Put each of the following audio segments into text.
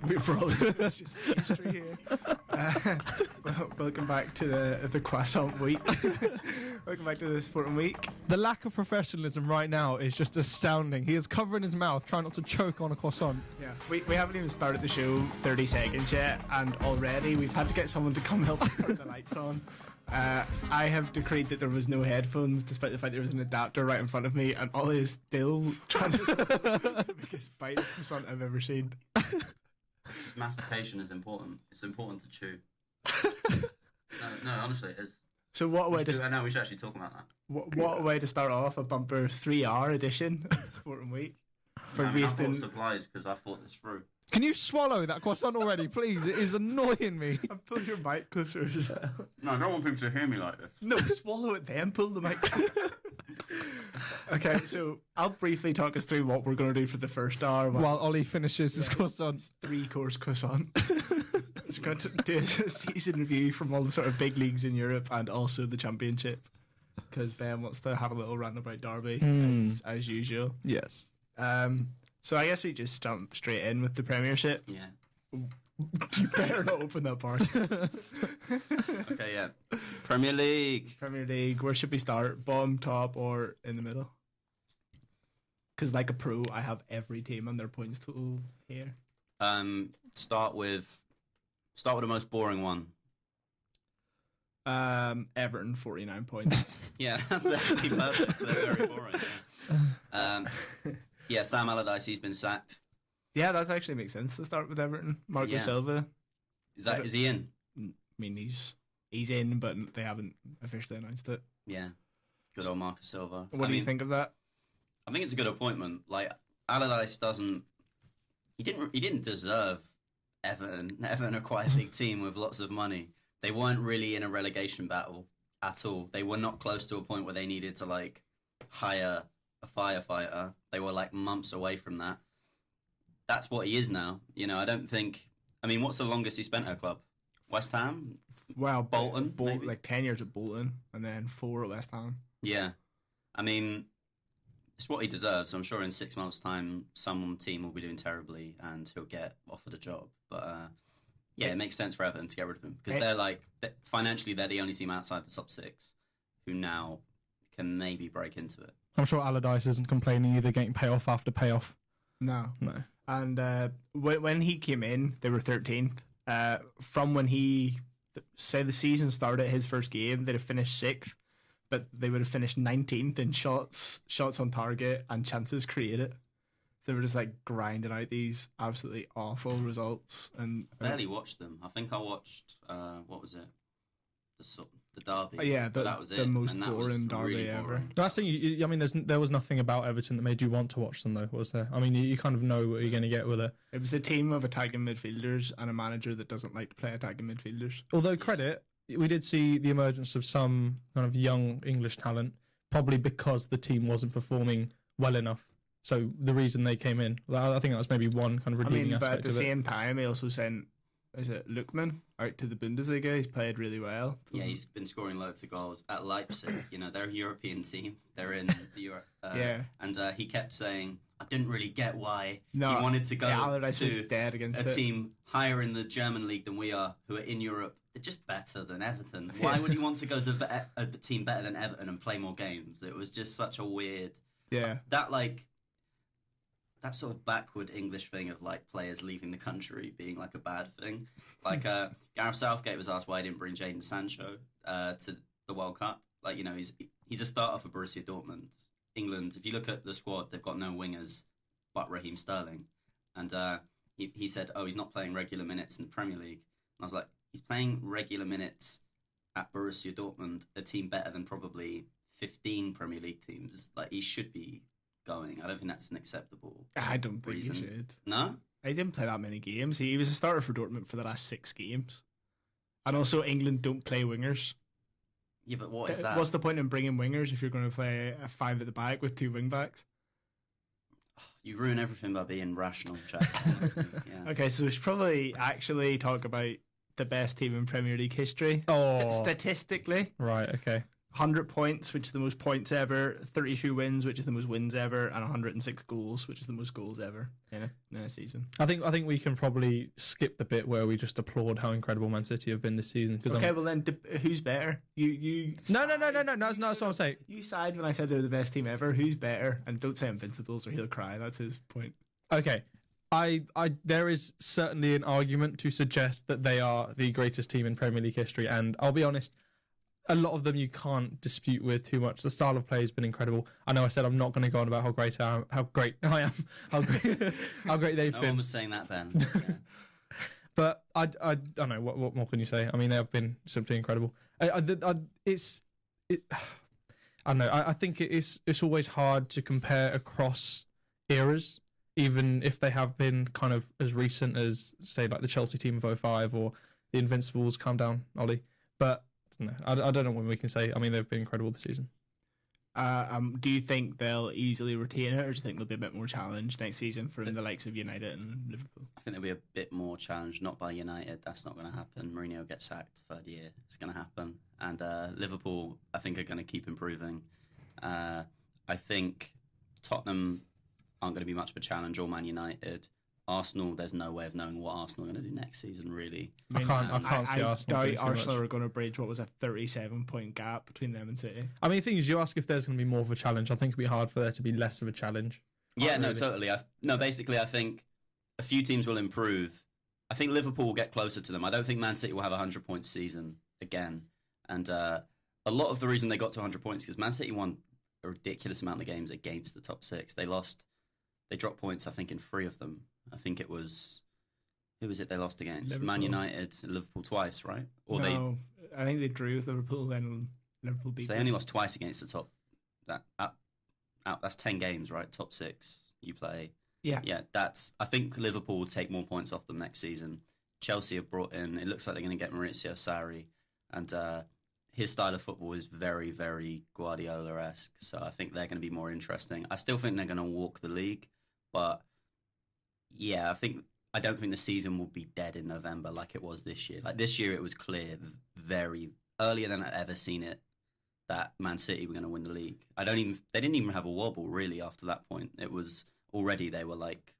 We've rolled delicious pastry here. Welcome back to the croissant week. Welcome back to the sporting week. The lack of professionalism right now is just astounding. He is covering his mouth, trying not to choke on a croissant. Yeah, we haven't even started the show 30 seconds yet, and already we've had to get someone to come help us turn the lights on. I have decreed that there was no headphones, despite the fact there was an adapter right in front of me, and Ollie is still trying to the biggest bite of croissant I've ever seen. Just mastication is important. It's important to chew. No, honestly, it is. So what a way I know we should actually talk about that. What a way to start off a bumper 3-hour edition of Sporting Week. I bought supplies because I thought this through. Can you swallow that croissant already, please? It is annoying me. And pull your mic closer as well. No, I don't want people to hear me like this. No, swallow it then, pull the mic. Okay, so I'll briefly talk us through what we're going to do for the first hour. While Ollie finishes his croissant. 3-course croissant. So we're going to do a season review from all the sort of big leagues in Europe and also the Championship. Because Ben wants to have a little rant about Derby, as usual. Yes. So I guess we just jump straight in with the Premiership. Yeah. You better not open that part. Okay, yeah. Premier League. Premier League, where should we start? Bottom, top, or in the middle? Because like a pro, I have every team on their points total here. Start with the most boring one. Everton, 49 points. Yeah, that's actually perfect. They're very boring. Yeah, Sam Allardyce, he's been sacked. Yeah, that actually makes sense to start with Everton. Marco Silva. Is he in? I mean, he's in, but they haven't officially announced it. Yeah. Good old Marco Silva. What do you think of that? I think it's a good appointment. Like, Allardyce he didn't deserve Everton. Everton are quite a big team with lots of money. They weren't really in a relegation battle at all. They were not close to a point where they needed to like hire a firefighter. They were like months away from that. That's what he is now. You know, I don't think... I mean, what's the longest he spent at a club? West Ham? Well, Bolton? Like 10 years at Bolton and then 4 at West Ham. Yeah. I mean, it's what he deserves. I'm sure in 6 months' time, some team will be doing terribly and he'll get offered a job. But, yeah, it makes sense for Everton to get rid of him. Because they're like... Financially, they're the only team outside the top 6 who now can maybe break into it. I'm sure Allardyce isn't complaining either, getting payoff after payoff. No. And when he came in, they were 13th. From when the season started, his first game, they'd have finished 6th, but they would have finished 19th in shots on target and chances created. So they were just like grinding out these absolutely awful results. And barely watched them. I think I watched what was it? The derby. Yeah, that was the most boring derby really ever. I think I mean, there was nothing about Everton that made you want to watch them, though, was there? I mean, you kind of know what you're going to get with it. It was a team of attacking midfielders and a manager that doesn't like to play attacking midfielders. Although credit, we did see the emergence of some kind of young English talent, probably because the team wasn't performing well enough. So the reason they came in, I think that was maybe one kind of redeeming aspect of it. But at the same time, he also sent, is it Lookman, out to the Bundesliga. He's played really well. Yeah, he's been scoring loads of goals at Leipzig. You know, they're a European team. They're in the Europe. And he kept saying, I didn't really get why he wanted to go to a team higher in the German league than we are, who are in Europe. They're just better than Everton. Why would you want to go to a team better than Everton and play more games? It was just such a weird... Yeah. That sort of backward English thing of like players leaving the country being like a bad thing. Like Gareth Southgate was asked why he didn't bring Jadon Sancho to the World Cup. Like, you know, he's a starter for Borussia Dortmund. England, if you look at the squad, they've got no wingers but Raheem Sterling. And he said, he's not playing regular minutes in the Premier League. And I was like, he's playing regular minutes at Borussia Dortmund, a team better than probably 15 Premier League teams. Like, he should be going. I don't think that's an acceptable I don't think reason. He should. No? He didn't play that many games. He was a starter for Dortmund for the last 6 games. And also, England don't play wingers. Yeah, but what is that? What's the point in bringing wingers if you're going to play a 5 at the back with 2 wing backs? You ruin everything by being rational, Jack. Honestly. Yeah. Okay, so we should probably actually talk about the best team in Premier League history. Oh. Statistically. Right, okay. 100 points, which is the most points ever, 32 wins, which is the most wins ever, and 106 goals, which is the most goals ever in a season. I think we can probably skip the bit where we just applaud how incredible Man City have been this season. Okay, well then, who's better? You. No. That's not what I'm saying. You sighed when I said they're the best team ever. Who's better? And don't say Invincibles or he'll cry. That's his point. Okay. There is certainly an argument to suggest that they are the greatest team in Premier League history, and I'll be honest, a lot of them you can't dispute with too much. The style of play has been incredible. I know I said I'm not going to go on about how great I am, how great they've No been. one was saying that, Ben. Yeah. But I don't know what more can you say. I mean, they have been simply incredible. I don't know. I think it's always hard to compare across eras, even if they have been kind of as recent as, say, like the Chelsea team of 05 or the Invincibles. Calm down, Ollie. But I don't know when we can say. I mean, they've been incredible this season. Do you think they'll easily retain it, or do you think there'll be a bit more challenge next season from the likes of United and Liverpool? I think there'll be a bit more challenge, not by United. That's not going to happen. Mourinho gets sacked third year. It's going to happen. And Liverpool, I think, are going to keep improving. I think Tottenham aren't going to be much of a challenge, or Man United. Arsenal, there's no way of knowing what Arsenal are going to do next season, really. I can't see Arsenal. I doubt Arsenal are going to bridge what was a 37-point gap between them and City. I mean, the thing is, you ask if there's going to be more of a challenge. I think it'd be hard for there to be less of a challenge. Yeah, no, totally. Basically, I think a few teams will improve. I think Liverpool will get closer to them. I don't think Man City will have a 100-point season again. And a lot of the reason they got to 100 points is because Man City won a ridiculous amount of games against the top six. They dropped points, I think, in 3 of them. I think it was, who was it they lost against? Liverpool. Man United, Liverpool twice, right? Or I think they drew with Liverpool, then Liverpool beat they only lost twice against the top. That's 10 games, right? Top 6 you play. Yeah. I think Liverpool will take more points off them next season. Chelsea have brought in, it looks like they're going to get Maurizio Sarri, and his style of football is very, very Guardiola-esque, so I think they're going to be more interesting. I still think they're going to walk the league, but yeah, I don't think the season will be dead in November like it was this year. Like this year, it was clear, very earlier than I'd ever seen it, that Man City were going to win the league. They didn't even have a wobble really after that point. It was already, they were like,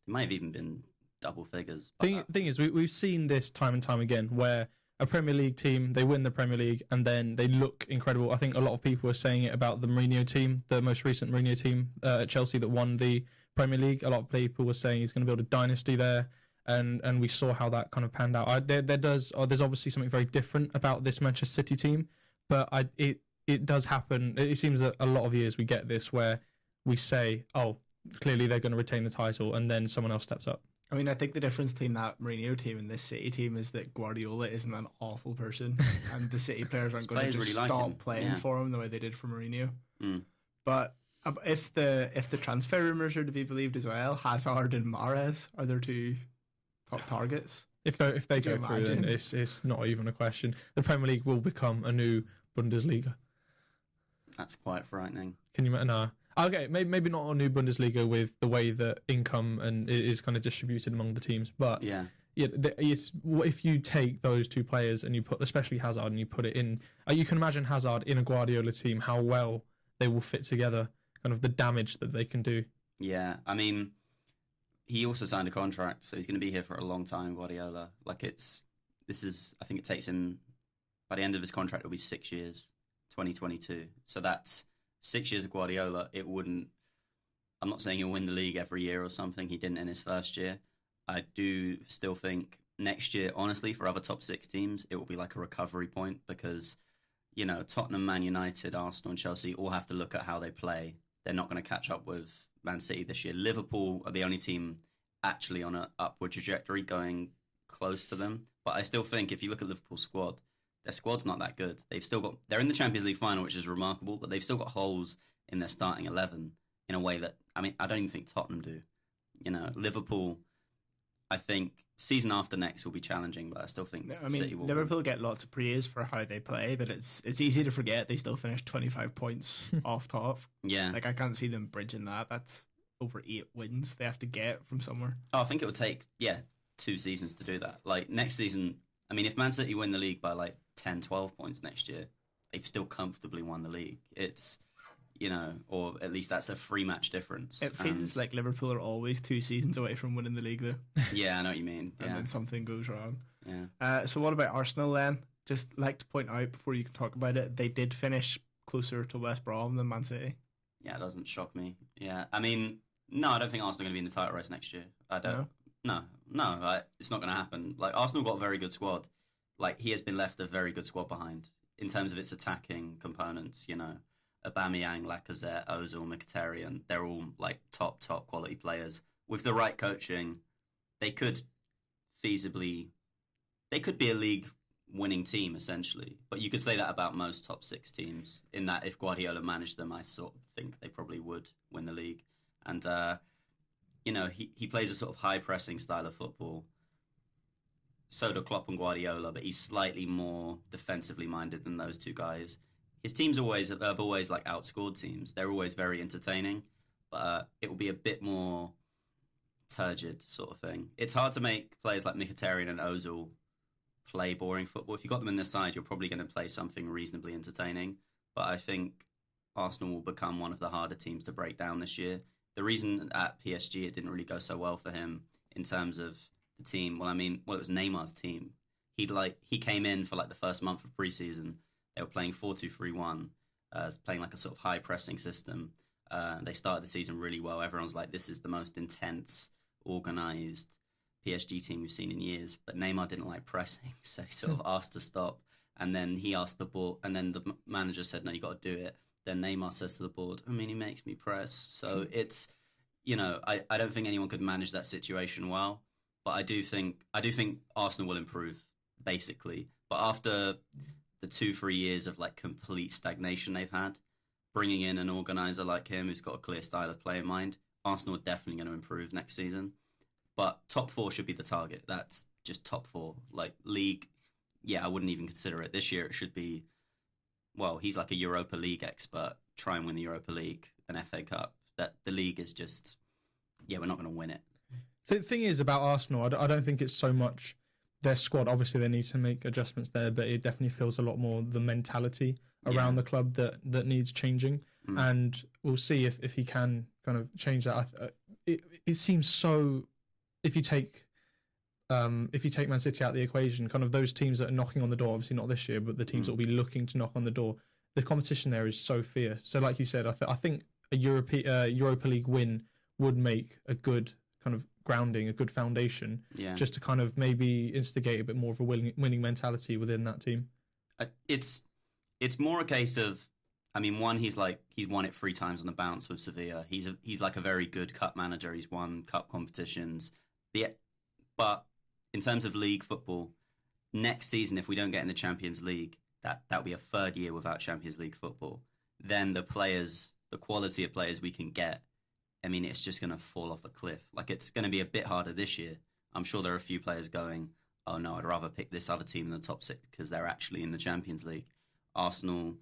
it might have even been double figures. Thing is, we've seen this time and time again where a Premier League team, they win the Premier League and then they look incredible. I think a lot of people are saying it about the Mourinho team, the most recent Mourinho team at Chelsea that won the Premier League. A lot of people were saying he's going to build a dynasty there, and we saw how that kind of panned out. There's obviously something very different about this Manchester City team, but it does happen. It seems that a lot of years we get this where we say, oh, clearly they're going to retain the title, and then someone else steps up. I mean, I think the difference between that Mourinho team and this City team is that Guardiola isn't an awful person, and the City players aren't going to just really stop playing for him the way they did for Mourinho. But if the transfer rumours are to be believed as well, Hazard and Mahrez are their 2 top targets. If they go through, then it's not even a question. The Premier League will become a new Bundesliga. That's quite frightening. Can you? No. Okay, maybe not a new Bundesliga with the way that income and is kind of distributed among the teams, but if you take those 2 players and you put, especially Hazard, and you put it in, you can imagine Hazard in a Guardiola team, how well they will fit together, kind of the damage that they can do. Yeah, I mean, he also signed a contract, so he's going to be here for a long time, Guardiola. I think it takes him, by the end of his contract, it'll be 6 years, 2022. So that's 6 years of Guardiola. I'm not saying he'll win the league every year or something. He didn't in his first year. I do still think next year, honestly, for other top 6 teams, it will be like a recovery point because, Tottenham, Man United, Arsenal and Chelsea all have to look at how they play. They're not going to catch up with Man City this year. Liverpool are the only team actually on an upward trajectory going close to them. But I still think if you look at Liverpool's squad, their squad's not that good. They're in the Champions League final, which is remarkable, but they've still got holes in their starting 11 in a way that, I don't even think Tottenham do. Liverpool, I think season after next will be challenging, but I still think City will. Liverpool get lots of praise for how they play, but it's easy to forget they still finished 25 points off top. Yeah. I can't see them bridging that. That's over 8 wins they have to get from somewhere. Oh, I think it would take, 2 seasons to do that. Next season, if Man City win the league by 10, 12 points next year, they've still comfortably won the league. It's, or at least that's a 3-match difference. It feels like Liverpool are always 2 seasons away from winning the league, though. Yeah, I know what you mean. And then something goes wrong. Yeah. So what about Arsenal then? Just like to point out before you can talk about it, they did finish closer to West Brom than Man City. Yeah, it doesn't shock me. Yeah, I mean, no, I don't think Arsenal are going to be in the title race next year. I don't. No, it's not going to happen. Like, Arsenal got a very good squad. Like, he has been left a very good squad behind in terms of its attacking components. Aubameyang, Lacazette, Ozil, Mkhitaryan, they're all like top quality players. With the right coaching, they could be a league winning team essentially. But you could say that about most top 6 teams. In that, if Guardiola managed them, I sort of think they probably would win the league. And he plays a sort of high pressing style of football. So do Klopp and Guardiola, but he's slightly more defensively minded than those two guys. His teams have always like outscored teams. They're always very entertaining, but it will be a bit more turgid sort of thing. It's hard to make players like Mkhitaryan and Ozil play boring football. If you got them in their side, you're probably going to play something reasonably entertaining. But I think Arsenal will become one of the harder teams to break down this year. The reason at PSG it didn't really go so well for him in terms of the team, it was Neymar's team. He came in for like the first month of preseason. They were playing 4-2-3-1, playing like a sort of high-pressing system. They started the season really well. Everyone's like, this is the most intense, organised PSG team we've seen in years. But Neymar didn't like pressing, so he sort of asked to stop. And then he asked the board, and then the manager said, no, you got to do it. Then Neymar says to the board, he makes me press. So it's, I don't think anyone could manage that situation well. But I do think Arsenal will improve, basically. But after the 2-3 years of like complete stagnation they've had, bringing in an organizer like him who's got a clear style of play in mind, Arsenal are definitely going to improve next season. But top 4 should be the target. That's just top 4. Like, league, I wouldn't even consider it. This year it should be, he's like a Europa League expert. Try and win the Europa League, an FA Cup. That the league is just, we're not going to win it. The thing is about Arsenal, I don't think it's so much their squad. Obviously, they need to make adjustments there, but it definitely feels a lot more the mentality around the club that needs changing. And we'll see if he can kind of change that. It seems so. If you take Man City out of the equation, kind of those teams that are knocking on the door, obviously not this year, but the teams that will be looking to knock on the door, the competition there is so fierce. So, like you said, I think a Europa League win would make a good kind of grounding, a good foundation, just to kind of maybe instigate a bit more of a winning mentality within that team. It's more a case of, one, he's won it 3 times on the bounce with Sevilla. He's like a very good cup manager. He's won cup competitions. But in terms of league football, next season, if we don't get in the Champions League, that'll be a 3rd year without Champions League football. Then the quality of players we can get, it's just going to fall off a cliff. Like, it's going to be a bit harder this year. I'm sure there are a few players going, oh no, I'd rather pick this other team in the top 6 because they're actually in the Champions League. Arsenal,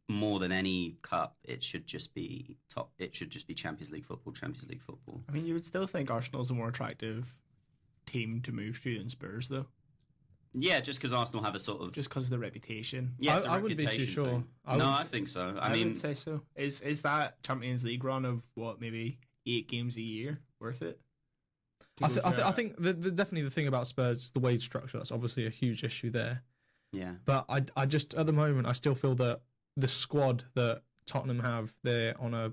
more than any cup, it should just be Champions League football. You would still think Arsenal's a more attractive team to move to than Spurs, though. Yeah, just because Arsenal have a sort of... Just because of the reputation. Yeah, it's a I wouldn't be too sure. I think so. I would say so. Is that Champions League run of, maybe 8 games a year worth it? I think definitely the thing about Spurs is the wage structure. That's obviously a huge issue there. Yeah. But I just, at the moment, I still feel that the squad that Tottenham have, they're on a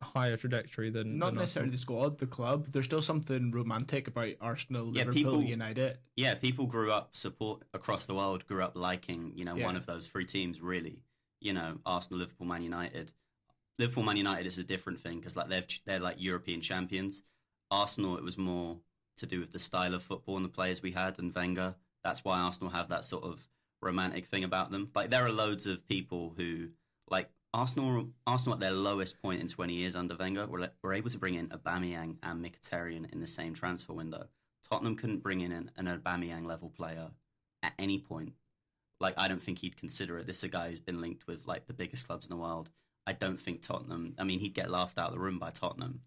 higher trajectory than necessarily the squad, the club. There's still something romantic about Arsenal, Liverpool, United. Yeah, people grew up across the world grew up liking, one of those 3 teams really. Arsenal, Liverpool, Man United. Liverpool, Man United is a different thing because like they're like European champions. Arsenal, it was more to do with the style of football and the players we had and Wenger. That's why Arsenal have that sort of romantic thing about them. Like, there are loads of people who, like, Arsenal at their lowest point in 20 years under Wenger were able to bring in Aubameyang and Mkhitaryan in the same transfer window. Tottenham couldn't bring in an Aubameyang level player at any point. Like, I don't think he'd consider it. This is a guy who's been linked with like the biggest clubs in the world. I don't think Tottenham, he'd get laughed out of the room by Tottenham.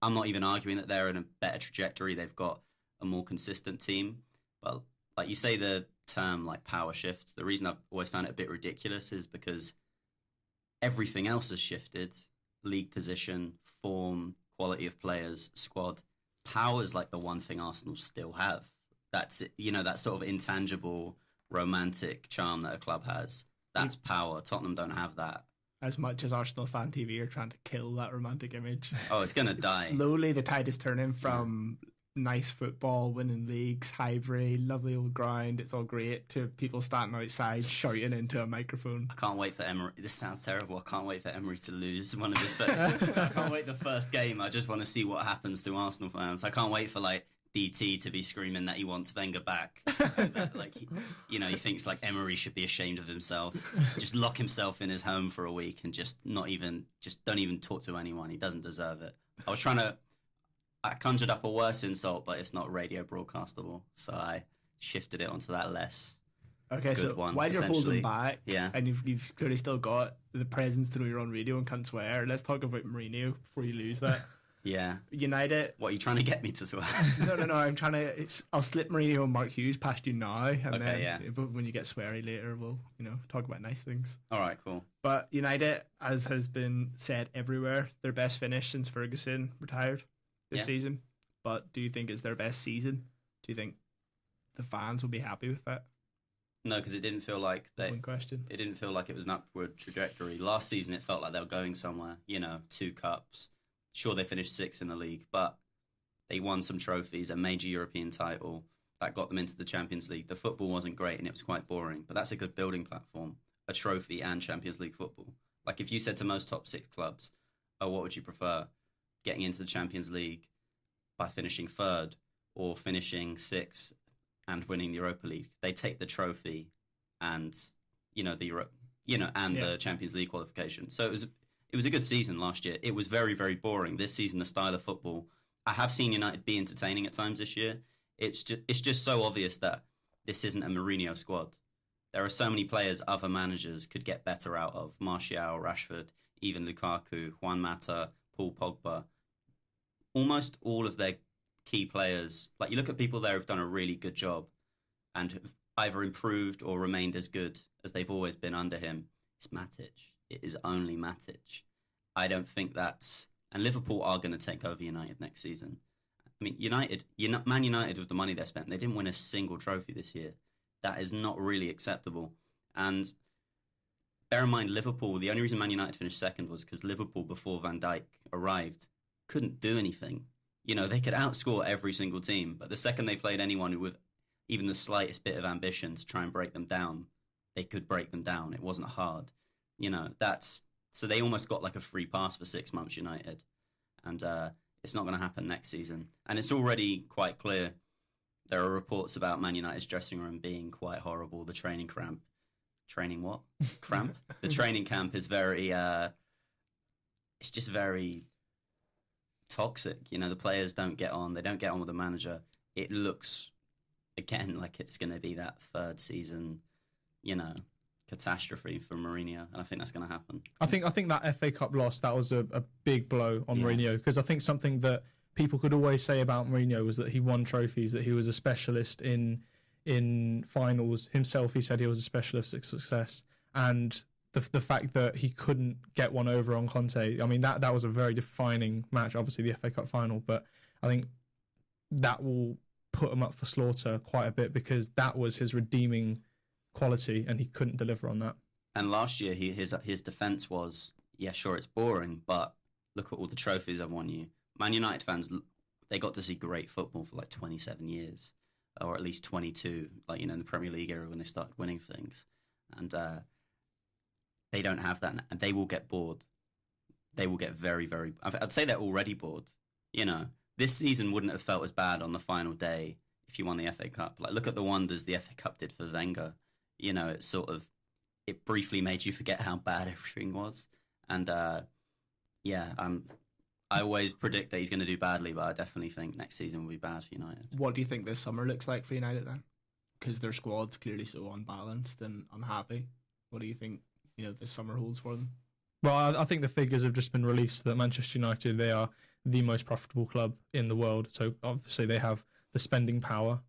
I'm not even arguing that they're in a better trajectory. They've got a more consistent team. But like you say, the term like power shift. The reason I've always found it a bit ridiculous is because everything else has shifted: league position, form, quality of players, squad. Power is like the one thing Arsenal still have. That's it, that sort of intangible, romantic charm that a club has. That's power. Tottenham don't have that. As much as Arsenal Fan TV are trying to kill that romantic image. Oh, it's going to die. Slowly, the tide is turning from nice football, winning leagues, Highbury, lovely old ground, it's all great, to people standing outside shouting into a microphone. I can't wait for Emery. This sounds terrible. I can't wait for Emery to lose one of his first. I can't wait the first game. I just want to see what happens to Arsenal fans. I can't wait for DT to be screaming that he wants Wenger back. He thinks Emery should be ashamed of himself. Just lock himself in his home for a week and don't even talk to anyone. He doesn't deserve it. I conjured up a worse insult, but it's not radio broadcastable, so I shifted it onto that less. Okay, good so one, while you're holding back, yeah, and you've clearly still got the presence to know you're on radio and can't swear, let's talk about Mourinho before you lose that. Yeah. United. What, are you trying to get me to swear? No. I'll slip Mourinho and Mark Hughes past you now, and but when you get sweary later, we'll talk about nice things. All right, cool. But United, as has been said everywhere, their best finish since Ferguson retired this season. But do you think it's their best season? Do you think the fans will be happy with that? No, because it didn't feel like One question. It didn't feel like it was an upward trajectory. Last season, it felt like they were going somewhere. 2 cups. Sure, they finished 6th in the league, but they won some trophies, a major European title that got them into the Champions League. The football wasn't great and it was quite boring, but that's a good building platform, a trophy and Champions League football. If you said to most top 6 clubs, what would you prefer? Getting into the Champions League by finishing 3rd or finishing 6th and winning the Europa League? They take the trophy and, the Champions League qualification. So it was a good season last year. It was very, very boring. This season, the style of football, I have seen United be entertaining at times this year. It's just so obvious that this isn't a Mourinho squad. There are so many players other managers could get better out of. Martial, Rashford, even Lukaku, Juan Mata, Paul Pogba. Almost all of their key players, you look at people there who've done a really good job and have either improved or remained as good as they've always been under him. It's Matic. It is only Matic. I don't think that's... And Liverpool are going to take over United next season. I mean, Man United, with the money they spent, they didn't win a single trophy this year. That is not really acceptable. And bear in mind, Liverpool, the only reason Man United finished 2nd was because Liverpool, before Van Dijk arrived, couldn't do anything. They could outscore every single team, but the second they played anyone who with even the slightest bit of ambition to try and break them down, they could break them down. It wasn't hard. So they almost got a free pass for 6 months, United. And it's not going to happen next season. And it's already quite clear. There are reports about Man United's dressing room being quite horrible. The training cramp. Training what? Cramp? The training camp is very... it's just very toxic. The players don't get on. They don't get on with the manager. It looks, again, like it's going to be that 3rd season, catastrophe for Mourinho, and I think that's going to happen. I think that FA Cup loss, that was a big blow on Mourinho, because I think something that people could always say about Mourinho was that he won trophies, that he was a specialist in finals. Himself, he said he was a specialist at success, and the fact that he couldn't get one over on Conte, I mean, that was a very defining match, obviously the FA Cup final, but I think that will put him up for slaughter quite a bit, because that was his redeeming quality, and he couldn't deliver on that. And last year, his defence was, sure, it's boring, but look at all the trophies I've won you. Man United fans, they got to see great football for 27 years, or at least 22, in the Premier League era when they started winning things. And they don't have that, and they will get bored. They will get very, very... I'd say they're already bored. This season wouldn't have felt as bad on the final day if you won the FA Cup. Look at the wonders the FA Cup did for Wenger. It briefly made you forget how bad everything was. And I always predict that he's going to do badly, but I definitely think next season will be bad for United. What do you think this summer looks like for United then? Because their squad's clearly so unbalanced and unhappy. What do you think, this summer holds for them? Well, I think the figures have just been released that Manchester United, they are the most profitable club in the world. So obviously they have the spending power.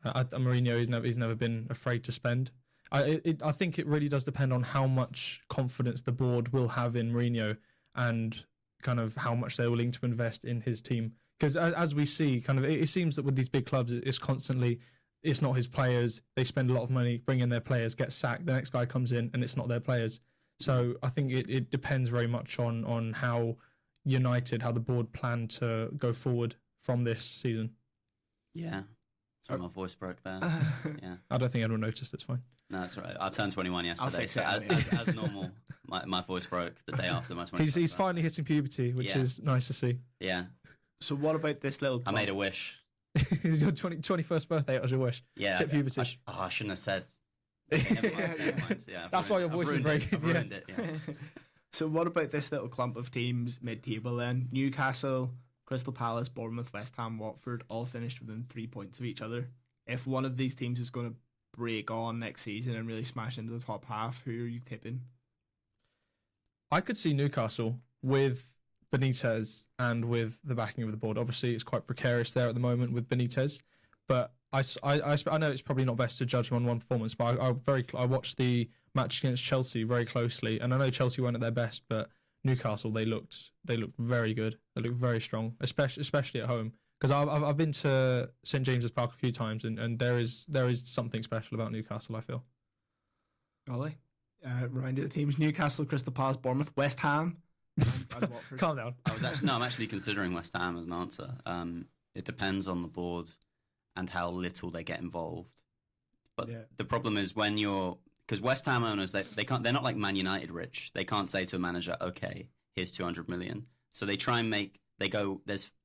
Mourinho, he's never been afraid to spend. I think it really does depend on how much confidence the board will have in Mourinho and kind of how much they're willing to invest in his team. Because as we see, kind of it seems that with these big clubs, it's constantly, it's not his players. They spend a lot of money, bring in their players, get sacked. The next guy comes in, and it's not their players. So I think it depends very much on how United, how the board plan to go forward from this season. Yeah. Sorry, my voice broke there. Yeah. I don't think anyone noticed. It's fine. No, that's right. I turned 21 yesterday, so it. as normal, my voice broke the day after my 21st. He's finally hitting puberty, which is nice to see. Yeah. So what about this little club? I made a wish. It's your 21st birthday. That was your wish. Yeah. Hit puberty. I shouldn't have said. Okay, never mind. Yeah, that's why your voice is very good. I've ruined it, yeah. So what about this little clump of teams mid-table then? Newcastle, Crystal Palace, Bournemouth, West Ham, Watford, all finished within 3 points of each other. If one of these teams is going to break on next season and really smash into the top half, who are you tipping? I could see Newcastle with Benitez and with the backing of the board. Obviously, it's quite precarious there at the moment with Benitez, but I know it's probably not best to judge him on one performance, but I watched the match against Chelsea very closely, and I know Chelsea weren't at their best, but Newcastle, they looked very good. They looked very strong, especially at home. Because I've been to St James's Park a few times, and there is something special about Newcastle, I feel. Ollie, remind you the teams: Newcastle, Crystal Palace, Bournemouth, West Ham, and Watford. Calm down. I'm actually considering West Ham as an answer. It depends on the board and how little they get involved. But the problem is because West Ham owners, they're not like Man United rich. They can't say to a manager, okay, here's 200 million. So they try and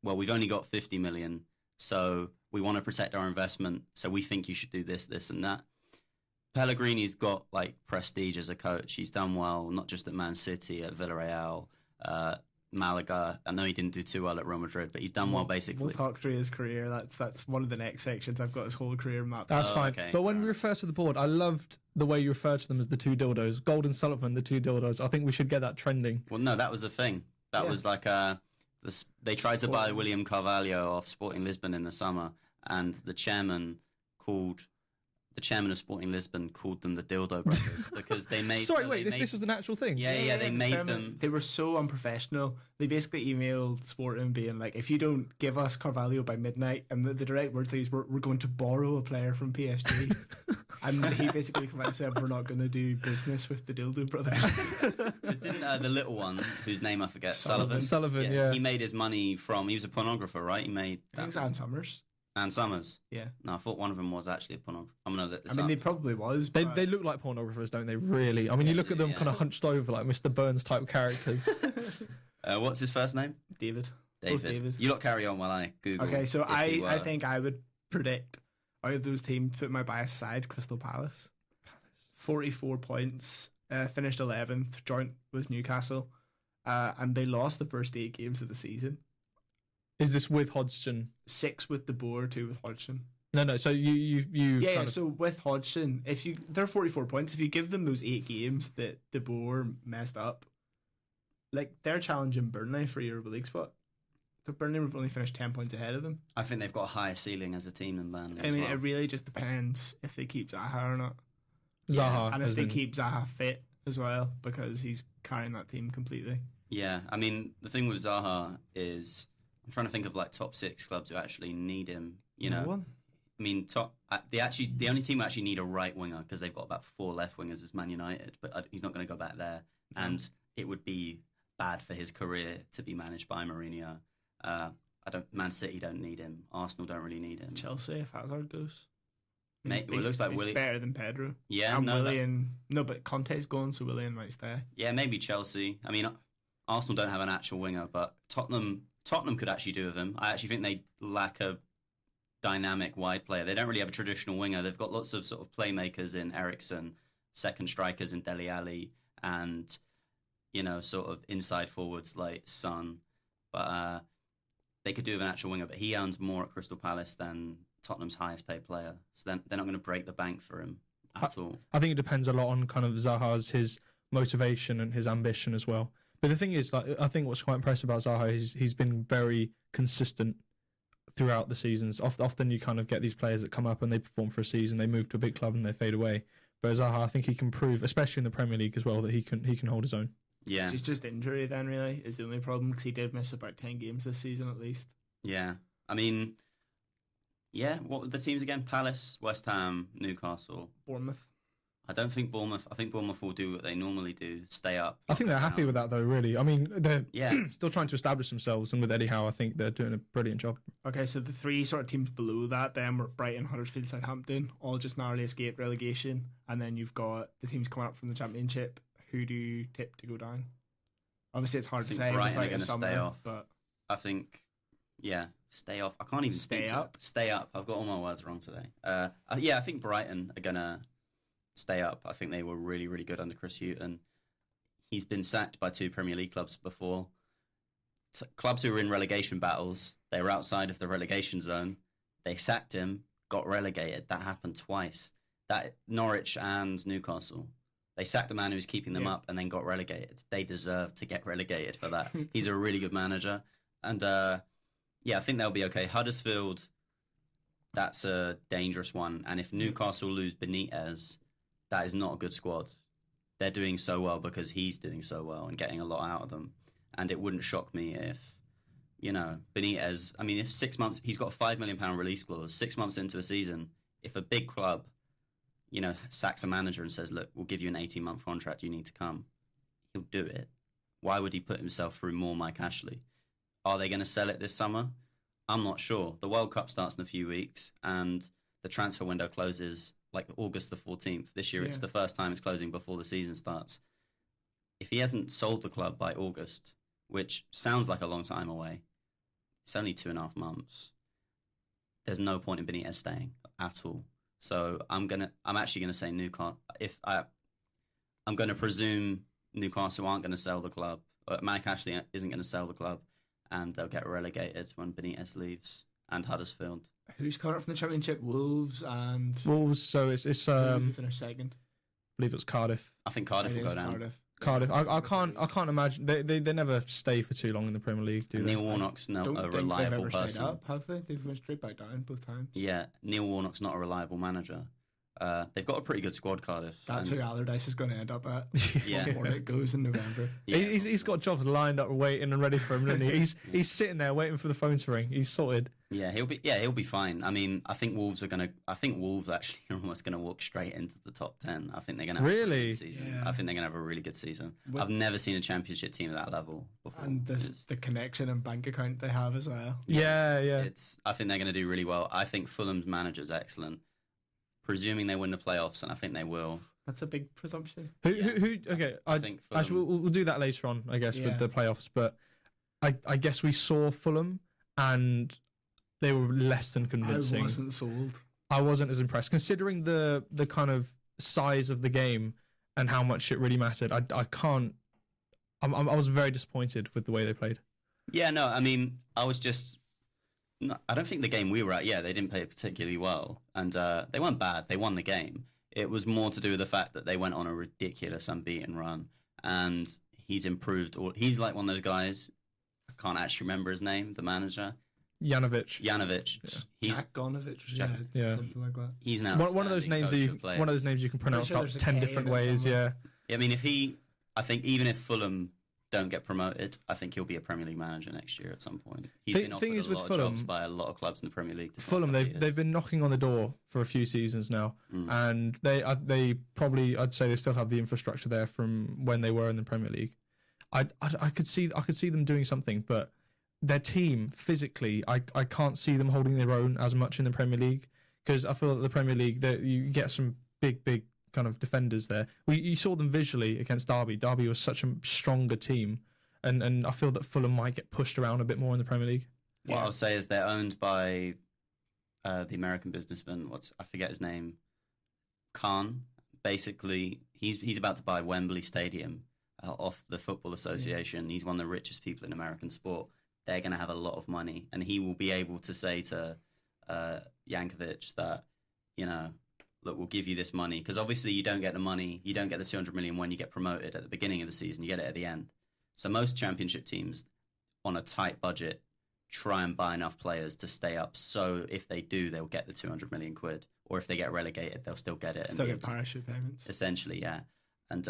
we've only got 50 million, so we want to protect our investment, so we think you should do this, this, and that. Pellegrini's got like prestige as a coach. He's done well, not just at Man City, at Villarreal, Malaga. I know he didn't do too well at Real Madrid, but he's done well basically. We'll talk through his career. That's one of the next sections. I've got his whole career mapped. That's fine. Okay, but when we refer to the board, I loved the way you referred to them as the two dildos. Gold and Sullivan, the two dildos. I think we should get that trending. Well, no, that was the thing. That was like they tried to buy William Carvalho off Sporting Lisbon in the summer, and the chairman of Sporting Lisbon called them the Dildo Brothers because they made. Sorry, this was an actual thing. Yeah, they made them. They were so unprofessional. They basically emailed Sporting being like, "If you don't give us Carvalho by midnight," and the direct words they used were, "We're going to borrow a player from PSG." And he basically came out and said, "We're not going to do business with the Dildo Brothers." Because didn't the little one, whose name I forget, Sullivan, yeah. He made his money he was a pornographer, right? He made. I think it's Ann Summers. Ann Summers. Yeah. No, I thought one of them was actually a pornographer. I'm gonna look this up. They probably was. They look like pornographers, don't they? Really. I mean, you look at them kind of hunched over like Mr. Burns type characters. What's his first name? David. David. You lot carry on while I Google. Okay, so I think I would predict out of those teams, put my bias aside, Crystal Palace. 44 points, finished 11th, joint with Newcastle, and they lost the first 8 games of the season. Is this with Hodgson? 6 with De Boer, 2 with Hodgson. No. So you. Yeah. So with Hodgson, they're 44 points. If you give them those 8 games that De Boer messed up, like they're challenging Burnley for Europa League spot. But Burnley have only finished 10 points ahead of them. I think they've got a higher ceiling as a team than Burnley. I mean, it really just depends if they keep Zaha or not. Zaha, and if they keep Zaha fit as well, because he's carrying that team completely. Yeah, I mean, the thing with Zaha is, I'm trying to think of like top 6 clubs who actually need him. No one. I mean, the only team who actually need a right winger, because they've got about 4 left wingers, is Man United, but he's not going to go back there, and it would be bad for his career to be managed by Mourinho. Man City don't need him. Arsenal don't really need him. Chelsea, if Hazard goes. It looks like Willie better than Pedro. Yeah, and but Conte's gone, so Willian might stay. Yeah, maybe Chelsea. I mean, Arsenal don't have an actual winger, but Tottenham could actually do with him. I actually think they lack a dynamic wide player. They don't really have a traditional winger. They've got lots of sort of playmakers in Eriksen, second strikers in Dele Alli, and sort of inside forwards like Son. But they could do with an actual winger. But he earns more at Crystal Palace than Tottenham's highest paid player, so they're not going to break the bank for him at all. I think it depends a lot on kind of Zaha's his motivation and his ambition as well. But the thing is, like, I think what's quite impressive about Zaha is he's been very consistent throughout the seasons. Often you kind of get these players that come up and they perform for a season, they move to a big club and they fade away. But Zaha, I think he can prove, especially in the Premier League as well, that he can hold his own. Yeah. It's just injury then, really, is the only problem, because he did miss about 10 games this season at least. Yeah. I mean, yeah, what were the teams again? Palace, West Ham, Newcastle. Bournemouth. I don't think Bournemouth. I think Bournemouth will do what they normally do, stay up. I think they're happy with that, though, really. I mean, they're Yeah. still trying to establish themselves, and with Eddie Howe, I think they're doing a brilliant job. Okay, so the three sort of teams below that then were Brighton, Huddersfield, Southampton, all just narrowly escaped relegation. And then you've got the teams coming up from the Championship. Who do you tip to go down? Obviously, it's hard to say. Brighton are without a going to summer, stay off. But I think, yeah, stay off. I can't even Stay speak up? Stay up. I've got all my words wrong today. Yeah, I think Brighton are going to stay up. I think they were really, really good under Chris Hughton. He's been sacked by 2 Premier League clubs before. Clubs who were in relegation battles, they were outside of the relegation zone. They sacked him, got relegated. That happened twice. That Norwich and Newcastle. They sacked the man who was keeping them up and then got relegated. They deserve to get relegated for that. He's a really good manager. And yeah, I think they'll be okay. Huddersfield, that's a dangerous one. And if Newcastle lose Benitez, that is not a good squad. They're doing so well because he's doing so well and getting a lot out of them. And it wouldn't shock me if, Benitez, I mean, if 6 months, he's got a £5 million release clause, 6 months into a season, if a big club, sacks a manager and says, look, we'll give you an 18-month contract, you need to come, he'll do it. Why would he put himself through more Mike Ashley? Are they going to sell it this summer? I'm not sure. The World Cup starts in a few weeks and the transfer window closes like August the 14th. This year, It's the first time it's closing before the season starts. If he hasn't sold the club by August, which sounds like a long time away, it's only 2.5 months. There's no point in Benitez staying at all. So I'm actually gonna say Newcastle. I'm gonna presume Newcastle aren't gonna sell the club. Mike Ashley isn't gonna sell the club, and they'll get relegated when Benitez leaves. And Huddersfield. Who's caught up from the Championship? Wolves and Wolves. So it's who finished second? I believe it was Cardiff. I think Cardiff will go down. Cardiff. I can't imagine they never stay for too long in the Premier League, do they? Neil Warnock's not a reliable person. Up, have they? They've went straight back down both times. Yeah, Neil Warnock's not a reliable manager. They've got a pretty good squad, Cardiff. That's who Allardyce is going to end up at. Yeah, when it goes in November. Yeah. He's got jobs lined up, waiting and ready for him, isn't he? He's sitting there waiting for the phone to ring. He's sorted. Yeah, he'll be fine. I mean, I think Wolves actually are almost gonna walk straight into the top 10. I think they're gonna have a really good season. Yeah. I think they're gonna have a really good season. I've never seen a Championship team at that level before. And the connection and bank account they have as well. Yeah. I think they're gonna do really well. I think Fulham's manager's excellent. Presuming they win the playoffs, and I think they will. That's a big presumption. Who? Okay, I think Fulham, actually we'll do that later on, I guess, with the playoffs. But I guess we saw Fulham, and they were less than convincing. I wasn't sold. I wasn't as impressed, considering the kind of size of the game and how much it really mattered. I can't. I was very disappointed with the way they played. Yeah, no, I mean, I was just. No, I don't think the game we were at, they didn't play it particularly well. And they weren't bad. They won the game. It was more to do with the fact that they went on a ridiculous unbeaten run. And he's improved. He's like one of those guys, I can't actually remember his name, the manager. Janovic. Yeah. Jack Gonovich. Yeah, something like that. He's now one of those names you can pronounce about 10 different ways, yeah. I mean, I think even if Fulham don't get promoted, I think he'll be a Premier League manager next year at some point. He's been offered a lot of jobs by a lot of clubs in the Premier League. Fulham, they've been knocking on the door for a few seasons now, and they probably, I'd say, they still have the infrastructure there from when they were in the Premier League. I could see them doing something, but their team physically, I can't see them holding their own as much in the Premier League, because I feel that the Premier League, that you get some big kind of defenders there. You saw them visually against Derby. Derby was such a stronger team, and I feel that Fulham might get pushed around a bit more in the Premier League. What I'll say is they're owned by the American businessman. I forget his name. Khan. Basically, he's about to buy Wembley Stadium off the Football Association. He's one of the richest people in American sport. They're going to have a lot of money, and he will be able to say to Jankovic that, look, we'll give you this money, because obviously you don't get the money, you don't get the 200 million when you get promoted at the beginning of the season, you get it at the end. So most championship teams on a tight budget try and buy enough players to stay up. So if they do, they'll get the 200 million quid. Or if they get relegated, they'll still get it. Still get parachute payments. Essentially, yeah. And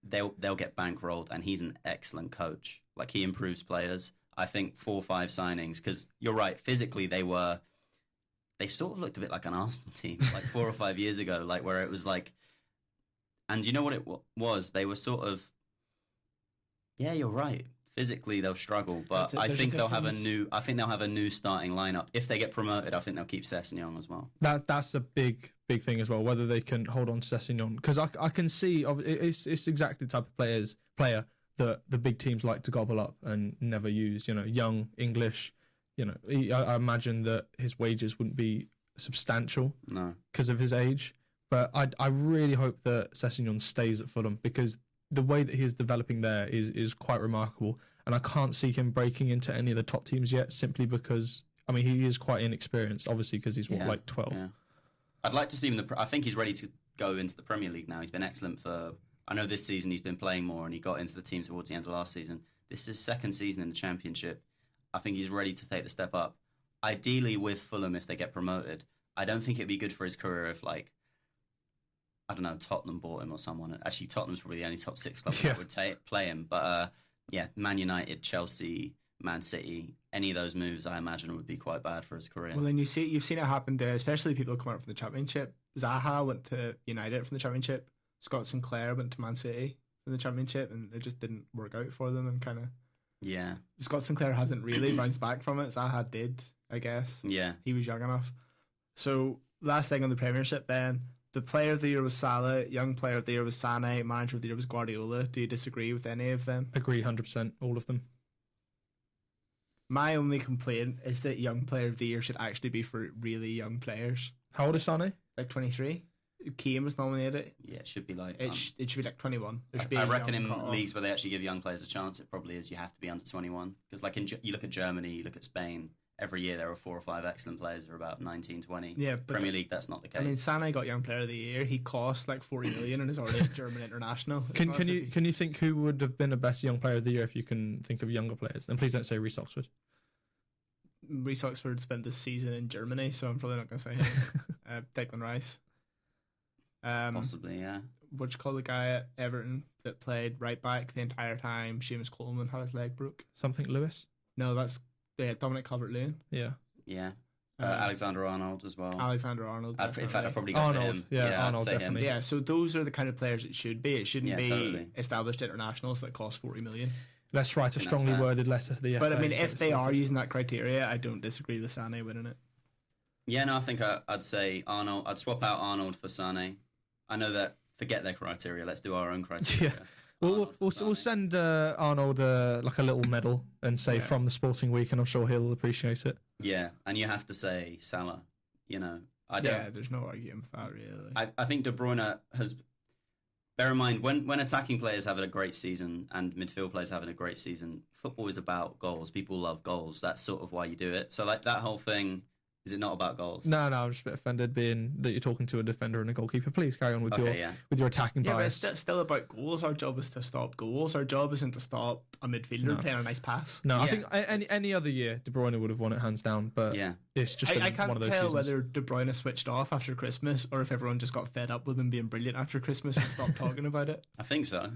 they'll get bankrolled. And he's an excellent coach. Like, he improves players. I think 4 or 5 signings, because you're right, physically they sort of looked a bit like an Arsenal team, like 4 or 5 years ago, like where it was like, and you know what it was? They were sort of, yeah, you're right. Physically they'll struggle, but I think they'll have a new starting lineup. If they get promoted, I think they'll keep Sessegnon as well. That's a big thing as well. Whether they can hold on to Sessegnon, because I can see it's exactly the type of player that the big teams like to gobble up and never use. You know, young English. You know, I imagine that his wages wouldn't be substantial because of his age. But I really hope that Sessegnon stays at Fulham, because the way that he is developing there is quite remarkable. And I can't see him breaking into any of the top teams yet, simply because, I mean, he is quite inexperienced, obviously, because he's, like 12. Yeah. I'd like to see him, I think he's ready to go into the Premier League now. He's been excellent for, I know this season he's been playing more and he got into the team towards the end of last season. This is his second season in the Championship. I think he's ready to take the step up. Ideally with Fulham, if they get promoted, I don't think it'd be good for his career if, like, I don't know, Tottenham bought him or someone. Actually, Tottenham's probably the only top 6 club that would play him. But, Man United, Chelsea, Man City, any of those moves, I imagine, would be quite bad for his career. Well, then you've seen it happen to, especially people coming up from the Championship. Zaha went to United from the Championship. Scott Sinclair went to Man City from the Championship, and it just didn't work out for them. And kind of, Scott Sinclair hasn't really bounced back from it. Zaha did, I guess. Yeah, he was young enough. So last thing on the Premiership, then. The player of the year was Salah, young player of the year was Sané, manager of the year was Guardiola. Do you disagree with any of them? Agree 100%, all of them. My only complaint is that young player of the year should actually be for really young players. How old is Sané? Like 23. Keane was nominated. Yeah, it should be like... It should be like 21. I reckon in leagues where they actually give young players a chance, it probably is you have to be under 21. Because like you look at Germany, you look at Spain... Every year there are 4 or 5 excellent players who are about 19, 20. Yeah, but Premier League, that's not the case. I mean, Sané got Young Player of the Year. He cost like 40 million and is already a German international. Can you think who would have been a best Young Player of the Year if you can think of younger players? And please don't say Reece Oxford. Reece Oxford spent this season in Germany, so I'm probably not going to say him. Declan Rice. Possibly, yeah. What you call the guy at Everton that played right back the entire time? Seamus Coleman had his leg broke. Something Lewis? No, that's Dominic Calvert-Lewin. Yeah. Yeah. Alexander Arnold as well. Alexander Arnold. In fact, I'd probably go for him. Yeah, Arnold, definitely. Yeah, so those are the kind of players it should be. It shouldn't be established internationals that cost 40 million. Let's write a strongly worded letter to the FA. But I mean, if they are using that criteria, I don't disagree with Sané winning it. Yeah, no, I think I'd say Arnold. I'd swap out Arnold for Sané. I know that, forget their criteria, let's do our own criteria. Yeah. We'll send Arnold like a little medal and say from the Sporting Week, and I'm sure he'll appreciate it. Yeah, and you have to say Salah. You know, there's no argument with that really. I think De Bruyne has. Bear in mind when attacking players have a great season and midfield players having a great season, football is about goals. People love goals. That's sort of why you do it. So like that whole thing. Is it not about goals? No, I'm just a bit offended being that you're talking to a defender and a goalkeeper. Please carry on with your attacking bias. But it's still about goals. Our job is to stop goals. Our job isn't to stop a midfielder playing a nice pass. No, I think any other year De Bruyne would have won it hands down. But it's just I can't one of those tell seasons. whether De Bruyne switched off after Christmas or if everyone just got fed up with him being brilliant after Christmas and stopped talking about it. I think so.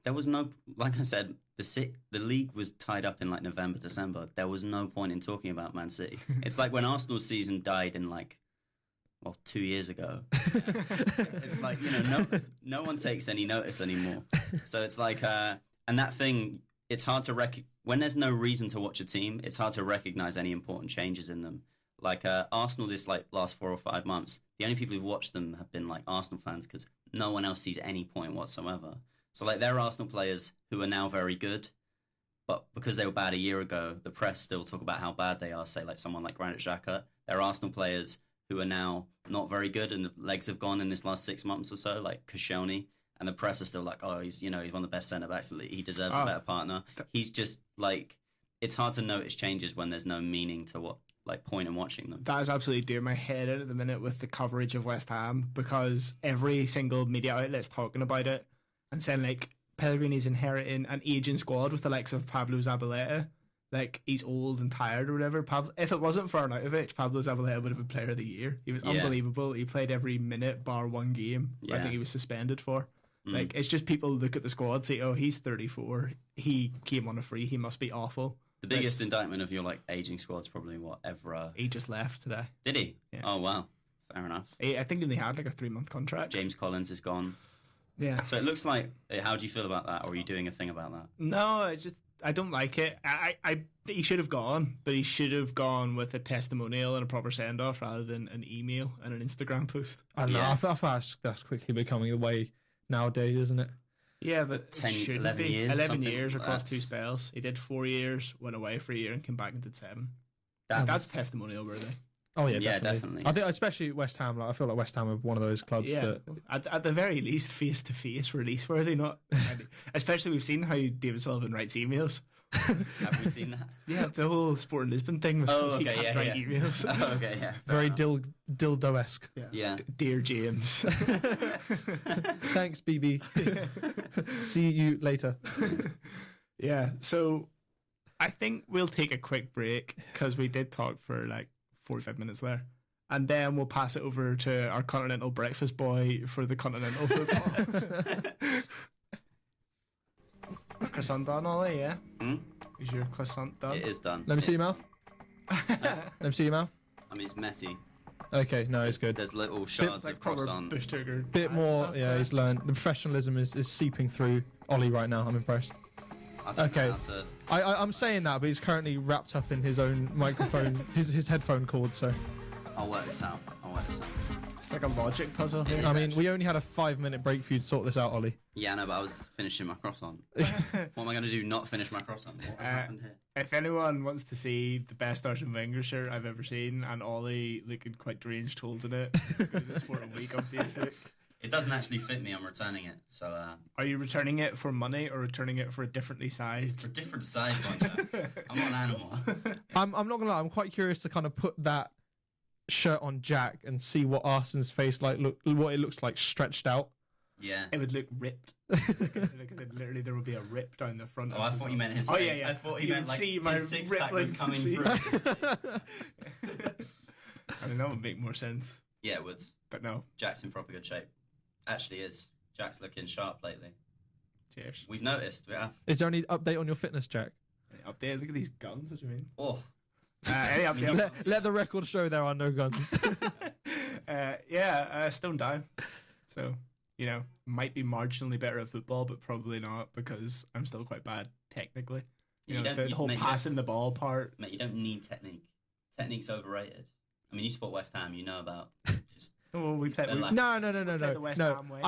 There was no, like I said, the league was tied up in like November, December. There was no point in talking about Man City. It's like when Arsenal's season died in 2 years ago. It's like, no one takes any notice anymore. So it's like, and that thing, it's hard to when there's no reason to watch a team, it's hard to recognize any important changes in them. Like Arsenal, this last 4 or 5 months, the only people who've watched them have been like Arsenal fans because no one else sees any point whatsoever. So like there are Arsenal players who are now very good, but because they were bad a year ago, the press still talk about how bad they are. Say like someone like Granit Xhaka. There are Arsenal players who are now not very good and the legs have gone in this last 6 months or so, like Koscielny, and the press are still like, oh, he's one of the best centre backs. He deserves a better partner. He's just like, it's hard to notice changes when there's no meaning to what point in watching them. That is absolutely doing my head in at the minute with the coverage of West Ham because every single media outlet's talking about it. And saying like Pellegrini's inheriting an aging squad with the likes of Pablo Zabaleta, like he's old and tired or whatever. If it wasn't for Arnautovic, Pablo Zabaleta would have been Player of the Year. He was unbelievable. He played every minute bar one game. I think he was suspended for. Like, it's just people look at the squad, say, oh, he's 34. He came on a free. He must be awful. The biggest indictment of your like aging squad's probably what Evra. He just left today. Did he? Yeah. Oh wow, fair enough. I think they had like a 3-month contract. James Collins is gone. Yeah. So it looks like. How do you feel about that? Or are you doing a thing about that? No, I don't like it. He should have gone, but he should have gone with a testimonial and a proper send off rather than an email and an Instagram post. I don't know. I feel that's quickly becoming the way nowadays, isn't it? Yeah, but 11 years. 11 years across 2 spells. He did 4 years, went away for a year, and came back and did 7. That's testimonial worthy. Oh yeah, definitely. I think especially West Ham. Like, I feel like West Ham are one of those clubs that, at the very least, face to face release worthy. Not, especially we've seen how David Sullivan writes emails. Have we seen that? Yeah, the whole Sporting Lisbon thing was he can't write emails. Oh, okay, yeah. Very dildo-esque. Yeah. Dear James. Thanks, BB. See you later. Yeah, so I think we'll take a quick break because we did talk for like 45 minutes there. And then we'll pass it over to our Continental breakfast boy for the Continental football. Croissant done, Ollie, yeah? Is your croissant done? It is done. Let me see your mouth. Let me see your mouth. I mean, it's messy. Okay, no, it's good. There's little shards of croissant. Bit more, yeah, he's learned. The professionalism is seeping through Ollie right now. I'm impressed. Okay, I'm saying that, but he's currently wrapped up in his own microphone, his headphone cord, so. I'll work this out. It's like a logic puzzle here. I mean, we only had a 5-minute break for you to sort this out, Ollie. Yeah, no, but I was finishing my croissant. What am I going to do? Not finish my croissant? What has happened here? If anyone wants to see the best Arsene Wenger shirt I've ever seen, and Ollie looking quite deranged holding it, go to the Sporting Week on Facebook. It doesn't actually fit me. I'm returning it. So. Are you returning it for money or returning it for a differently sized? For a different size, I'm not an animal. I'm not gonna lie. I'm quite curious to kind of put that shirt on Jack and see what Arsene's face what it looks like stretched out. Yeah, it would look ripped. Literally, there would be a rip down the front. Oh, I thought you meant his. Oh yeah. I thought you meant like his six-pack was coming through. I mean, that would make more sense. Yeah, it would. But no, Jack's in proper good shape. Actually, is Jack's looking sharp lately. Cheers. We've noticed. Yeah. Is there any update on your fitness, Jack? Any update? Look at these guns. What do you mean? Oh. Any update? Let the record show there are no guns. Stone down. So, might be marginally better at football, but probably not because I'm still quite bad technically. The whole passing the ball part. Mate, you don't need technique. Technique's overrated. I mean, you support West Ham, you know about just. Oh, we play. No.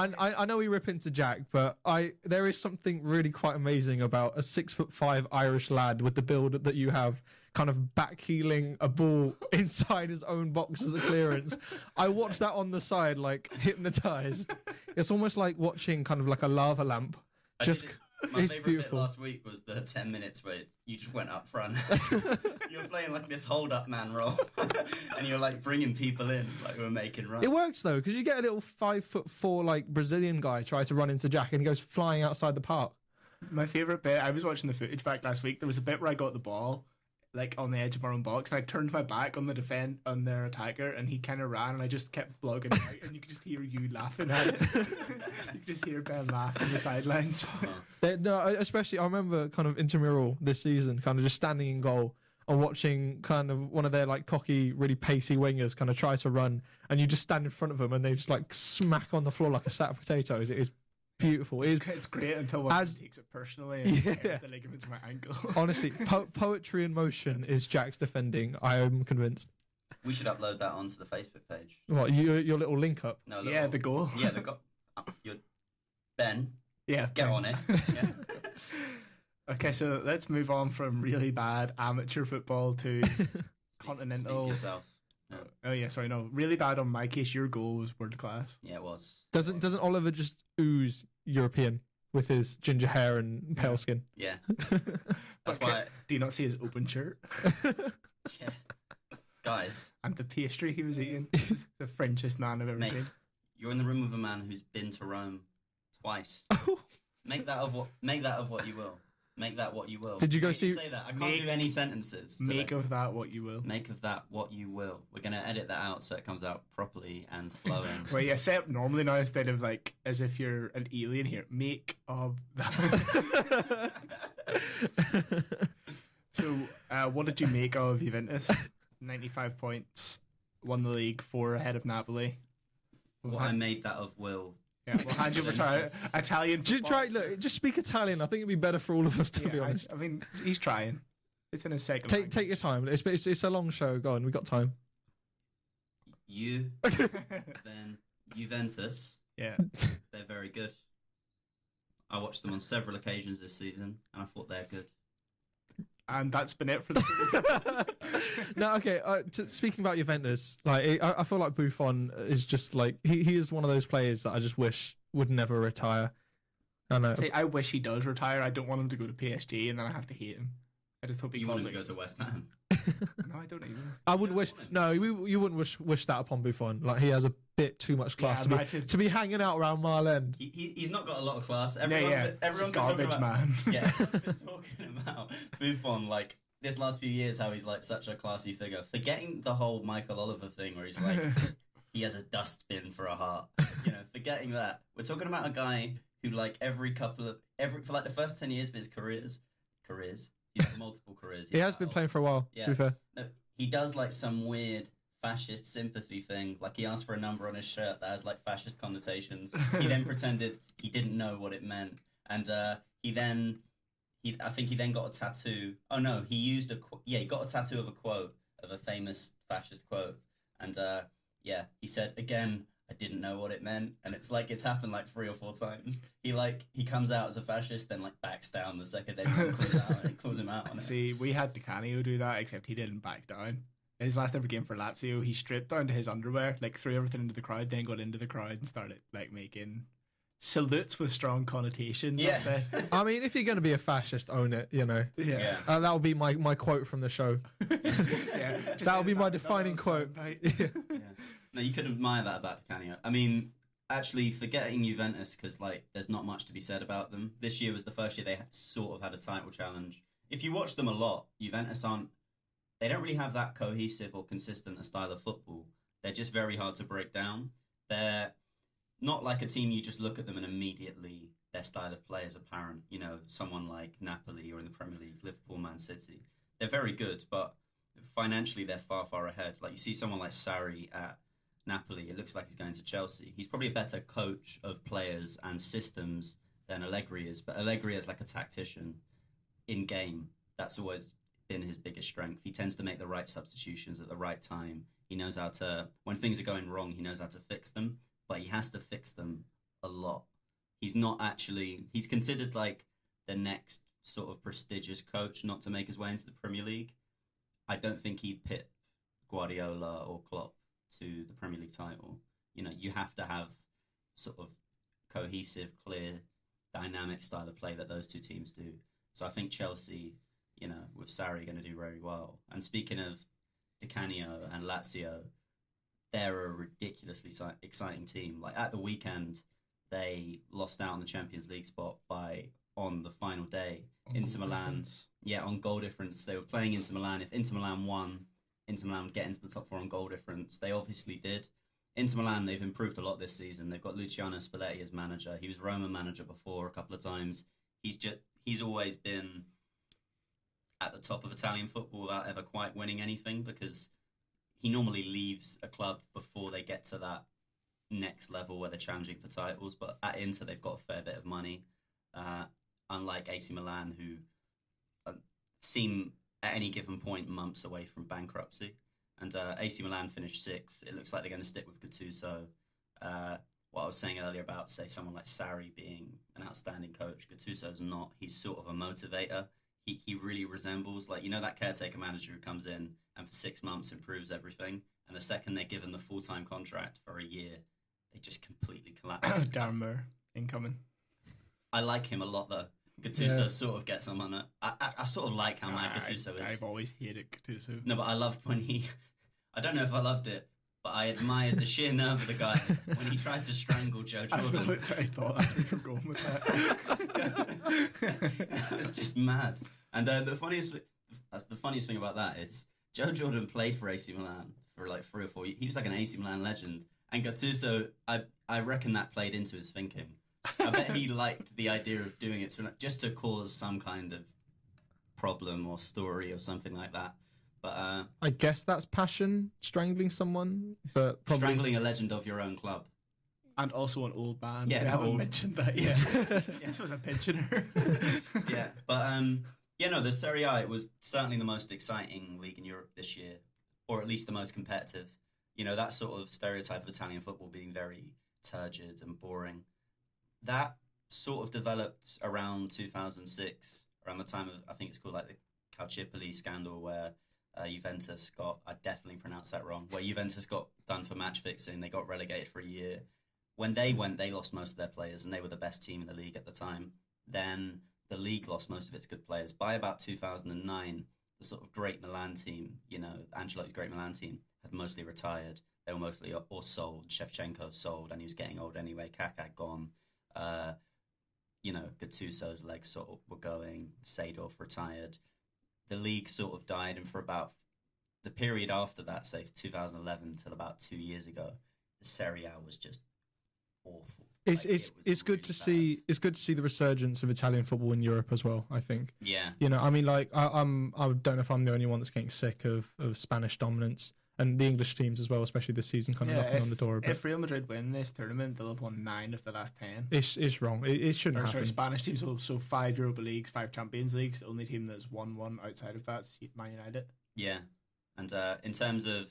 I know we rip into Jack, but there is something really quite amazing about a 6'5" Irish lad with the build that you have, kind of backheeling a ball inside his own box as a clearance. I watched that on the side, like hypnotized. It's almost like watching kind of like a lava lamp. My favourite bit last week was the 10 minutes where you just went up front. You were playing like this hold-up man role, and you were like bringing people in, like we were making runs. It works though, because you get a little 5'4" like Brazilian guy try to run into Jack, and he goes flying outside the park. My favourite bit, I was watching the footage back last week. There was a bit where I got the ball, like on the edge of our own box, and I turned my back on their attacker, and he kind of ran, and I just kept blogging out, and you could just hear you laughing at it. You could just hear Ben laughing on the sidelines. No, especially I remember kind of intramural this season, kind of just standing in goal and watching kind of one of their like cocky, really pacey wingers kind of try to run, and you just stand in front of them, and they just like smack on the floor like a sack of potatoes. It is beautiful. It's great until one takes it personally and the ligaments of my ankle. Honestly, poetry in motion is Jack's defending. I am convinced. We should upload that onto the Facebook page. What, your little link up? No, the goal. Yeah, the goal. Ben. Yeah, get on it. Yeah. Okay, so let's move on from really bad amateur football to Continental. Speak for yourself. No. Oh yeah, sorry, no. Really bad on my case. Your goal was world class. Yeah, it was. Doesn't Oliver just ooze European with his ginger hair and pale skin? Yeah. That's why. Do you not see his open shirt? Yeah. Guys. And the pastry he was eating. The Frenchest man I've ever seen. You're in the room with a man who's been to Rome twice. Make that of what you will. Make that what you will. Did you go Wait, see- Say that. I can't do any sentences. today. Make of that what you will. Make of that what you will. We're gonna edit that out so it comes out properly and flowing. Well, yeah, say it normally now instead of like as if you're an alien here. Make of that. So, what did you make of Juventus? 95 points, won the league, 4 ahead of Napoli. What I made that of will. Yeah, we'll hand you over to our Italian. Just speak Italian. I think it'd be better for all of us, to be honest. I mean, he's trying. It's in his second. Take your time. It's a long show. Go on, we got time. Then Juventus. Yeah. They're very good. I watched them on several occasions this season, and I thought they're good. And that's been it for the. No, okay. Speaking about Juventus, like I feel like Buffon is just like he is one of those players that I just wish would never retire. I know. See, I wish he does retire. I don't want him to go to PSG, and then I have to hate him. I just hope he You calls want him it. to go to West Ham? No, I don't even. I wouldn't wish. No, you wouldn't wish that upon Buffon. Like he has a bit too much class to be hanging out around Mile End. He's not got a lot of class. Everyone's Everyone's been talking garbage, about, man. Yeah, everyone's been talking about Buffon like this last few years, how he's like such a classy figure. Forgetting the whole Michael Oliver thing, where he's like he has a dustbin for a heart. Forgetting that. We're talking about a guy who like for like the first 10 years of his careers, he's had multiple careers. He has been playing for a while. Yeah. To be fair, No, he does like some weird fascist sympathy thing. Like he asked for a number on his shirt that has like fascist connotations. He then pretended he didn't know what it meant, and he then got a tattoo. Oh no, he got a tattoo of a quote of a famous fascist quote, and he said again, I didn't know what it meant, and it's happened like 3 or 4 times. He comes out as a fascist, then like backs down the second anyone calls him out on it. See, we had Di Canio do that, except he didn't back down. In his last ever game for Lazio, he stripped down to his underwear, like threw everything into the crowd, then got into the crowd and started like making salutes with strong connotations. Yeah. I mean, if you're going to be a fascist, own it. Yeah. That will be my quote from the show. Yeah. That will be my defining quote. Yeah. No, you could admire that about Di Canio. I mean, actually, forgetting Juventus, because like there's not much to be said about them. This year was the first year they sort of had a title challenge. If you watch them a lot, Juventus they don't really have that cohesive or consistent a style of football. They're just very hard to break down. They're not like a team you just look at them and immediately their style of play is apparent. Someone like Napoli or in the Premier League, Liverpool, Man City. They're very good, but financially they're far, far ahead. Like you see someone like Sarri at Napoli, it looks like he's going to Chelsea. He's probably a better coach of players and systems than Allegri is, but Allegri is like a tactician in game. That's always been his biggest strength. He tends to make the right substitutions at the right time. He knows how to, when things are going wrong, he knows how to fix them, but he has to fix them a lot. He's considered like the next sort of prestigious coach not to make his way into the Premier League. I don't think he'd pit Guardiola or Klopp to the Premier League title. You have to have sort of cohesive, clear, dynamic style of play that those two teams do. So I think Chelsea, with Sarri, going to do very well. And speaking of Di Canio and Lazio, they're a ridiculously exciting team. Like at the weekend, they lost out on the Champions League spot on the final day. Inter Milan, on goal difference. They were playing Inter Milan. If Inter Milan won, Inter Milan would get into the top 4 on goal difference. They obviously did. Inter Milan, they've improved a lot this season. They've got Luciano Spalletti as manager. He was Roma manager before a couple of times. He's always been at the top of Italian football without ever quite winning anything, because he normally leaves a club before they get to that next level where they're challenging for titles. But at Inter, they've got a fair bit of money, unlike AC Milan, who seem at any given point months away from bankruptcy. And AC Milan finished 6th. It looks like they're going to stick with Gattuso. What I was saying earlier about, say, someone like Sarri being an outstanding coach, Gattuso's not. He's sort of a motivator. He really resembles, that caretaker manager who comes in and for 6 months improves everything. And the second they're given the full-time contract for a year, they just completely collapse. Darren Moore incoming. I like him a lot, though. Gattuso sort of gets on it. I sort of like how mad Gattuso is. I've always hated Gattuso. No, but I loved when I don't know if I loved it, but but I admired the sheer nerve of the guy when he tried to strangle Joe Jordan. I thought that's where you were going with that. It was just mad. And the funniest thing about that is Joe Jordan played for AC Milan for like 3 or 4 years. He was like an AC Milan legend. And Gattuso, I reckon that played into his thinking. I bet he liked the idea of doing it just to cause some kind of problem or story or something like that. But I guess that's passion, strangling someone, but probably strangling a legend of your own club. And also an old man. Yeah, we haven't old. mentioned that yet. This was a pensioner. Yeah, but the Serie A, it was certainly the most exciting league in Europe this year, or at least the most competitive. You know, that sort of stereotype of Italian football being very turgid and boring. That sort of developed around 2006, around the time of, I think it's called like the Calciopoli scandal, where Juventus got, I definitely pronounced that wrong, where Juventus got done for match fixing. They got relegated for a year. When they went, they lost most of their players, and they were the best team in the league at the time. Then the league lost most of its good players. By about 2009, the sort of great Milan team, Ancelotti's great Milan team, had mostly retired. They were mostly or sold. Shevchenko sold, and he was getting old anyway. Kaká gone. Gattuso's legs sort of were going. Seedorf retired. The league sort of died, and for about the period after that, say 2011 till about 2 years ago, the Serie A was just awful. It's good really to see. bad. It's good to see the resurgence of Italian football in Europe as well. I think. Yeah. I mean, like I don't know if I'm the only one that's getting sick of Spanish dominance, and the English teams as well, especially this season, kind of knocking on the door a bit. If Real Madrid win this tournament, they'll have won 9 of the last 10. It's wrong. It shouldn't happen. Spanish teams, so 5 Europa Leagues, 5 Champions Leagues. The only team that's won one outside of that is Man United. Yeah. And in terms of,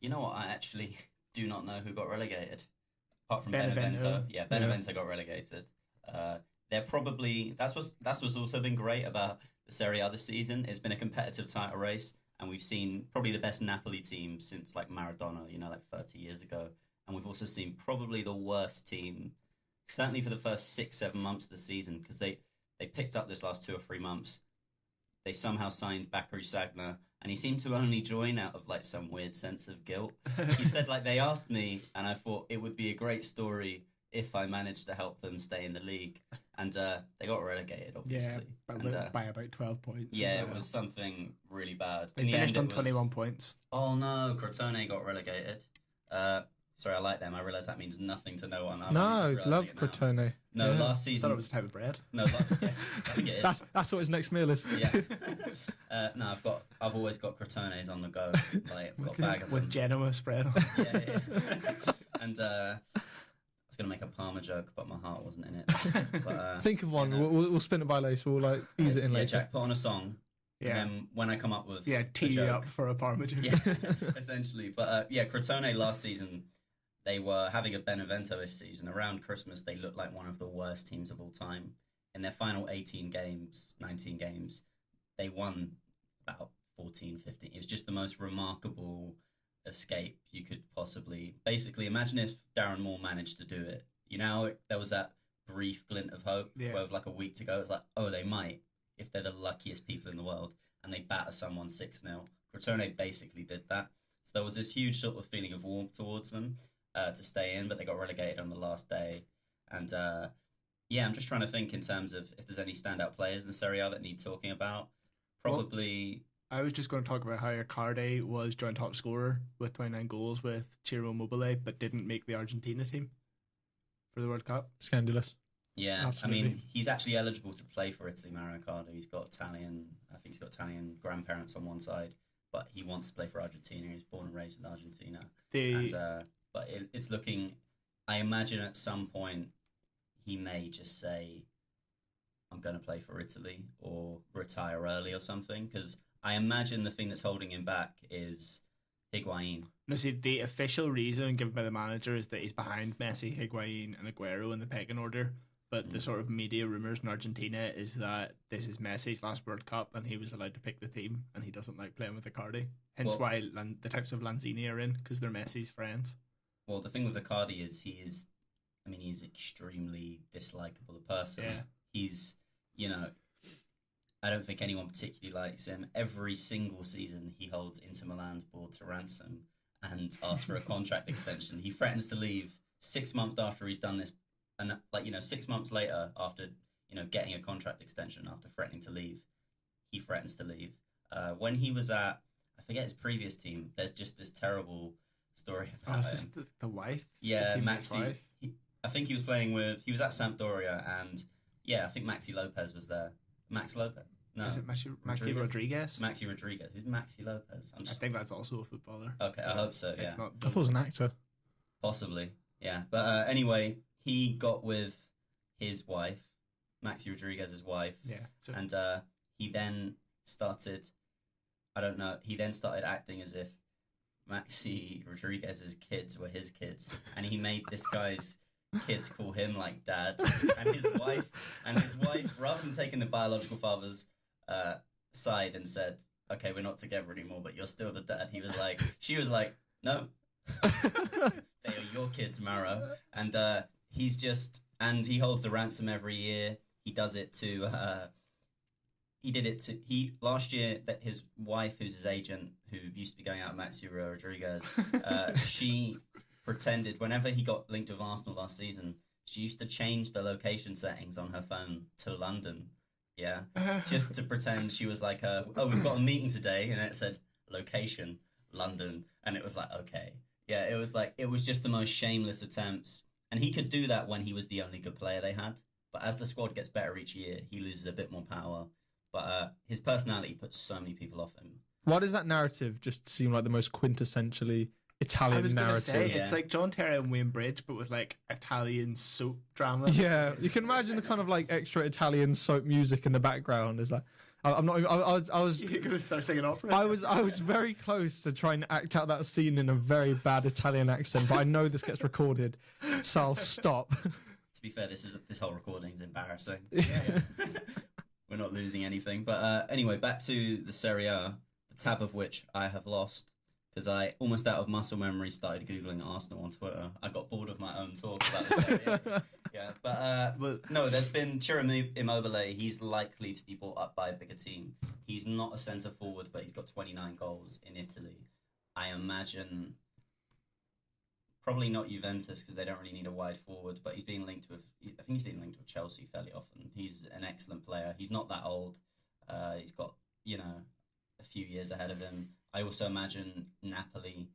you know what, I actually do not know who got relegated. Apart from Benevento. Yeah, Benevento got relegated. They're probably, that's what's also been great about the Serie A this season. It's been a competitive title race. And we've seen probably the best Napoli team since like Maradona, like 30 years ago. And we've also seen probably the worst team, certainly for the first 6-7 months of the season, because they picked up this last 2 or 3 months. They somehow signed Bakary Sagna, and he seemed to only join out of like some weird sense of guilt. He said like they asked me, and I thought it would be a great story if I managed to help them stay in the league. And they got relegated, obviously. Yeah, by about 12 points. Yeah, it was something really bad. They finished on 21 points. Oh no, Crotone got relegated. Sorry, I like them. I realise that means nothing to no one. No, love Crotone. No, last I season. thought it was a type of bread. No, I think it is. That's what his next meal is. Yeah. No, I've always got Crotones on the go. Like, I've got a bag of with them. Genoa spread on. Yeah. And I was gonna make a Parma joke, but my heart wasn't in it. But, Think of one. We'll spin it by later. We'll like ease it in later. Jack, put on a song. Yeah. And then when I come up with tee you up for a Parma joke. Yeah, essentially. But Crotone last season, they were having a Benevento-ish season. Around Christmas, they looked like one of the worst teams of all time. In their final 19 games, they won about 14, 15. It was just the most remarkable escape you could possibly... Basically, imagine if Darren Moore managed to do it. There was that brief glint of hope where with like a week to go, it's like, oh, they might, if they're the luckiest people in the world, and they batter someone 6-0. Crotone basically did that. So there was this huge sort of feeling of warmth towards them to stay in, but they got relegated on the last day. And I'm just trying to think in terms of if there's any standout players in the Serie A that need talking about. Probably... I was just going to talk about how Icardi was joint top scorer with 29 goals with Ciro Immobile, but didn't make the Argentina team for the World Cup. Scandalous. Yeah, Absolutely. I mean, he's actually eligible to play for Italy, Mario Icardi. He's got Italian grandparents on one side, but he wants to play for Argentina. He's born and raised in Argentina. But it's looking, I imagine at some point he may just say, I'm going to play for Italy or retire early or something, because I imagine the thing that's holding him back is Higuain. No, see, the official reason given by the manager is that he's behind Messi, Higuain, and Aguero in the pecking order. But the sort of media rumours in Argentina is that this is Messi's last World Cup and he was allowed to pick the team and he doesn't like playing with Icardi. Hence why the types of Lanzini are in, because they're Messi's friends. Well, the thing with Icardi is he's extremely dislikable a person. Yeah. He's, I don't think anyone particularly likes him. Every single season he holds Inter Milan's board to ransom. and ask for a contract extension. He threatens to leave 6 months after he's done this, and 6 months later after getting a contract extension after threatening to leave, he threatens to leave. When he was at, I forget his previous team, there's just this terrible story about is him. this the wife? Yeah, the teammate's Maxi. wife? I think he was at Sampdoria, and I think Maxi Lopez was there. Max Lopez? No. Is it Maxi Rodriguez? Maxi Rodriguez. Who's Maxi Lopez? I think that's also a footballer. Okay, I hope so, yeah. It's not I thought it was an actor. Possibly, yeah. But anyway, he got with his wife, Maxi Rodriguez's wife. Yeah. So, and he then started, he then started acting as if Maxi Rodriguez's kids were his kids. And he made this guy's kids call him like dad. And his wife, rather than taking the biological father's side and said, okay, we're not together anymore, but you're still the dad. She was like, no. They are your kids, Maro. And he holds a ransom every year. He does it to last year that his wife, who's his agent, who used to be going out with Maxi Rodriguez, she pretended whenever he got linked with Arsenal last season, she used to change the location settings on her phone to London. Yeah. Just to pretend she was like, we've got a meeting today, and it said location London, and it was like, okay. Yeah, it was just the most shameless attempts. And he could do that when he was the only good player they had. But as the squad gets better each year, he loses a bit more power. But his personality puts so many people off him. Why does that narrative just seem like the most quintessentially Italian I was narrative? Say, it's like John Terry and Wayne Bridge, but with like Italian soap drama. Yeah, you can imagine the kind of like extra Italian soap music in the background. Is like, I'm not. I was. You're gonna start singing opera. I was very close to trying to act out that scene in a very bad Italian accent, but I know this gets recorded, so I'll stop. To be fair, this whole recording is embarrassing. Yeah. We're not losing anything, but anyway, back to the Serie A, the tab of which I have lost because I, almost out of muscle memory, started googling Arsenal on Twitter. I got bored of my own talk about the Serie A. Yeah, but no, there's been Ciro Immobile. He's likely to be brought up by a bigger team. He's not a centre forward, but he's got 29 goals in Italy. I imagine probably not Juventus because they don't really need a wide forward, but he's being linked with. I think he's being linked with Chelsea fairly often. He's an excellent player. He's not that old. He's got a few years ahead of him. I also imagine Napoli,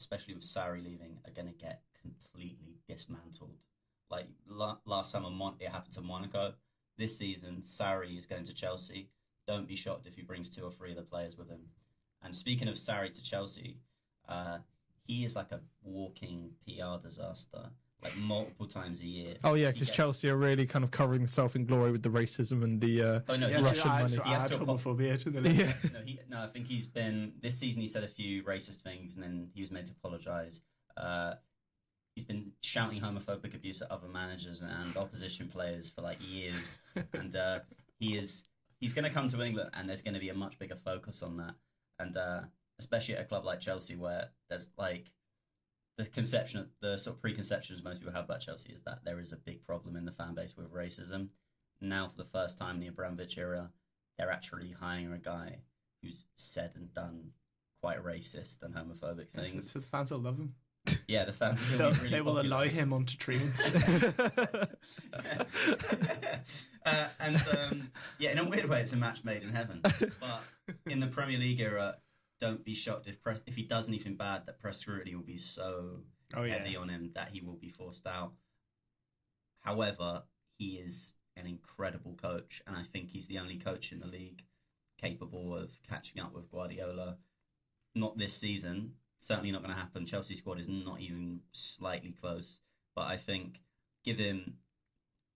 especially with Sarri leaving, are going to get completely dismantled. Like last summer, it happened to Monaco. This season, Sarri is going to Chelsea. Don't be shocked if he brings 2 or 3 of the players with him. And speaking of Sarri to Chelsea, he is like a walking PR disaster, like multiple times a year. Oh yeah, because Chelsea are really kind of covering themselves in glory with the racism and the Russian money. He has homophobia to the I think he's been this season. He said a few racist things, and then he was made to apologise. He's been shouting homophobic abuse at other managers and opposition players for like years, and he's going to come to England, and there's going to be a much bigger focus on that, and especially at a club like Chelsea, where there's like the sort of preconceptions most people have about Chelsea is that there is a big problem in the fan base with racism. Now, for the first time in the Abramovich era, they're actually hiring a guy who's said and done quite racist and homophobic things. So the fans will love him. Yeah, the fans are going to be really They will popular. allow him onto trains. In a weird way, it's a match made in heaven. But in the Premier League era, don't be shocked if he does anything bad, that press scrutiny will be so heavy on him that he will be forced out. However, he is an incredible coach, and I think he's the only coach in the league capable of catching up with Guardiola. Not this season. Certainly not going to happen. Chelsea squad is not even slightly close. But I think, give him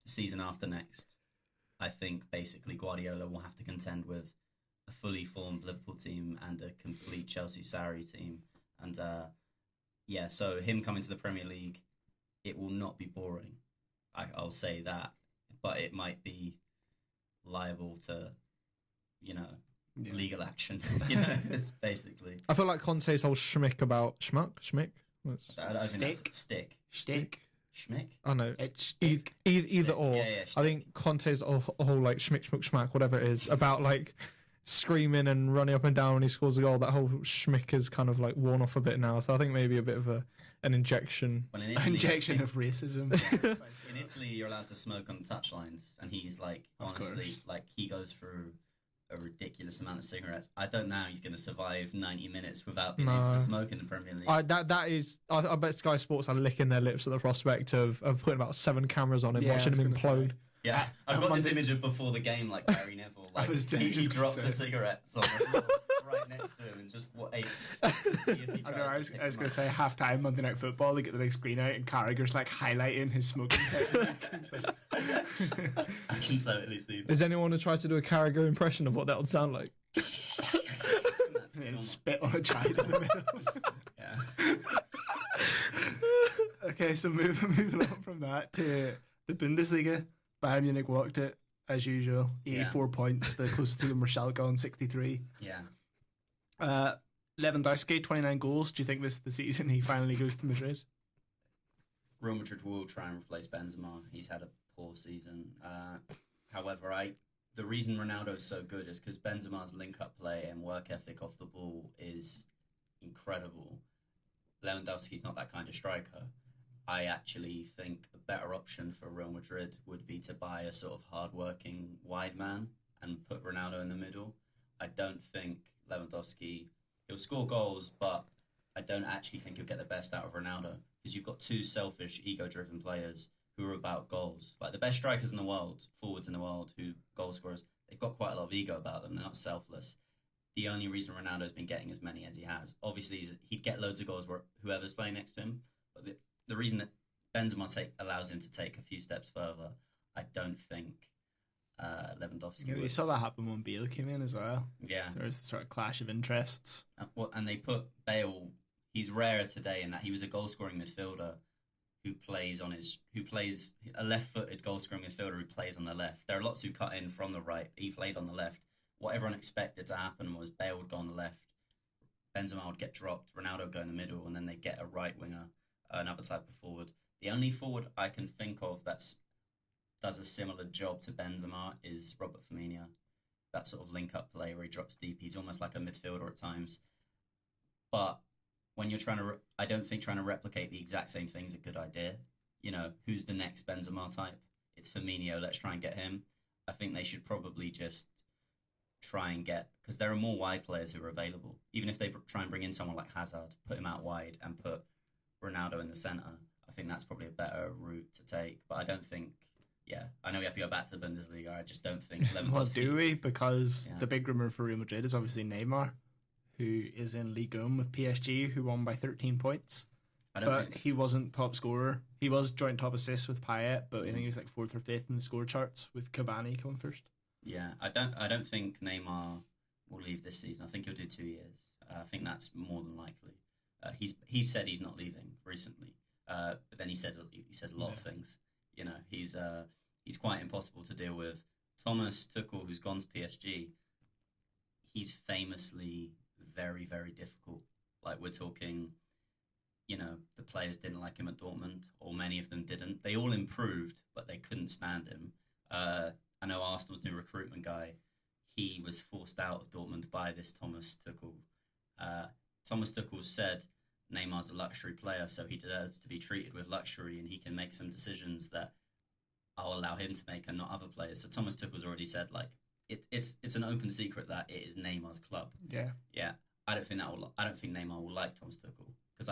the season after next, I think basically Guardiola will have to contend with a fully formed Liverpool team and a complete Chelsea Sarri team. And so him coming to the Premier League, it will not be boring. I'll say that. But it might be liable to, legal action. It's basically. I feel like Conte's whole schmick about schmick. Stick. Schmick. I know. It's either or. Yeah, I think Conte's whole like schmick schmack whatever it is about like screaming and running up and down when he scores a goal. That whole schmick is kind of like worn off a bit now. So I think maybe a bit of an injection. Well, in Italy, Injection of racism. in Italy, you're allowed to smoke on the touchlines, and he's like, honestly, like he goes through a ridiculous amount of cigarettes. I don't know how he's going to survive 90 minutes without being able to smoke in the Premier League. I bet Sky Sports are licking their lips at the prospect of putting about 7 cameras on him, watching him implode. Yeah, I've got this image of before the game, like Gary Neville, like he drops a cigarette on the floor right next to him and just waits to see if he tries I was going to say half-time Monday Night Football, they get the big screen out and Carragher's like highlighting his smoking technique. I can so at least Is anyone to try to do a Carragher impression of what that would sound like? Spit on a child in the middle. Yeah. Okay, so moving on from that to the Bundesliga. Bayern Munich walked it as usual. 84 points. The closest to them were Schalke on 63. Yeah. Lewandowski, 29 goals. Do you think this is the season he finally goes to Madrid? Real Madrid will try and replace Benzema. He's had a poor season. However, the reason Ronaldo is so good is because Benzema's link-up play and work ethic off the ball is incredible. Lewandowski's not that kind of striker. I actually think a better option for Real Madrid would be to buy a sort of hard-working wide man and put Ronaldo in the middle. I don't think Lewandowski, he'll score goals, but I don't actually think he'll get the best out of Ronaldo because you've got two selfish, ego-driven players who are about goals. Like the best strikers in the world, forwards in the world, who goal scorers, they've got quite a lot of ego about them. They're not selfless. The only reason Ronaldo's been getting as many as he has, obviously, is he'd get loads of goals where whoever's playing next to him, but the reason that Benzema allows him to take a few steps further, I don't think Lewandowski would. We saw that happen when Bale came in as well. Yeah. There was the sort of clash of interests. And they put Bale, he's rarer today in that he was a goal-scoring midfielder who plays a left-footed goal-scoring midfielder who plays on the left. There are lots who cut in from the right. He played on the left. What everyone expected to happen was Bale would go on the left, Benzema would get dropped, Ronaldo would go in the middle, and then they get a right winger, another type of forward. The only forward I can think of that does a similar job to Benzema is Robert Firmino. That sort of link-up play where he drops deep. He's almost like a midfielder at times. But when you're I don't think trying to replicate the exact same thing is a good idea. You know, who's the next Benzema type? It's Firmino. Let's try and get him. I think they should probably just try and get, because there are more wide players who are available. Even if they try and bring in someone like Hazard, put him out wide and put Ronaldo in the centre, I think that's probably a better route to take. But I don't think, I know we have to go back to the Bundesliga. I just don't think Lewandowski... Well, do we? Because the big rumour for Real Madrid is obviously Neymar, who is in Ligue 1 with PSG, who won by 13 points. He wasn't top scorer. He was joint top assist with Payet, but I think he was like 4th or 5th in the score charts with Cavani coming first. Yeah, I don't think Neymar will leave this season. I think he'll do 2 years. I think that's more than likely. He said he's not leaving recently, but then he says a lot of things. You know, he's quite impossible to deal with. Thomas Tuchel, who's gone to PSG, he's famously very, very difficult. Like, we're talking, you know, the players didn't like him at Dortmund, or many of them didn't. They all improved, but they couldn't stand him. I know Arsenal's new recruitment guy, he was forced out of Dortmund by this Thomas Tuchel. Thomas Tuchel said Neymar's a luxury player, so he deserves to be treated with luxury, and he can make some decisions that I'll allow him to make and not other players. So Thomas Tuchel's already said, like, it's an open secret that it is Neymar's club. Yeah. I don't think Neymar will like Thomas Tuchel, because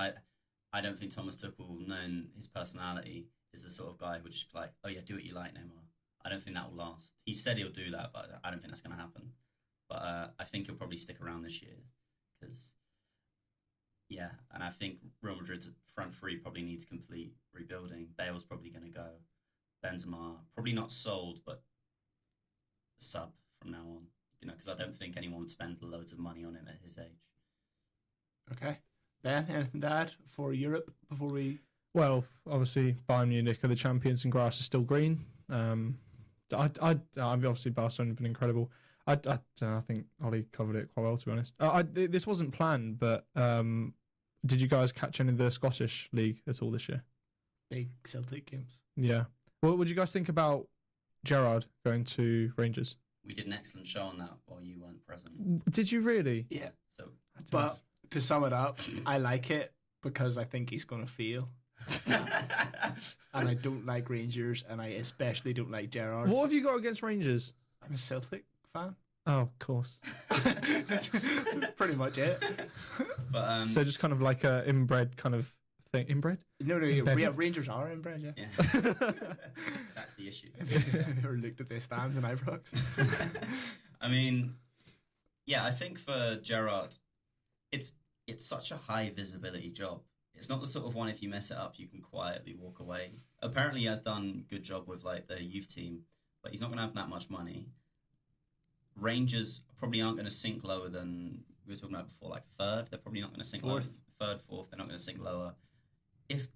I don't think Thomas Tuchel, knowing his personality, is the sort of guy who would just be like, oh yeah, do what you like, Neymar. I don't think that will last. He said he'll do that, but I don't think that's going to happen. But I think he'll probably stick around this year, because and I think Real Madrid's front three probably needs complete rebuilding. Bale's probably going to go. Benzema probably not sold, but sub from now on. You know, because I don't think anyone would spend loads of money on him at his age. Okay, Ben, anything to add for Europe before we? Well, obviously Bayern Munich are the champions and grass is still green. Obviously Barcelona have been incredible. I think Ollie covered it quite well, to be honest. This wasn't planned, but did you guys catch any of the Scottish League at all this year? Big Celtic games. Yeah. What would you guys think about Gerrard going to Rangers? We did an excellent show on that while you weren't present. Did you really? Yeah. So, But to sum it up, I like it because I think he's going to fail. And I don't like Rangers, and I especially don't like Gerrard. What have you got against Rangers? I'm a Celtic fan. Oh, of course. That's pretty much it. but So just kind of like a inbred kind of thing. Inbred? No, Embedded? Rangers are inbred, yeah. yeah, that's the issue. Have you ever looked at their stands and Ibrox? I mean, yeah, I think for Gerrard, it's such a high visibility job. It's not the sort of one if you mess it up you can quietly walk away. Apparently he has done a good job with like the youth team, but he's not going to have that much money. Rangers probably aren't going to sink lower than we were talking about before, like third. They're probably not going to sink Fourth. lower. Third, fourth. They're not going to sink lower. If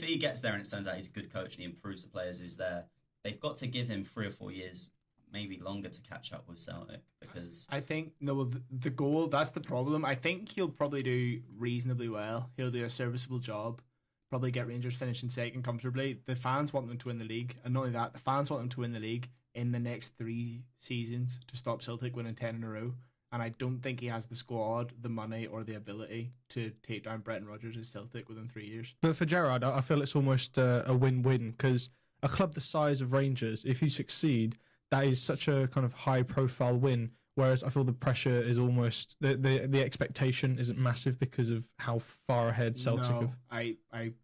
he gets there and it turns out he's a good coach and he improves the players who's there, they've got to give him 3 or 4 years, maybe longer, to catch up with Celtic, because I think the goal, that's the problem. I think he'll probably do reasonably well. He'll do a serviceable job, probably get Rangers finishing second comfortably. The fans want them to win the league, and not only that, the fans want them to win the league in the next 3 seasons to stop Celtic winning 10 in a row. And I don't think he has the squad, the money, or the ability to take down Brendan Rodgers as Celtic within 3 years. But for Gerrard, I feel it's almost a win-win, because a club the size of Rangers, if you succeed, that is such a kind of high-profile win. Whereas I feel the pressure is almost the expectation isn't massive because of how far ahead Celtic have. I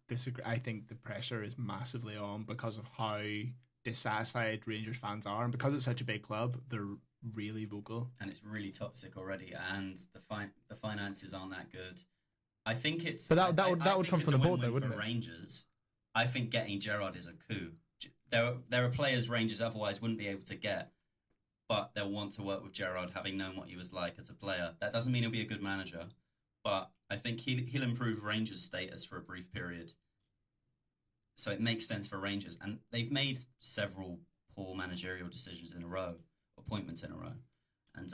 disagree. I think the pressure is massively on because of how dissatisfied Rangers fans are, and because it's such a big club, they're really vocal. and it's really toxic already, and the finances aren't that good. I think it's. So that I would think come it's from a the board, though, win-win wouldn't for it? Rangers. I think getting Gerrard is a coup. There are players Rangers otherwise wouldn't be able to get, but they'll want to work with Gerrard, having known what he was like as a player. That doesn't mean he'll be a good manager, but I think he'll improve Rangers' status for a brief period. So it makes sense for Rangers, and they've made several poor managerial decisions in a row, appointments in a row, and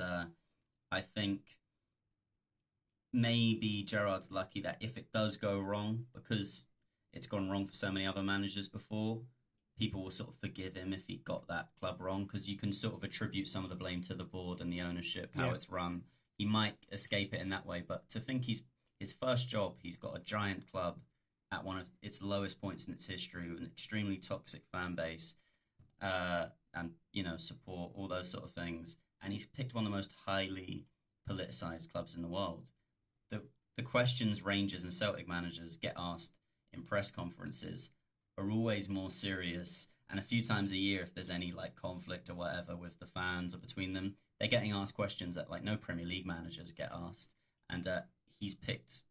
I think maybe Gerrard's lucky that if it does go wrong, because it's gone wrong for so many other managers before, people will sort of forgive him if he got that club wrong, because you can sort of attribute some of the blame to the board and the ownership, how it's run. He might escape it in that way, but to think his first job, he's got a giant club at one of its lowest points in its history, with an extremely toxic fan base, and support, all those sort of things, and he's picked one of the most highly politicized clubs in the world. The questions Rangers and Celtic managers get asked in press conferences are always more serious, and a few times a year, if there's any like conflict or whatever with the fans or between them, they're getting asked questions that like no Premier League managers get asked, and he's picked.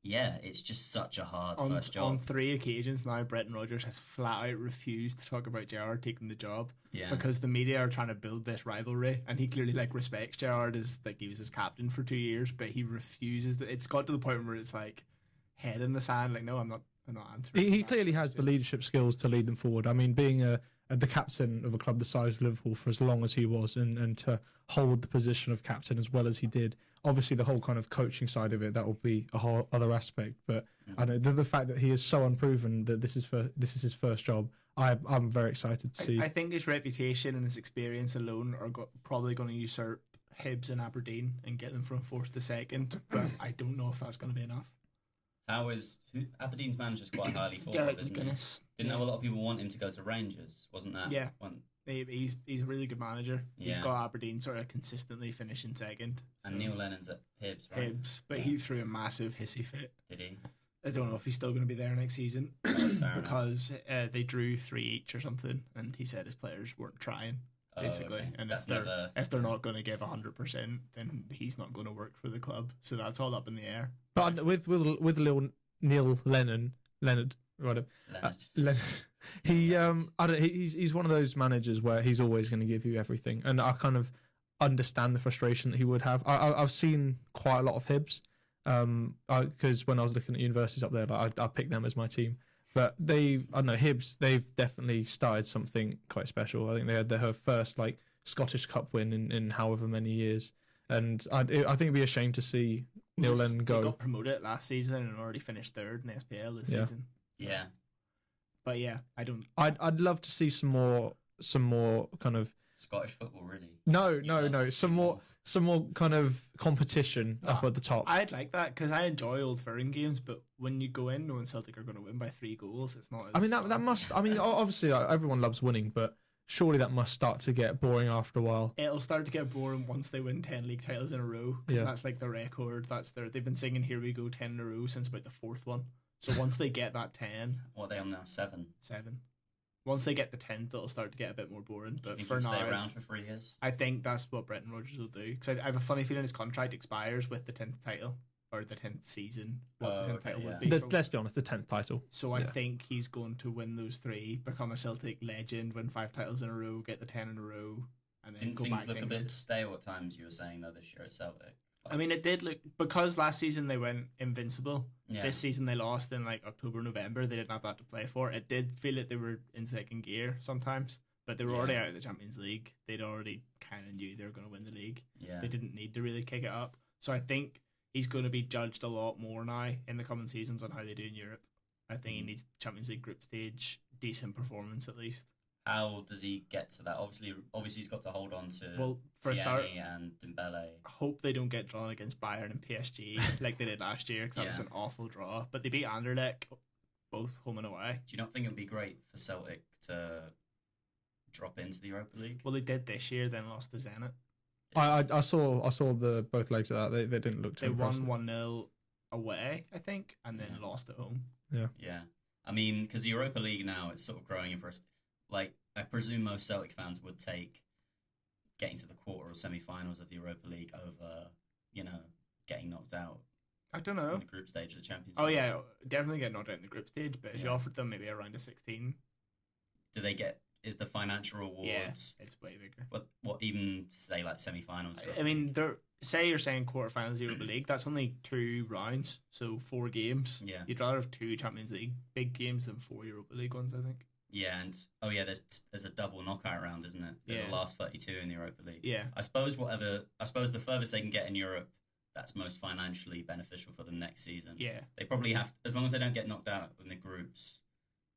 Yeah, it's just such a hard first job. On 3 occasions now, Brendan Rodgers has flat out refused to talk about Gerrard taking the job, because the media are trying to build this rivalry, and he clearly respects Gerrard as he was his captain for 2 years, but he refuses. It's got to the point where it's like head in the sand. Like, no, I'm not answering. He clearly has the leadership skills to lead them forward. I mean, being the captain of a club the size of Liverpool for as long as he was, and to hold the position of captain as well as he did. Obviously, the whole kind of coaching side of it, that will be a whole other aspect. But I know the fact that he is so unproven, that this is his first job. I'm very excited to see. I think his reputation and his experience alone are probably going to usurp Hibs and Aberdeen and get them from 4th to 2nd. But I don't know if that's going to be enough. Aberdeen's manager's quite highly thought Derek of, isn't McGuinness. he? Didn't have a lot of people want him to go to Rangers, wasn't that? Yeah. One? He's a really good manager. He's Yeah. got Aberdeen sort of consistently finishing 2nd. And Neil Lennon's at Hibs, right? Hibs, but he threw a massive hissy fit. Did he? I don't know if he's still going to be there next season Fair because they drew 3 each or something, and he said his players weren't trying, basically. Okay. And That's if they're not going to give 100%, then he's not going to work for the club. So that's all up in the air. But with Neil Leonard, right? Leonard. He's one of those managers where he's always going to give you everything, and I kind of understand the frustration that he would have. I've seen quite a lot of Hibs, because when I was looking at universities up there, I picked them as my team. But Hibs, they've definitely started something quite special. I think they had their first Scottish Cup win in however many years, and I think it'd be a shame to see Neil Lennon go. They got promoted last season and already finished 3rd in the SPL this season. Yeah. But yeah, I don't. I'd love to see some more kind of Scottish football, really. No. love to Some see more kind of competition up at the top. I'd like that because I enjoy Old Firm games, but when you go in knowing Celtic are going to win by 3 goals, it's not. I mean that must. I mean, obviously everyone loves winning, but surely that must start to get boring after a while. It'll start to get boring once they win 10 league titles in a row because that's like the record. They've been singing "Here We Go" 10 in a row since about the 4th one. So once they get that 10, What are they on now? 7. Once they get the 10th, it'll start to get a bit more boring. Do you But think for he'll now, stay around for 3 years? I think that's what Brendan Rodgers will do because I have a funny feeling his contract expires with the 10th title or the 10th season. What the 10th title would be. Let's be honest, the 10th title. So I think he's going to win those 3, become a Celtic legend, win 5 titles in a row, get the 10 in a row, and then Didn't go things back look to a England. bit stale at times, you were saying, though, this year at Celtic? I mean, it did look, because last season they went invincible. Yeah. This season they lost in like October, November. They didn't have that to play for. It did feel like they were in second gear sometimes, but they were already out of the Champions League. They'd already kind of knew they were going to win the league. Yeah. They didn't need to really kick it up. So I think he's going to be judged a lot more now in the coming seasons on how they do in Europe. I think he needs Champions League group stage, decent performance at least. How does he get to that? Obviously he's got to hold on to For a start, Tierney and Dembele. hope they don't get drawn against Bayern and PSG like they did last year because that was an awful draw. But they beat Anderlecht both home and away. Do you not think it would be great for Celtic to drop into the Europa League? Well, they did this year, then lost to Zenit. I saw the both legs of that. They didn't look too They impressive. won 1-0 away, I think, and then lost at home. Yeah. I mean, because the Europa League now, it's sort of growing in interest. Like, I presume most Celtic fans would take getting to the quarter or semi-finals of the Europa League over, getting knocked out I don't know. in the group stage of the Champions Oh League. yeah, definitely get knocked out in the group stage. But if you Yeah. offered them maybe around a 16, Do they get? Is the financial rewards? it's way bigger. What even say like semi-finals? I mean, say you're saying quarterfinals Europa League, that's only 2 rounds, so 4 games. Yeah. You'd rather have 2 Champions League big games than 4 Europa League ones, I think. Yeah, and there's a double knockout round, isn't it? There's a last 32 in the Europa League. Yeah. I suppose the furthest they can get in Europe, that's most financially beneficial for them next season. Yeah. They probably have, as long as they don't get knocked out in the groups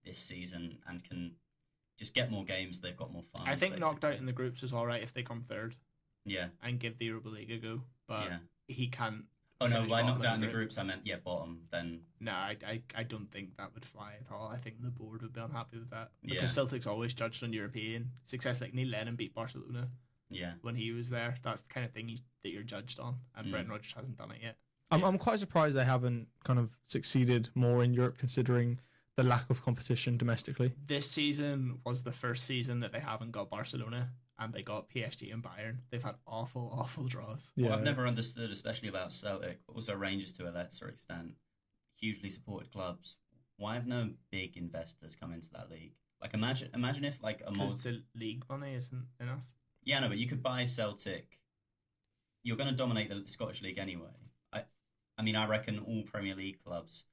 this season and can just get more games, they've got more fun. I think knocked out basically. in the groups is all right if they come third Yeah. and give the Europa League a go. But Yeah. he can't. Oh no, finish by bottom knocked of out in the group. groups, I meant bottom. Then No, I don't think that would fly at all. I think the board would be unhappy with that because Yeah. Celtic's always judged on European success. Like Neil Lennon beat Barcelona yeah, when he was there. That's the kind of thing that you're judged on, and Brendan Rodgers hasn't done it yet. I'm quite surprised they haven't kind of succeeded more in Europe, considering the lack of competition domestically. This season was the first season that they haven't got Barcelona, and they got PSG and Bayern. They've had awful draws. What I've never understood, especially about Celtic, but also Rangers to a lesser extent, hugely supported clubs. Why have no big investors come into that league? Like imagine if like a Because the league money isn't enough. Yeah, no, but you could buy Celtic. You're going to dominate the Scottish League anyway. I mean, I reckon all Premier League clubs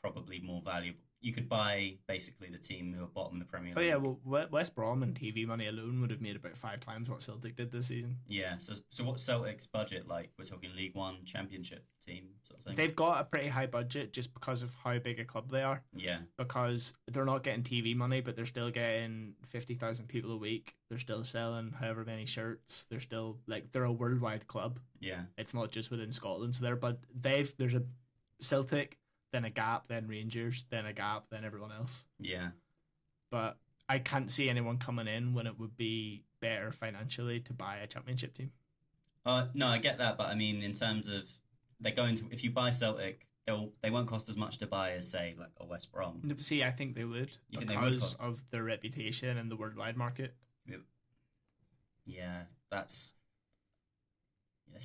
probably more valuable. You could buy basically the team who are bottom of the Premier League. Oh yeah, well West Brom and TV money alone would have made about 5 times what Celtic did this season. Yeah. So what's Celtic's budget like? We're talking League One Championship team sort of thing. They've got a pretty high budget just because of how big a club they are. Yeah. Because they're not getting TV money, but they're still getting 50,000 people a week. They're still selling however many shirts. They're still they're a worldwide club. Yeah. It's not just within Scotland. So there's a Celtic, then a Gap, then Rangers, then a Gap, then everyone else. Yeah. But I can't see anyone coming in when it would be better financially to buy a championship team. No, I get that, but I mean, in terms of if you buy Celtic, they won't cost as much to buy as say like a West Brom. See, I think they would You think they would because cost? of their reputation and the worldwide market. Yeah, it's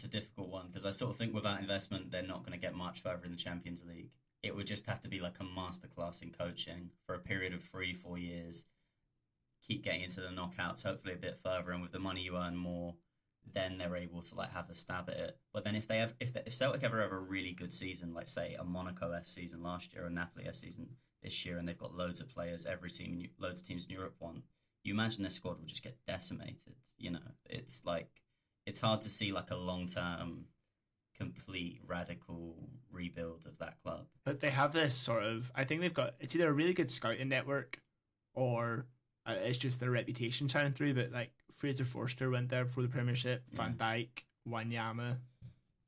a difficult one because I sort of think without investment, they're not going to get much further in the Champions League. It would just have to be like a masterclass in coaching for a period of 3-4 years. Keep getting into the knockouts, hopefully a bit further, and with the money you earn more, then they're able to like have a stab at it. But then if Celtic ever have a really good season, like say a Monaco-esque season last year or a Napoli-esque season this year, and they've got loads of players, loads of teams in Europe won, you imagine their squad will just get decimated. It's hard to see like a long-term, complete, radical rebuild of that club. But they have this sort of, I think it's either a really good scouting network or It's just their reputation shining through. But like Fraser Forster went there before the Premiership. Van Dijk, Wanyama,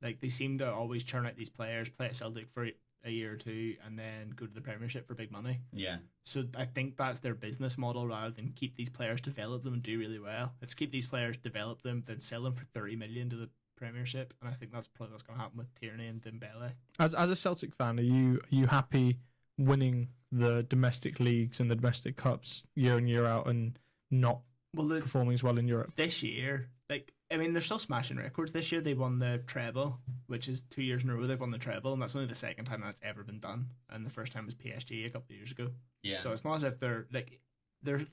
like they seem to always churn out these players, play at Celtic for a year or two, and then go to the Premiership for big money. Yeah. So I think that's their business model rather than keep these players, develop them, and do really well. Let's keep these players, develop them, then sell them for 30 million to the Premiership, and I think that's probably what's going to happen with Tierney and Dembele. As a Celtic fan, are you happy winning the domestic leagues and the domestic cups year in year out and not performing as well in Europe? This year, like I mean, they're still smashing records. This year they won the treble, which is 2 years in a row they've won the treble, and that's only the second time that's ever been done. And the first time was PSG a couple of years ago. Yeah. So it's not as if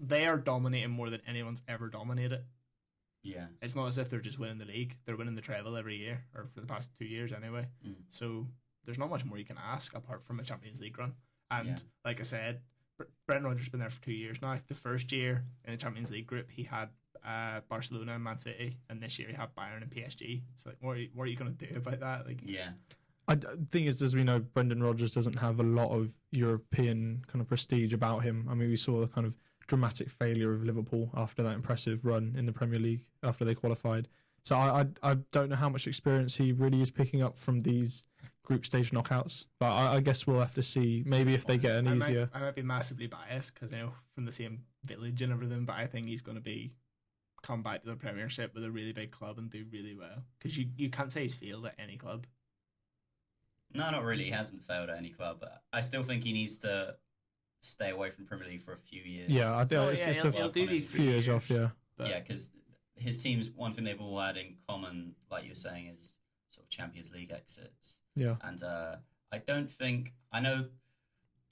they are dominating more than anyone's ever dominated. Yeah. It's not as if they're just winning the league. They're winning the treble every year, or for the past 2 years anyway. So there's not much more you can ask apart from a Champions League run. And like I said, Brendan Rodgers has been there for 2 years now. The first year in the Champions League group, he had Barcelona and Man City, and this year he had Bayern and PSG. So like, what are you going to do about that? Like, The thing is, as we know, Brendan Rodgers doesn't have a lot of European kind of prestige about him. I mean, we saw the kind of dramatic failure of Liverpool after that impressive run in the Premier League after they qualified. So I don't know how much experience he really is picking up from these group stage knockouts, but I guess we'll have to see. Maybe if they get an easier. I might be massively biased because from the same village and everything, but I think he's going to come back to the Premiership with a really big club and do really well, because you can't say he's failed at any club. No, not really. He hasn't failed at any club. I still think he needs to stay away from Premier League for a few years. Yeah, I think he'll do these few years off. Yeah, yeah, because his teams, one thing they've all had in common, like you were saying, is sort of Champions League exits. Yeah, and I don't think I know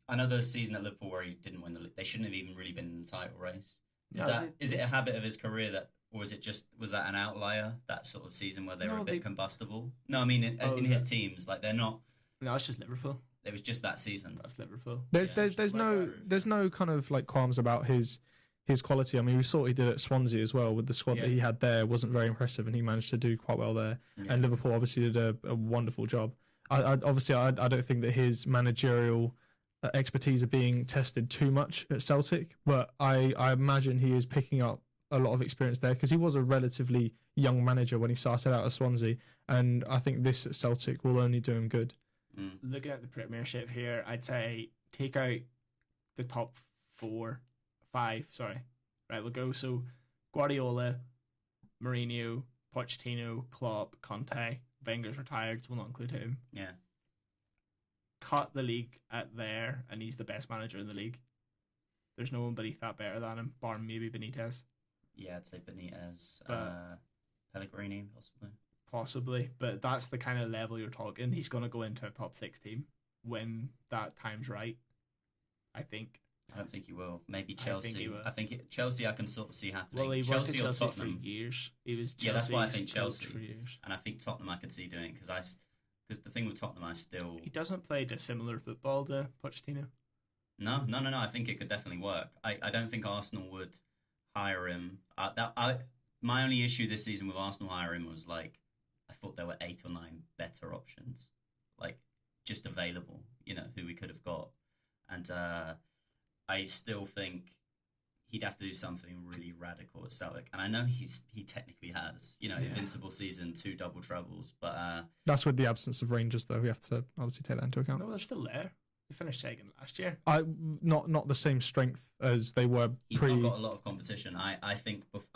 those season at Liverpool where he didn't win the league. They shouldn't have even really been in the title race. Is it a habit of his career or was that an outlier, that sort of season where they were a bit combustible? No, I mean in his teams, like they're not. No, it's just Liverpool. It was just that season. That's Liverpool. There's no kind of like qualms about his quality. I mean, we saw what he did at Swansea as well with the squad that he had there. Wasn't very impressive, and he managed to do quite well there. Yeah. And Liverpool obviously did a wonderful job. I don't think that his managerial expertise are being tested too much at Celtic, but I imagine he is picking up a lot of experience there because he was a relatively young manager when he started out at Swansea, and I think this at Celtic will only do him good. Looking at the Premiership here, I'd say take out the top 5. Sorry, right, we'll go. So Guardiola, Mourinho, Pochettino, Klopp, Conte. Wenger's retired, so we'll not include him. Yeah. Cut the league at there, and he's the best manager in the league. There's no one beneath that better than him, bar maybe Benitez. Yeah, I'd say Benitez. Pellegrini, Possibly, but that's the kind of level you're talking. He's going to go into a top 6 team when that time's right, I think. I don't think he will. Maybe Chelsea. I think Chelsea I can sort of see happening. Well, he Chelsea worked at or Chelsea Tottenham. for years. He was Chelsea's that's why I think Chelsea. For years. And I think Tottenham I could see doing because the thing with Tottenham he doesn't play dissimilar football to Pochettino. No. I think it could definitely work. I don't think Arsenal would hire him. My only issue this season with Arsenal hiring was like I thought there were 8 or 9 better options, like just available. Who we could have got, and I still think he'd have to do something really radical at Celtic. And I know he technically has, invincible season, 2 double trebles, but that's with the absence of Rangers, though. We have to obviously take that into account. No, they're still there. They finished second last year. Not the same strength as they were. He's not got a lot of competition. I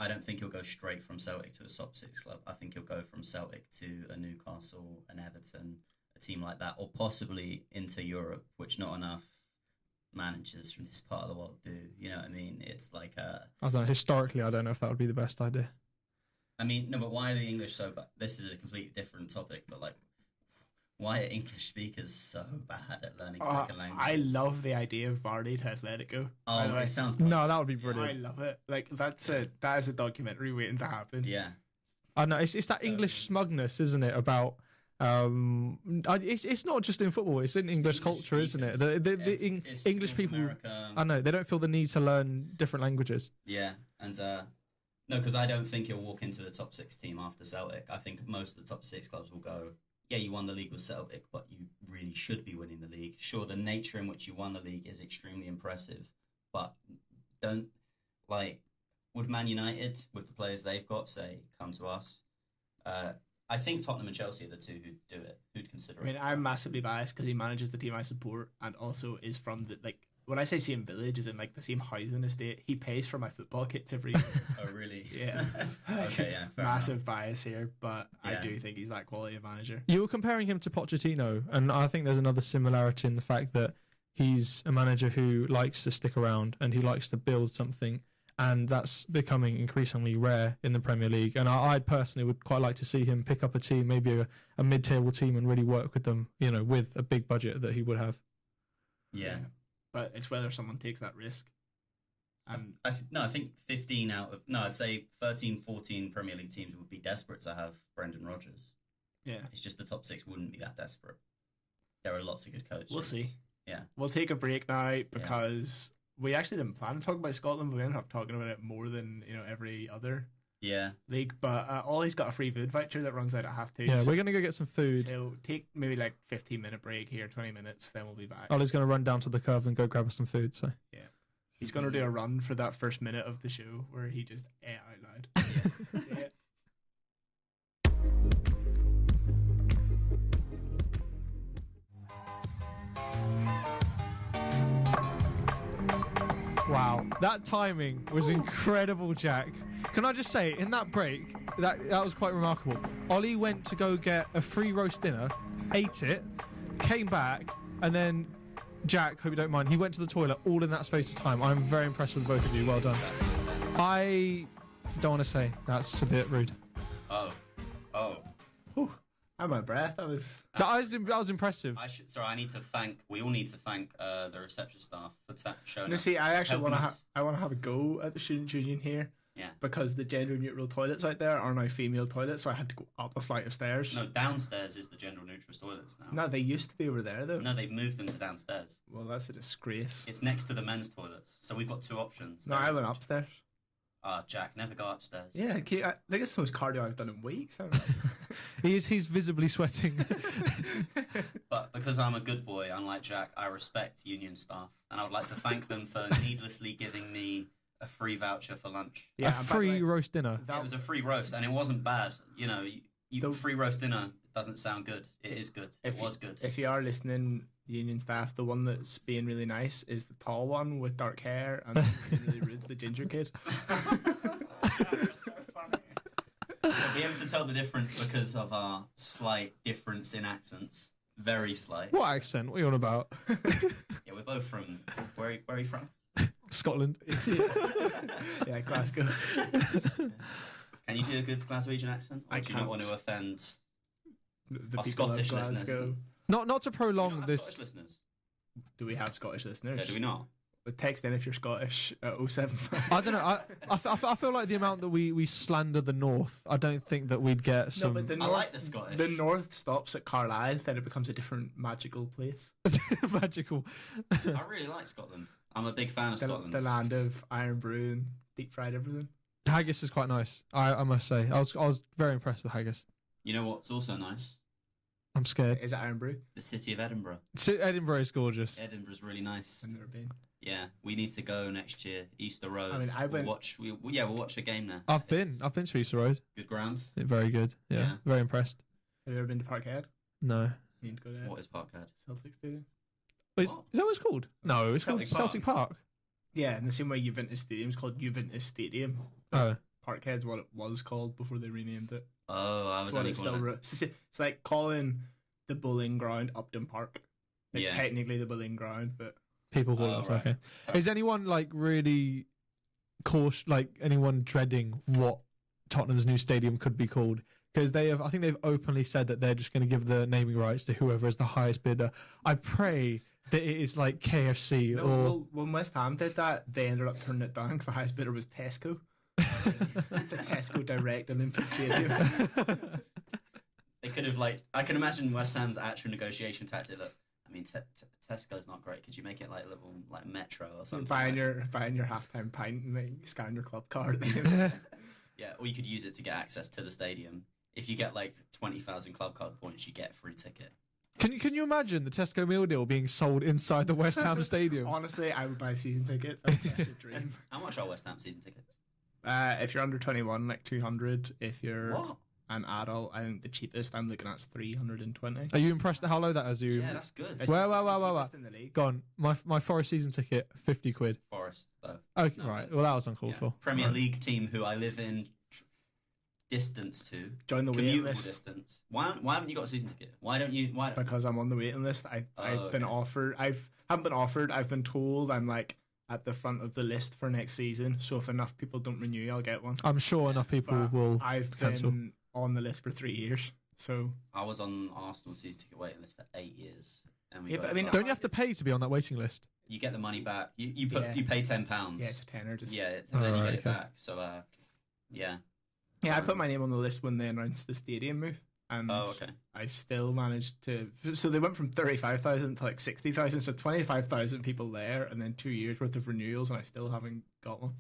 don't think he'll go straight from Celtic to a top 6 club. I think he'll go from Celtic to a Newcastle, an Everton, a team like that, or possibly into Europe, which not enough managers from this part of the world do. You know what I mean? It's like I don't know. Historically, I don't know if that would be the best idea. I mean, no, but why are the English so bad? This is a completely different topic, but like, why are English speakers so bad at learning second languages? I love the idea of Vardy to Atletico. Oh, it sounds no, that would be brilliant. I love it. Like that is a documentary waiting to happen. Yeah, I know. It's that English smugness, isn't it? About it's not just in football; it's in English culture, isn't it? The English people, America. I know they don't feel the need to learn different languages. Yeah, and no, because I don't think he'll walk into the top 6 team after Celtic. I think most of the top 6 clubs will go, yeah, you won the league with Celtic, but you really should be winning the league. Sure, the nature in which you won the league is extremely impressive, but like, would Man United, with the players they've got, say, come to us? I think Tottenham and Chelsea are the two who'd do it. Who'd consider it? I mean, I'm massively biased because he manages the team I support and also is from the, like, when I say same village, is in like the same housing estate. He pays for my football kits every year. Oh, really? Yeah. Okay, yeah. Fair Massive enough. bias here, but I Yeah. do think he's that quality of manager. You were comparing him to Pochettino, and I think there's another similarity in the fact that he's a manager who likes to stick around and he likes to build something, and that's becoming increasingly rare in the Premier League. And I personally would quite like to see him pick up a team, maybe a mid-table team, and really work with them, with a big budget that he would have. Yeah. But it's whether someone takes that risk. And I think 15 out of... No, I'd say 13, 14 Premier League teams would be desperate to have Brendan Rodgers. yeah, It's just the top 6 wouldn't be that desperate. There are lots of good coaches. we'll see. Yeah. We'll take a break now because we actually didn't plan to talk about Scotland, but we ended up talking about it more than every other Yeah. league. But Ollie's got a free food voucher that runs out at 2:30. Yeah, we're going to go get some food. So take maybe like 15-minute break here, 20 minutes, then we'll be back. Ollie's going to run down to the curve and go grab us some food. So He's going to do a run for that first minute of the show where he just ate out loud. Yeah. Wow, that timing was incredible, Jack. Can I just say, in that break, that was quite remarkable. Ollie went to go get a free roast dinner, ate it, came back, and then Jack, hope you don't mind, he went to the toilet all in that space of time. I'm very impressed with both of you. Well done. I don't want to say. That's a bit rude. Oh. I'm out of breath. That was... That was impressive. I need to thank... We all need to thank the reception staff for showing No, us... see, I actually want helping to us. I want to have a go at the student union here. Yeah. Because the gender neutral toilets out there are now female toilets, so I had to go up a flight of stairs. No, downstairs is the gender neutral toilets now. No, they used to be over there though. No, they've moved them to downstairs. Well, that's a disgrace. It's next to the men's toilets. So we've got 2 options. No, I went upstairs. Jack, never go upstairs. Yeah, I think it's the most cardio I've done in weeks. I don't know. He's visibly sweating. But because I'm a good boy, unlike Jack, I respect union staff. And I would like to thank them for needlessly giving me a free voucher for lunch. A free roast dinner. It was a free roast, and it wasn't bad. Free roast dinner doesn't sound good. It is good. It was good. If you are listening, union staff, the one that's being really nice is the tall one with dark hair, and really rude's the ginger kid. You'll be able to tell the difference because of our slight difference in accents. Very slight. What accent? What are you on about? Yeah, we're both from... Where are you from? Scotland. Yeah, Glasgow. Can you do a good Glaswegian accent? Or I do you not can't. want to offend The our people of Scottish listeners? Glasgow. Not to Do we prolong not have this. Scottish listeners? Do we have Scottish listeners? Yeah, do we not? Text in if you're Scottish at 075. I don't know. I feel like the amount that we slander the North, I don't think that we'd get some. but the I north, like the Scottish. The north stops at Carlisle, then it becomes a different magical place. magical. I really like Scotland. I'm a big fan of Scotland. The land of iron brew and deep fried everything. Haggis is quite nice. I must say. I was very impressed with haggis. You know what's also nice? I'm scared. Is it iron brew? The city of Edinburgh. Edinburgh is gorgeous. Edinburgh's really nice. I've never been. Yeah, we need to go next year. Easter Road. I mean, I we'll went- watch. We'll watch a game there. I've It's been to Easter Road. good ground. Very good. Yeah, Yeah. very impressed. Have you ever been to Parkhead? No. You need to go there. What is Parkhead? Celtic Stadium. Is What? that what it's called? No, it's Celtic called Celtic Park. Yeah, in the same way Juventus Stadium's called Juventus Stadium. Oh. Parkhead's what it was called before they renamed it. Oh, I It's was what only it's still. calling. It's like calling the bowling ground Upton Park. It's Yeah. technically the bowling ground, but People call Oh, it. right. Okay. Is anyone like really cautious? Like anyone dreading what Tottenham's new stadium could be called? Because I think they've openly said that they're just going to give the naming rights to whoever is the highest bidder. I pray that it is like KFC no, or. well, when West Ham did that, they ended up turning it down because the highest bidder was Tesco. The Tesco Direct Olympic Stadium. They could have I can imagine West Ham's actual negotiation tactic. That I mean, Tesco's not great. Could you make it like a little Metro or something? buying your halftime pint and like, scan your club card. At the same time. Yeah, or you could use it to get access to the stadium. If you get 20,000 club card points, you get a free ticket. Can you imagine the Tesco meal deal being sold inside the West Ham Stadium? Honestly, I would buy season tickets. That's a dream. How much are West Ham season tickets? If you're under 21, like 200. If you're What? an adult, I think the cheapest I'm looking at is 320. Are you impressed at how low that is? You? Yeah, that's good. It's Well, the well. cheapest in the league. Gone. My Forest season ticket, 50 quid. Forest, though. Okay, No right. offense. Well, that was uncalled Yeah. for. Premier Right. League team who I live in distance to. Join the waiting Commutable list distance. Why haven't you got a season ticket? Why don't you? Why? because I'm on the waiting list. I've been okay. offered. Haven't been offered. I've been told I'm like at the front of the list for next season. So if enough people don't renew, I'll get one. I'm sure enough people But will I've cancel. been on the list for 3 years. So I was on Arsenal season ticket waiting list for 8 years, and we Yeah, got but it I mean, back. Don't you have to pay to be on that waiting list? You get the money back. You Yeah. pay £10. yeah, it's a tenner. Just Yeah, and then you Alright, get it okay. back. So yeah. I put my name on the list when they announced the stadium move, and Oh, okay. I've still managed to. So they went from 35,000 to like 60,000, so 25,000 people there, and then 2 years worth of renewals, and I still haven't got one.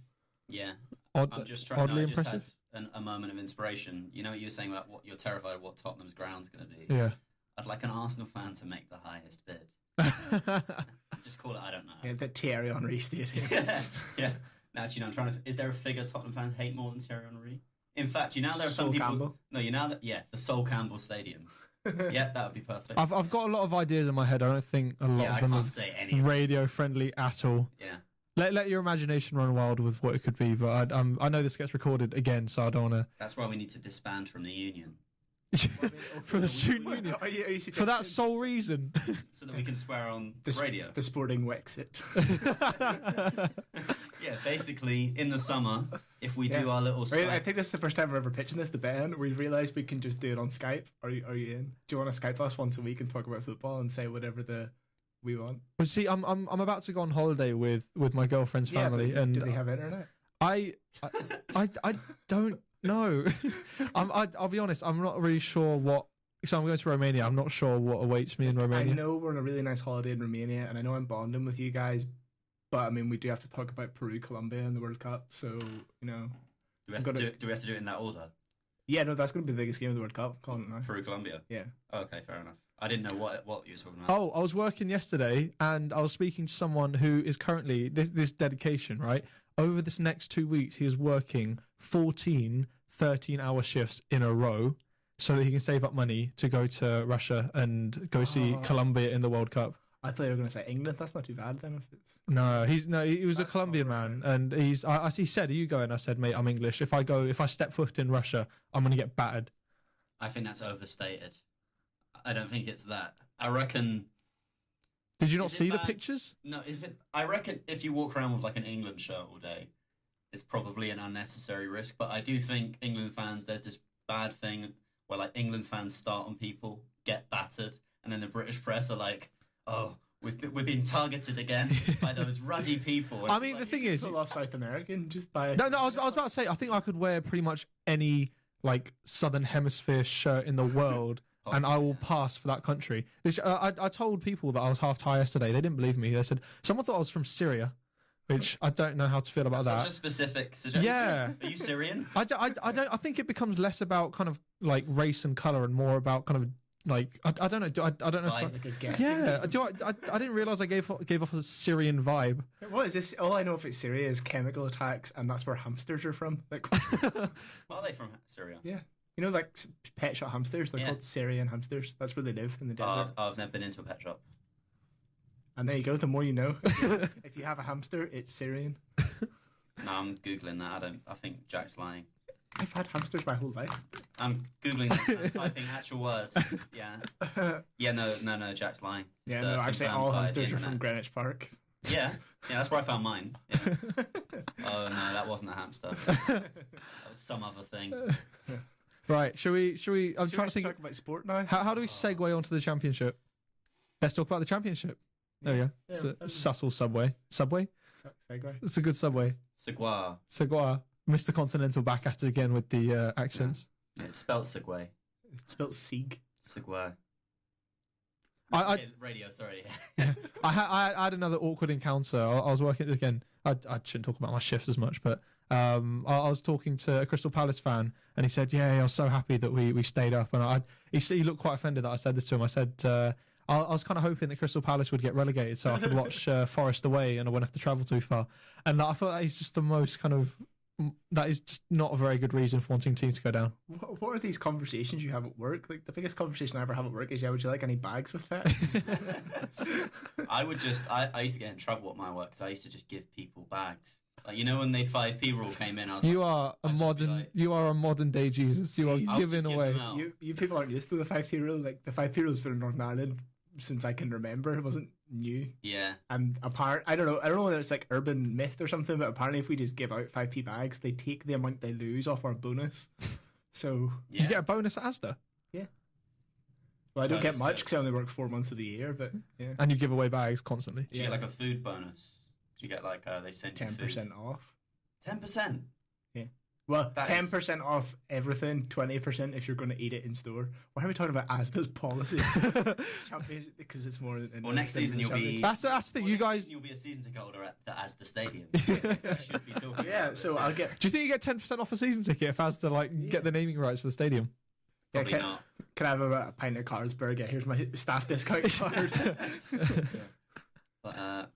Yeah. Odd, I'm just trying. oddly I just impressive. had a moment of inspiration. You know what you were saying about what you're terrified of what Tottenham's ground's going to be. Yeah. I'd like an Arsenal fan to make the highest bid. Just call it. I don't know. Yeah, the Thierry Henry Stadium. yeah. No, actually, no, I'm trying to. Is there a figure Tottenham fans hate more than Thierry Henry? In fact, there are some Sol people. Campbell. No, the Sol Campbell Stadium. Yep, that would be perfect. I've got a lot of ideas in my head. I don't think a lot yeah, I of them can't are say any. radio friendly at all. Yeah. Let your imagination run wild with what it could be. But I know this gets recorded again, so I don't want That's why we need to disband from the union to. For the student union. Are you For that sole reason. so that we can swear on the radio. The Sporting Wexit. Yeah, basically in the summer, if we do Yeah. our little. Right, I Skype- think this is the first time we're ever pitching this to Ben. We've realised we can just do it on Skype. Are you in? Do you want to Skype us once a week and talk about football and say whatever we want? Well, see, I'm about to go on holiday with my girlfriend's family, but and do they have internet? I don't know. I'll be honest. I'm not really sure what. So I'm going to Romania. I'm not sure what awaits me in I Romania. know we're on a really nice holiday in Romania, and I know I'm bonding with you guys, but I mean we do have to talk about Peru, Colombia, and the World Cup. So you know, do we have to do it in that order? yeah, no, that's going to be the biggest game of the World Cup. Calling it now. Peru, Colombia. Yeah. Okay, fair enough. I didn't know what you were talking about. Oh, I was working yesterday, and I was speaking to someone who is currently this dedication, right? Over this next 2 weeks, he is working 14 13-hour shifts in a row so that he can save up money to go to Russia and go see Oh. Colombia in the World Cup. I thought you were going to say England. That's not too bad then. If it's No, he was a That's Colombian not man, right. and he said, "Are you going?" I said, "Mate, I'm English. If I step foot in Russia, I'm gonna get battered." I think that's overstated. I don't think it's that. I reckon. Did you not Is it see the bad? pictures? No, is it? I reckon if you walk around with like an England shirt all day, it's probably an unnecessary risk. But I do think England fans, there's this bad thing where like England fans start on people, get battered, and then the British press are like, "Oh, we're being targeted again by those ruddy people." And I it's mean, like, the thing is, pull off South American just by no. I was about to say, I think I could wear pretty much any like Southern Hemisphere shirt in the world. And I will pass for that country. Which, I told people that I was half Thai yesterday. They didn't believe me. They said someone thought I was from Syria, which I don't know how to feel about That's that. such a specific suggestion. Yeah. Are you Syrian? I don't. I think it becomes less about kind of like race and color and more about kind of like I don't know. I don't know. If Vibe. like a guess. yeah. I didn't realize I gave off a Syrian vibe. What is this? All I know if it's Syria is chemical attacks, and that's where hamsters are from. Like, Well, are they from Syria? yeah, you know, like pet shop hamsters. They're Yeah. called Syrian hamsters. That's where they live in the desert. I've never been into a pet shop. And there you go. The more you know. If you have a hamster, it's Syrian. No, I'm googling that. I think Jack's lying. I've had hamsters my whole life. I'm googling this and typing actual words. Yeah. Yeah. No. Jack's lying. Yeah, It's, no, actually, confirmed all by the hamsters are from internet. Greenwich Park. Yeah. That's where I found mine. Yeah. Oh no, that wasn't a hamster. That was some other thing. Right. Shall we? I'm Should trying we to think. talk about sport now. How do we segue onto the championship? Let's talk about the championship. There we go. Yeah, It's a that's- subtle subway. Subway? Segue. It's a good subway. Segway. Segua. Mr. Continental back at it again with the accents. Yeah, it's spelled Segway. It's spelled Sieg. Segway. Radio, sorry. I had another awkward encounter. I was working again. I shouldn't talk about my shifts as much, but I was talking to a Crystal Palace fan, and he said, "Yeah, I was so happy that we stayed up." And he looked quite offended that I said this to him. I said, I was kind of hoping that Crystal Palace would get relegated so I could watch Forest away and I wouldn't have to travel too far. And I thought that is just the most kind of. That is just not a very good reason for wanting teams to go down. What are these conversations you have at work? Like the biggest conversation I ever have at work is, "Yeah, would you like any bags with that?" I used to get in trouble at my work because I used to just give people bags. Like, you know, when the 5p rule came in, I was you are a modern day Jesus. You are giving away. You people aren't used to the 5p rule. Like the 5p rule has been in Northern Ireland since I can remember. It wasn't new. Yeah. And I don't know whether it's like urban myth or something, but apparently if we just give out 5p bags, they take the amount they lose off our bonus. So you get a bonus at Asda. Yeah. Well, I don't get much because I only work 4 months of the year, but yeah. And you give away bags constantly. Do you get like a food bonus? Do you get like they send you 10% off? 10%. Yeah. Well, 10% off everything, 20% if you're going to eat it in store. Why are we talking about Asda's policy? Championship, because it's more. Well, next season you'll be. That's the thing. You guys. You'll be a season ticket holder at the Asda Stadium. Should be talking about so I'll get. Do you think you get 10% off a season ticket if Asda get the naming rights for the stadium? Probably not. Can I have a pint of Carlsberg? Yeah, here's my staff discount card. But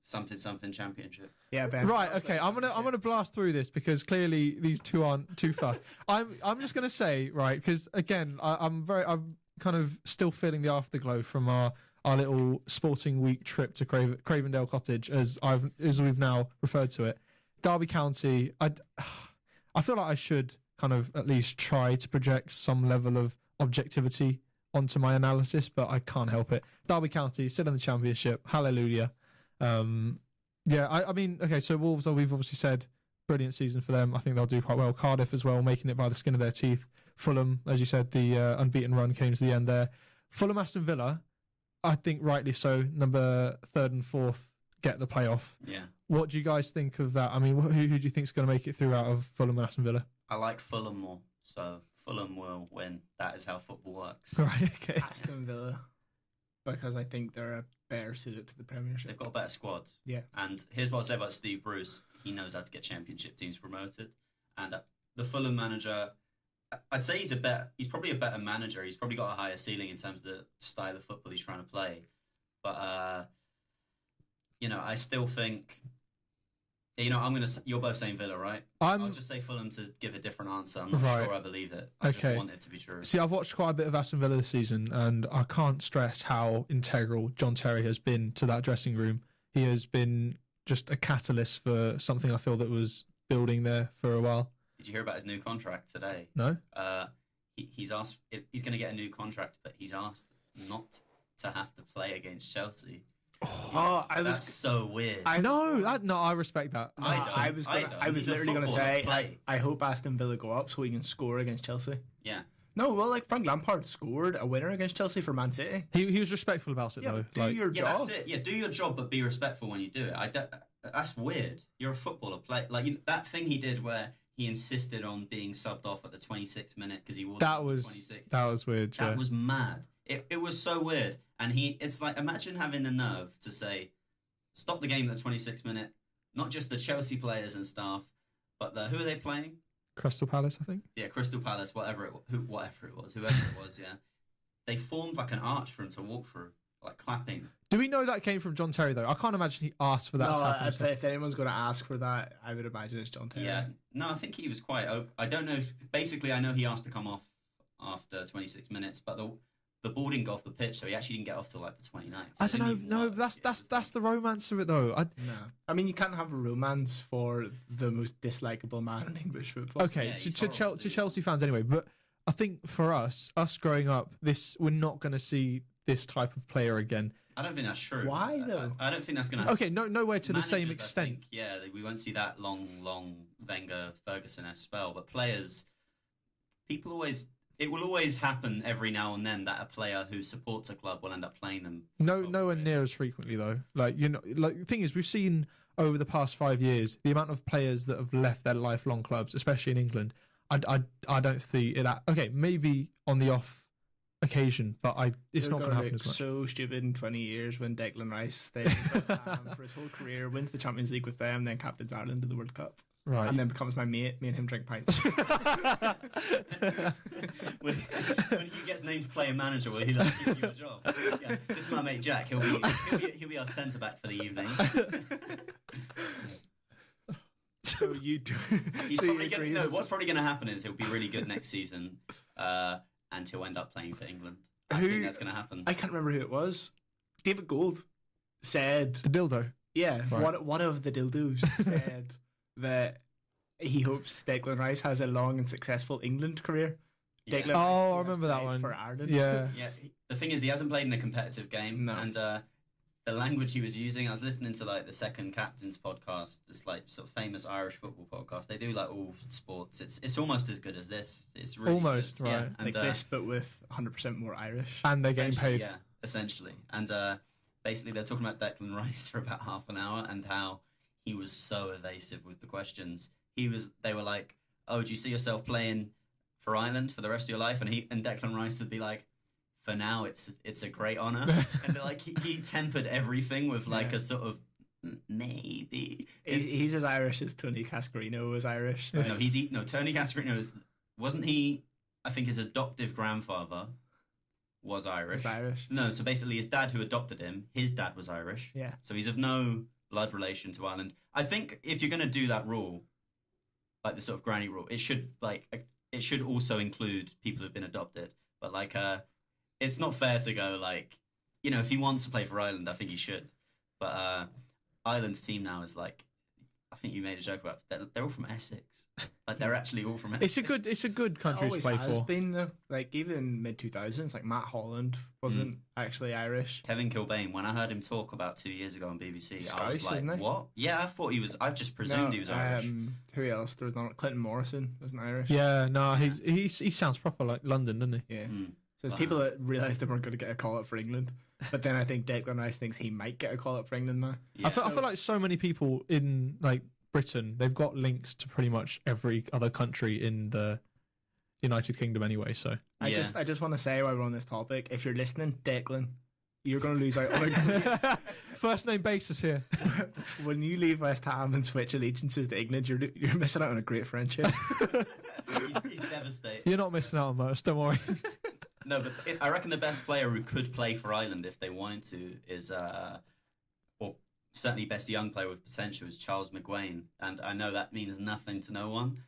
something championship. Yeah, Ben. Right. Okay. I'm gonna blast through this because clearly these two aren't too fast. I'm just gonna say right because again I'm kind of still feeling the afterglow from our little sporting week trip to Cravendale Cottage as we've now referred to it. Derby County. I feel like I should kind of at least try to project some level of objectivity onto my analysis, but I can't help it. Derby County still in the championship. Hallelujah. I mean, okay, so Wolves, we've obviously said brilliant season for them. I think they'll do quite well. Cardiff as well, making it by the skin of their teeth. Fulham, as you said, the unbeaten run came to the end there. Fulham, Aston Villa, I think rightly so, number 3rd and 4th get the playoff. Yeah. What do you guys think of that? I mean, who do you think is going to make it through out of Fulham and Aston Villa? I like Fulham more, so Fulham will win. That is how football works. Right, okay. Aston Villa, because I think they're a better suited to the Premiership. They've got a better squad. Yeah. And here's what I'll say about Steve Bruce. He knows how to get championship teams promoted. And the Fulham manager, I'd say he's probably a better manager. He's probably got a higher ceiling in terms of the style of football he's trying to play. But, I still think... you're both saying Villa, right? I'll just say Fulham to give a different answer. I'm not sure I believe it. I just want it to be true. See, I've watched quite a bit of Aston Villa this season, and I can't stress how integral John Terry has been to that dressing room. He has been just a catalyst for something I feel that was building there for a while. Did you hear about his new contract today? No. He's asked. He's going to get a new contract, but he's asked not to have to play against Chelsea. That's so weird. I respect that. I was literally going to say, I hope Aston Villa go up so he can score against Chelsea. Yeah. No, well, like Frank Lampard scored a winner against Chelsea for Man City. He was respectful about it though. Do your job. That's it. Yeah, do your job, but be respectful when you do it. That's weird. You're a footballer. That thing he did where he insisted on being subbed off at the 26th minute because he wasn't 26th. That was weird. That was mad. It was so weird. And it's like, imagine having the nerve to say, stop the game at the 26th minute. Not just the Chelsea players and staff, but who are they playing? Crystal Palace, I think. Yeah, Crystal Palace, whoever it was, yeah. They formed like an arch for him to walk through, like clapping. Do we know that came from John Terry, though? I can't imagine he asked for that to happen. If anyone's going to ask for that, I would imagine it's John Terry. Yeah. No, I think he was quite open. I don't know. Basically, I know he asked to come off after 26 minutes, but the ball didn't go off the pitch, so he actually didn't get off till like the 29th. I don't know. No, that's the romance of it, though. No. I mean, you can't have a romance for the most dislikable man in English football. Okay, yeah, to Chelsea fans anyway. But I think for us growing up, we're not going to see this type of player again. I don't think that's true. Why though? I don't think that's going to. Okay, nowhere to the same extent. We won't see that long Wenger Ferguson-esque spell. But players, it will always happen every now and then that a player who supports a club will end up playing them. Nowhere near as frequently though. The thing is, we've seen over the past 5 years the amount of players that have left their lifelong clubs, especially in England. I don't see it. Okay, maybe on the off occasion, but it's They're not going to happen look as much. so stupid in 20 years when Declan Rice stays in West Ham for his whole career, wins the Champions League with them, then captains Ireland to the World Cup, Right. and then becomes my mate. Me and him drink pints. when he gets named player manager, will he like give you a job? Yeah, this is my mate Jack. He'll be our centre back for the evening. So you do. He's so probably you gonna, agree no, with- what's probably going to happen is he'll be really good next season, and he'll end up playing for England. I Who- think that's going to happen. I can't remember who it was. David Gold said, The dildo. yeah, Right. one of the dildos said that he hopes Declan Rice has a long and successful England career. Yeah. Declan Rice Oh, I has remember that played one. for Ireland. Yeah. Yeah, the thing is, he hasn't played in a competitive game, No. and the language he was using, I was listening to like the Second Captains podcast, this like sort of famous Irish football podcast. They do like all sports. It's almost as good as this. It's really Almost, good. Yeah, right. and, Like this, but with 100% more Irish. And they're getting essentially, paid. Yeah, essentially. And basically, they're talking about Declan Rice for about half an hour and how he was so evasive with the questions. They were like, "Oh, do you see yourself playing for Ireland for the rest of your life?" And Declan Rice would be like, "For now, it's a great honor." And like he tempered everything with like Yeah. a sort of maybe. He's as Irish as Tony Cascarino was Irish. Like, No, Tony Cascarino wasn't he? I think his adoptive grandfather was Irish. was Irish. No, so basically his dad who adopted him, his dad was Irish. Yeah. So he's of no blood relation to Ireland. I think if you're going to do that rule, like the sort of granny rule, it should also include people who've been adopted. But like, it's not fair to go like, if he wants to play for Ireland, I think he should. But Ireland's team now is like, I think you made a joke about they're all from Essex. Like they're actually all from Essex. It's a good country to Always play has for. been though. Like even mid 2000s, like Matt Holland wasn't actually Irish. Kevin Kilbane, when I heard him talk about 2 years ago on BBC, I was Scouse, like, isn't he? what? Yeah, I thought he was. I just presumed he was Irish. Who else? There was not Clinton Morrison wasn't Irish. Yeah, no, he sounds proper like London, doesn't he? Yeah. Mm. So there's people that realised they weren't going to get a call up for England, but then I think Declan Rice thinks he might get a call up for England now. Yeah. I feel like so many people in like Britain, they've got links to pretty much every other country in the United Kingdom anyway. So I Yeah. just want to say while we're on this topic, if you're listening, Declan, you're going to lose out on a first name basis here. when you leave West Ham and switch allegiances to England, you're missing out on a great friendship. He's devastated. You're not missing out on much. Don't worry. No, but I reckon the best player who could play for Ireland if they wanted to is, or certainly best young player with potential is Charles McGuane. And I know that means nothing to no one.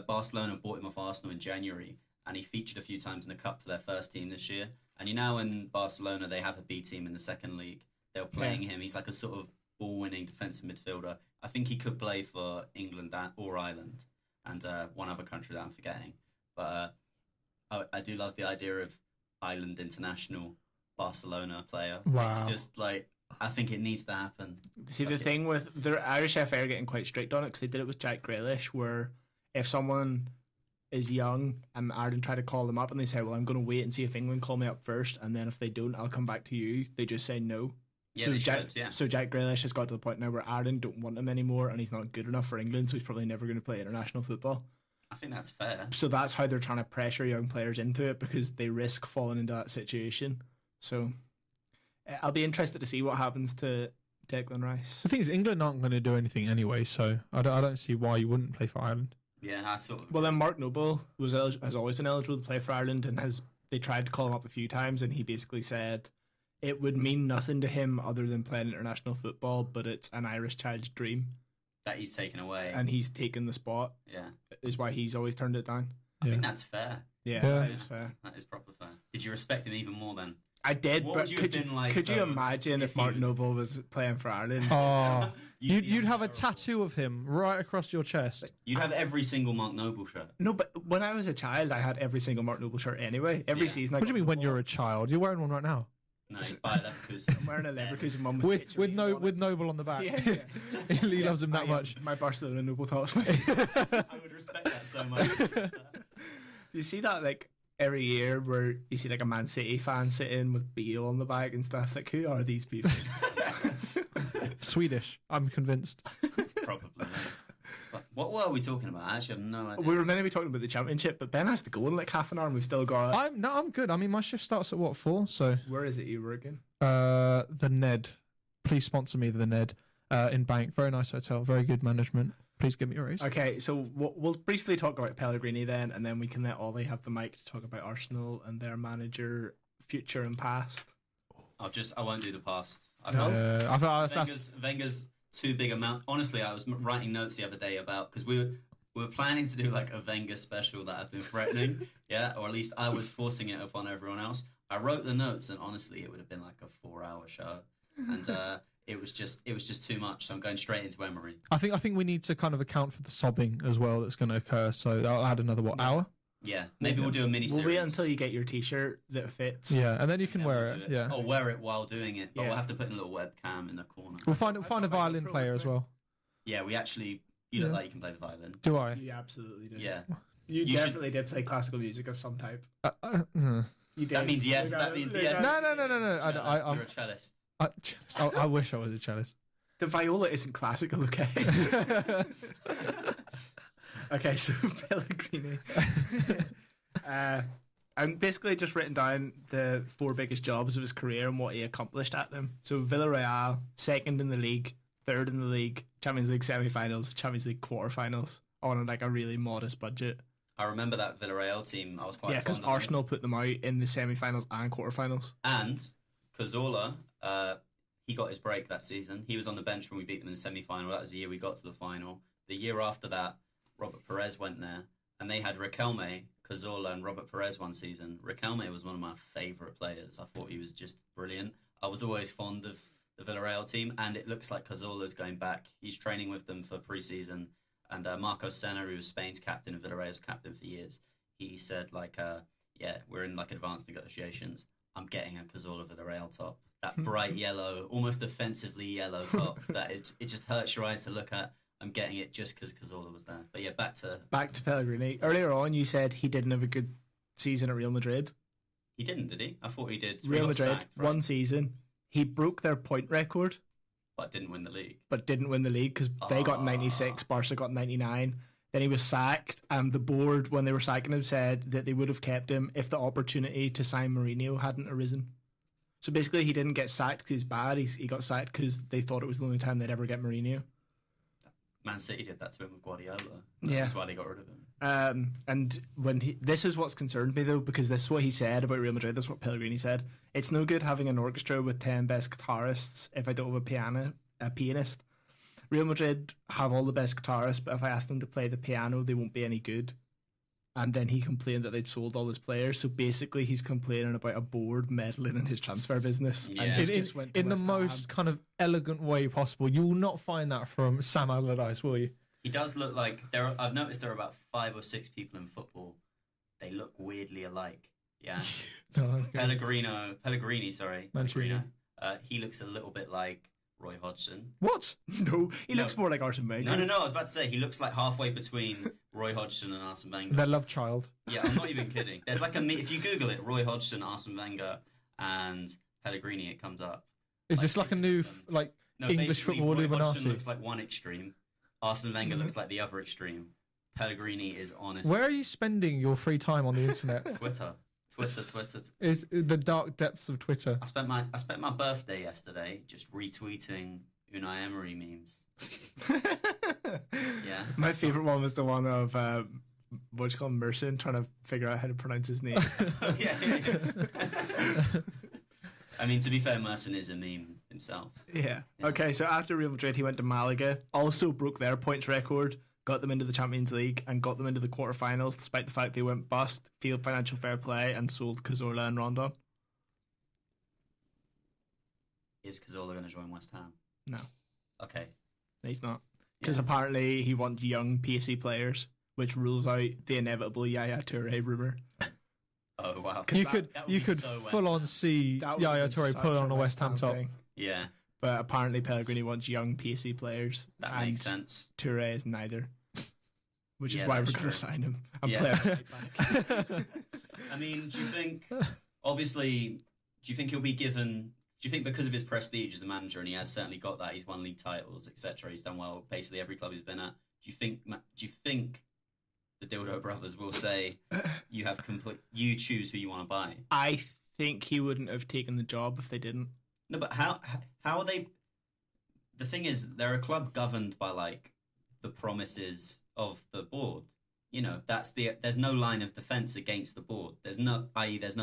Barcelona bought him off Arsenal in January, and he featured a few times in the Cup for their first team this year. And in Barcelona, they have a B team in the second league. They were playing him. He's like a sort of ball-winning defensive midfielder. I think he could play for England or Ireland and one other country that I'm forgetting. But I do love the idea of Ireland international Barcelona player. Wow. It's just like, I think it needs to happen. See, the thing with the Irish FA are getting quite strict on it because they did it with Jack Grealish, where if someone is young and Ireland try to call them up and they say, well, I'm going to wait and see if England call me up first, and then if they don't, I'll come back to you, they just say no. Yeah, they should, yeah. So Jack Grealish has got to the point now where Ireland don't want him anymore and he's not good enough for England, so he's probably never going to play international football. I think that's fair. So that's how they're trying to pressure young players into it, because they risk falling into that situation. So I'll be interested to see what happens to Declan Rice. The thing is, England aren't going to do anything anyway, so I don't see why you wouldn't play for Ireland. Yeah, I sort of. Well, then Mark Noble has always been eligible to play for Ireland, and they tried to call him up a few times, and he basically said it would mean nothing to him other than playing international football, but it's an Irish child's dream, that he's taken away. and he's taken the spot, Yeah. is why he's always turned it down. I think that's fair. Yeah, Yeah. that is fair. That is proper fair. Did you respect him even more then? I did, What but would you have been like, could you though, imagine if if he Mark was- Noble was playing for Ireland? Oh, You'd be you'd have a unbearable. tattoo of him right across your chest. You'd have every single Mark Noble shirt. No, but when I was a child, I had every single Mark Noble shirt anyway. Every Yeah. season. I What do you got mean when one. you're a child? You're wearing one right now. No, he's by Leverkusen. I'm wearing a Leverkusen one With picture of you on with it. Noble on the back. Yeah, yeah. He loves him that much. My Barcelona Noble tops. I would respect that so much. You see that like every year where you see like a Man City fan sitting with Beale on the back and stuff. Like, who are these people? Swedish, I'm convinced. Probably. But What were we talking about? I actually have no idea. We were meant to be talking about the championship, but Ben has to go in like half an hour and we've still got... I'm good. I mean, my shift starts at 4, so... Where is it you working? The Ned. Please sponsor me, the Ned. In Bank. Very nice hotel. Very good management. Please give me a raise. Okay, so we'll briefly talk about Pellegrini then, and then we can let Ollie have the mic to talk about Arsenal and their manager, future and past. I won't do the past. Wenger's too big amount. Honestly, I was writing notes the other day about, because we were planning to do like a Wenger special that I've been threatening, yeah, or at least I was forcing it upon everyone else. I wrote the notes, and honestly, it would have been like a 4-hour show, and it was just too much. So I'm going straight into Emery. I think we need to kind of account for the sobbing as well that's going to occur. So I'll add another hour. Yeah, maybe we'll do a mini series. We'll wait until you get your T-shirt that fits. Yeah, and then you can wear it. Yeah, or wear it while doing it. But we'll have to put in a little webcam in the corner. We'll find a violin player as well. Yeah, we actually. You look like you can play the violin. Do I? You absolutely do. Yeah. You definitely did play classical music of some type. You did. That means yes. That means yes. No. You're a cellist. I wish I was a cellist. The viola isn't classical, okay? Okay, so Pellegrini. I'm basically just written down the 4 biggest jobs of his career and what he accomplished at them. So Villarreal, 2nd in the league, 3rd in the league, Champions League semi-finals, Champions League quarter-finals on like a really modest budget. I remember that Villarreal team. I was quite fond because of Arsenal put them out in the semi-finals and quarter-finals. And Cazorla, he got his break that season. He was on the bench when we beat them in the semi-final. That was the year we got to the final. The year after that, Robert Perez went there, and they had Riquelme, Cazorla, and Robert Perez one season. Riquelme was one of my favourite players. I thought he was just brilliant. I was always fond of the Villarreal team, and it looks like Cazorla's going back. He's training with them for pre-season, and Marcos Senna, who was Spain's captain and Villarreal's captain for years, he said, we're in like advanced negotiations. I'm getting a Cazorla Villarreal top. That bright yellow, almost offensively yellow top that it just hurts your eyes to look at. I'm getting it just because Cazorla was there. But yeah, back to Pellegrini. Earlier on, you said he didn't have a good season at Real Madrid. He didn't, did he? I thought he did. Real Madrid, sacked, right? One season. He broke their point record. But didn't win the league. Because they got 96, Barca got 99. Then he was sacked, and the board, when they were sacking him, said that they would have kept him if the opportunity to sign Mourinho hadn't arisen. So basically, he didn't get sacked because he's bad. He got sacked because they thought it was the only time they'd ever get Mourinho. Man City did that to him with Guardiola. Yeah. That's why they got rid of him. And this is what's concerned me, though, because this is what he said about Real Madrid. This is what Pellegrini said. It's no good having an orchestra with 10 best guitarists if I don't have a pianist. Real Madrid have all the best guitarists, but if I ask them to play the piano, they won't be any good. And then he complained that they'd sold all his players. So basically, he's complaining about a board meddling in his transfer business. Yeah. And in the most kind of elegant way possible. You will not find that from Sam Allardyce, will you? He does look like I've noticed there are about 5 or 6 people in football. They look weirdly alike. Yeah. No, okay. Pellegrini, sorry. Pellegrino. He looks a little bit like Roy Hodgson. What? No, he looks more like Arsene Wenger. No. I was about to say he looks like halfway between Roy Hodgson and Arsene Wenger. Their love child. Yeah, I'm not even kidding. There's like if you Google it, Roy Hodgson, Arsene Wenger, and Pellegrini, it comes up. Is this like a new English football Roy Illuminati? Hodgson looks like one extreme. Arsene Wenger looks like the other extreme. Pellegrini is honest. Where are you spending your free time on the internet? Twitter. Is the dark depths of Twitter. I spent my birthday yesterday just retweeting Unai Emery memes. Yeah. My favourite one was the one of what do you call him, Merson, trying to figure out how to pronounce his name. Yeah. I mean, to be fair, Merson is a meme himself. Yeah. Okay, so after Real Madrid, he went to Malaga, also broke their points record, got them into the Champions League, and got them into the quarterfinals, despite the fact they went bust, failed financial fair play, and sold Cazorla and Rondon. Is Cazorla going to join West Ham? No. Okay. He's not. Because apparently he wants young, pacey players, which rules out the inevitable Yaya Toure rumour. Oh, wow. You could so full on see Yaya Toure pull on a West Ham top. Yeah. But apparently Pellegrini wants young, pacey players. That makes sense. Toure is neither. Which is why we're going to sign him and play him right back. I mean, do you think he'll be given... Do you think because of his prestige as a manager, and he has certainly got that, he's won league titles, etc., he's done well basically every club he's been at, you think the Dildo Brothers will say you choose who you want to buy? I think he wouldn't have taken the job if they didn't. No, but how are they? The thing is, they're a club governed by like the promises of the board. You know, there's no line of defense against the board. There's no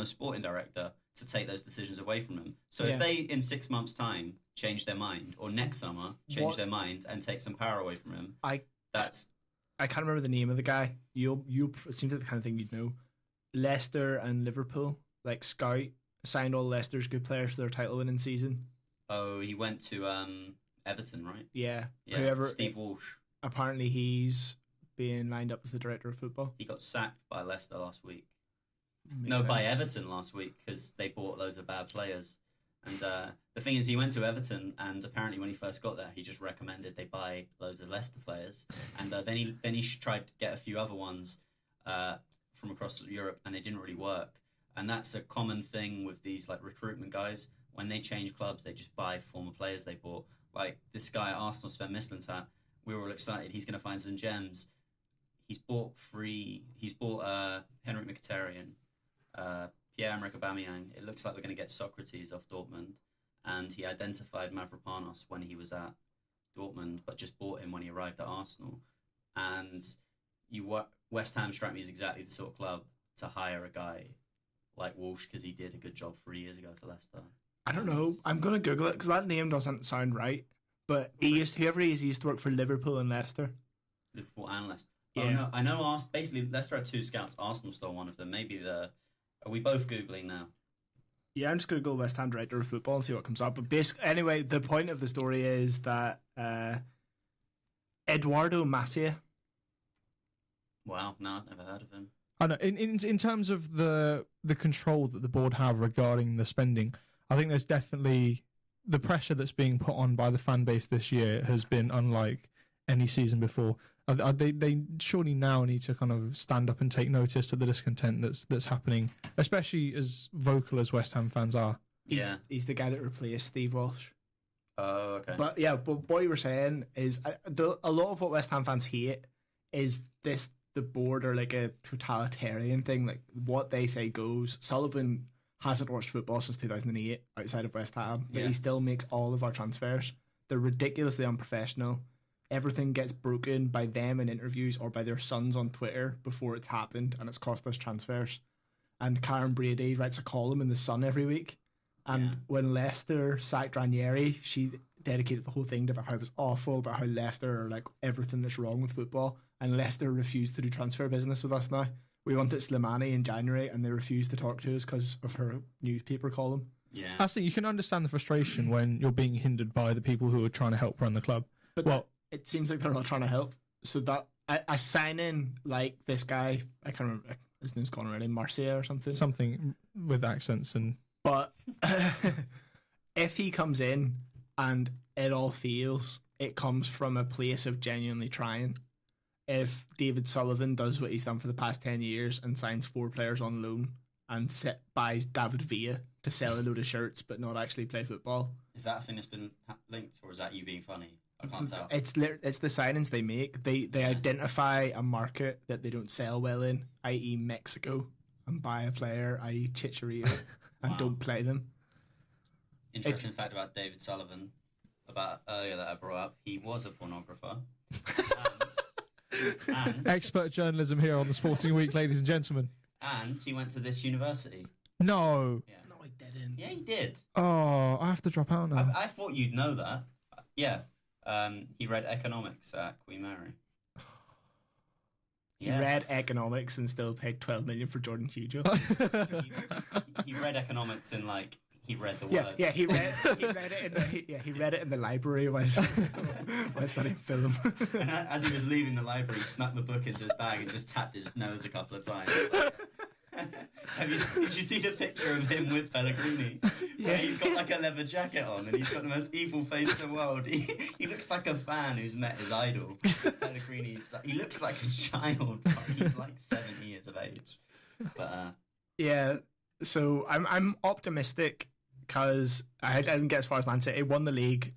sporting director to take those decisions away from them. So if they in 6 months' time change their mind, or next summer change their mind and take some power away from him, I can't remember the name of the guy. It seems like the kind of thing you'd know. Leicester and Liverpool, like Scout, signed all Leicester's good players for their title winning season. Oh, he went to Everton, right? Yeah. Steve Walsh. Apparently he's being lined up as the director of football. He got sacked by Leicester last week. Makes sense. By Everton last week, because they bought loads of bad players. And the thing is, he went to Everton, and apparently when he first got there, he just recommended they buy loads of Leicester players. And then he tried to get a few other ones from across Europe, and they didn't really work. And that's a common thing with these like recruitment guys. When they change clubs, they just buy former players they bought. Like this guy at Arsenal, Sven Mislintat, we were all excited. He's going to find some gems. He's bought Henrik Mkhitaryan, Pierre-Emerick Aubameyang. It looks like we're going to get Socrates off Dortmund. And he identified Mavropanos when he was at Dortmund, but just bought him when he arrived at Arsenal. And West Ham strike me as exactly the sort of club to hire a guy like Walsh, because he did a good job 3 years ago for Leicester. I don't know. I'm going to Google it because that name doesn't sound right. But whoever he is, he used to work for Liverpool and Leicester. Liverpool and Leicester. Yeah. Oh, no, I know. Basically, Leicester had 2 scouts. Arsenal stole one of them. Are we both Googling now? Yeah, I'm just going to Google West Ham director of football and see what comes up. But anyway, the point of the story is that Eduardo Macia. Wow, no, I've never heard of him. I know. In terms of the control that the board have regarding the spending, I think there's definitely the pressure that's being put on by the fan base this year has been unlike any season before. They surely now need to kind of stand up and take notice of the discontent that's happening, especially as vocal as West Ham fans are. He's the guy that replaced Steve Walsh. Oh, okay. But what you were saying is a lot of what West Ham fans hate is the board are like a totalitarian thing. Like what they say goes. Sullivan hasn't watched football since 2008 outside of West Ham, but he still makes all of our transfers. They're ridiculously unprofessional. Everything gets broken by them in interviews or by their sons on Twitter before it's happened, and it's cost us transfers. And Karen Brady writes a column in The Sun every week. And when Leicester sacked Ranieri, she dedicated the whole thing to about how it was awful, about how Leicester are like everything that's wrong with football. And Leicester refused to do transfer business with us now. We wanted Slimani in January, and they refused to talk to us because of her newspaper column. Yeah, that's it. You can understand the frustration when you're being hindered by the people who are trying to help run the club. But it seems like they're not trying to help. So that a sign in like this guy, I can't remember his name's gone already, Marcia or something. Something with accents and. But if he comes in and it all feels it comes from a place of genuinely trying. If David Sullivan does what he's done for the past 10 years and signs 4 players on loan and buys David Villa to sell a load of shirts but not actually play football. Is that a thing that's been linked, or is that you being funny? I can't tell. It's the signings they make. They identify a market that they don't sell well in, i.e. Mexico, and buy a player, i.e. Chicharito, and don't play them. Interesting fact about David Sullivan, about earlier that I brought up, he was a pornographer. and expert journalism here on the Sporting Week, ladies and gentlemen. And he went to this university. No. Yeah. No, he didn't. Yeah, he did. Oh, I have to drop out now. I thought you'd know that. Yeah. He read economics at Queen Mary. He read economics and still paid 12 million for Jordan Hugo. he read economics in like he read the words. Yeah, he read it in the library while studying film. And as he was leaving the library, he snuck the book into his bag and just tapped his nose a couple of times. Did you see the picture of him with Pellegrini? Yeah, he's got like a leather jacket on and he's got the most evil face in the world. He looks like a fan who's met his idol. Pellegrini, he looks like a child. He's like 70 years of age. But yeah, so I'm optimistic because I didn't get as far as Man City. Won the league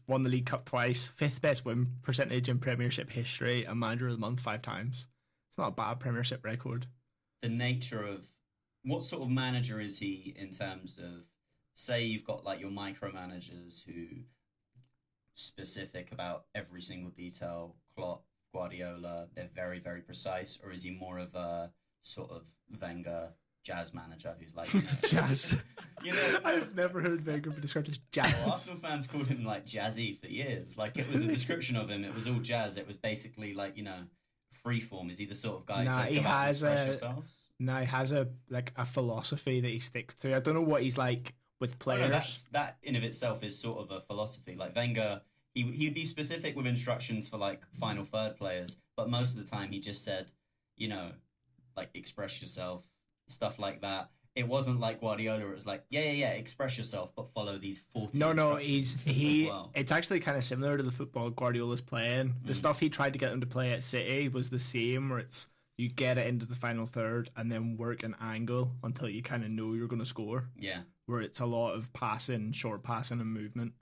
cup twice, 5th best win percentage in Premiership history, and manager of the month 5 times. It's not a bad Premiership record. The nature of what sort of manager is he in terms of, say you've got like your micromanagers who specific about every single detail, Klopp, Guardiola, they're very, very precise, or is he more of a sort of Wenger jazz manager who's like, Jazz. I've never heard Wenger be described as jazz. Well, Arsenal fans called him like jazzy for years. Like it was a description of him. It was all jazz. It was basically like freeform. Is he the sort of guy who says, "Go out and express yourselves"? No, he has a philosophy that he sticks to. I don't know what he's like with players. Oh, no, that in of itself is sort of a philosophy. Like Wenger, he'd be specific with instructions for like final third players, but most of the time he just said, like express yourself, stuff like that. It wasn't like Guardiola. It was like, yeah, express yourself, but follow these 40 instructions as well. It's actually kind of similar to the football Guardiola's playing. The stuff he tried to get him to play at City was the same, where it's you get it into the final third and then work an angle until you kind of know you're going to score. Yeah. Where it's a lot of passing, short passing and movement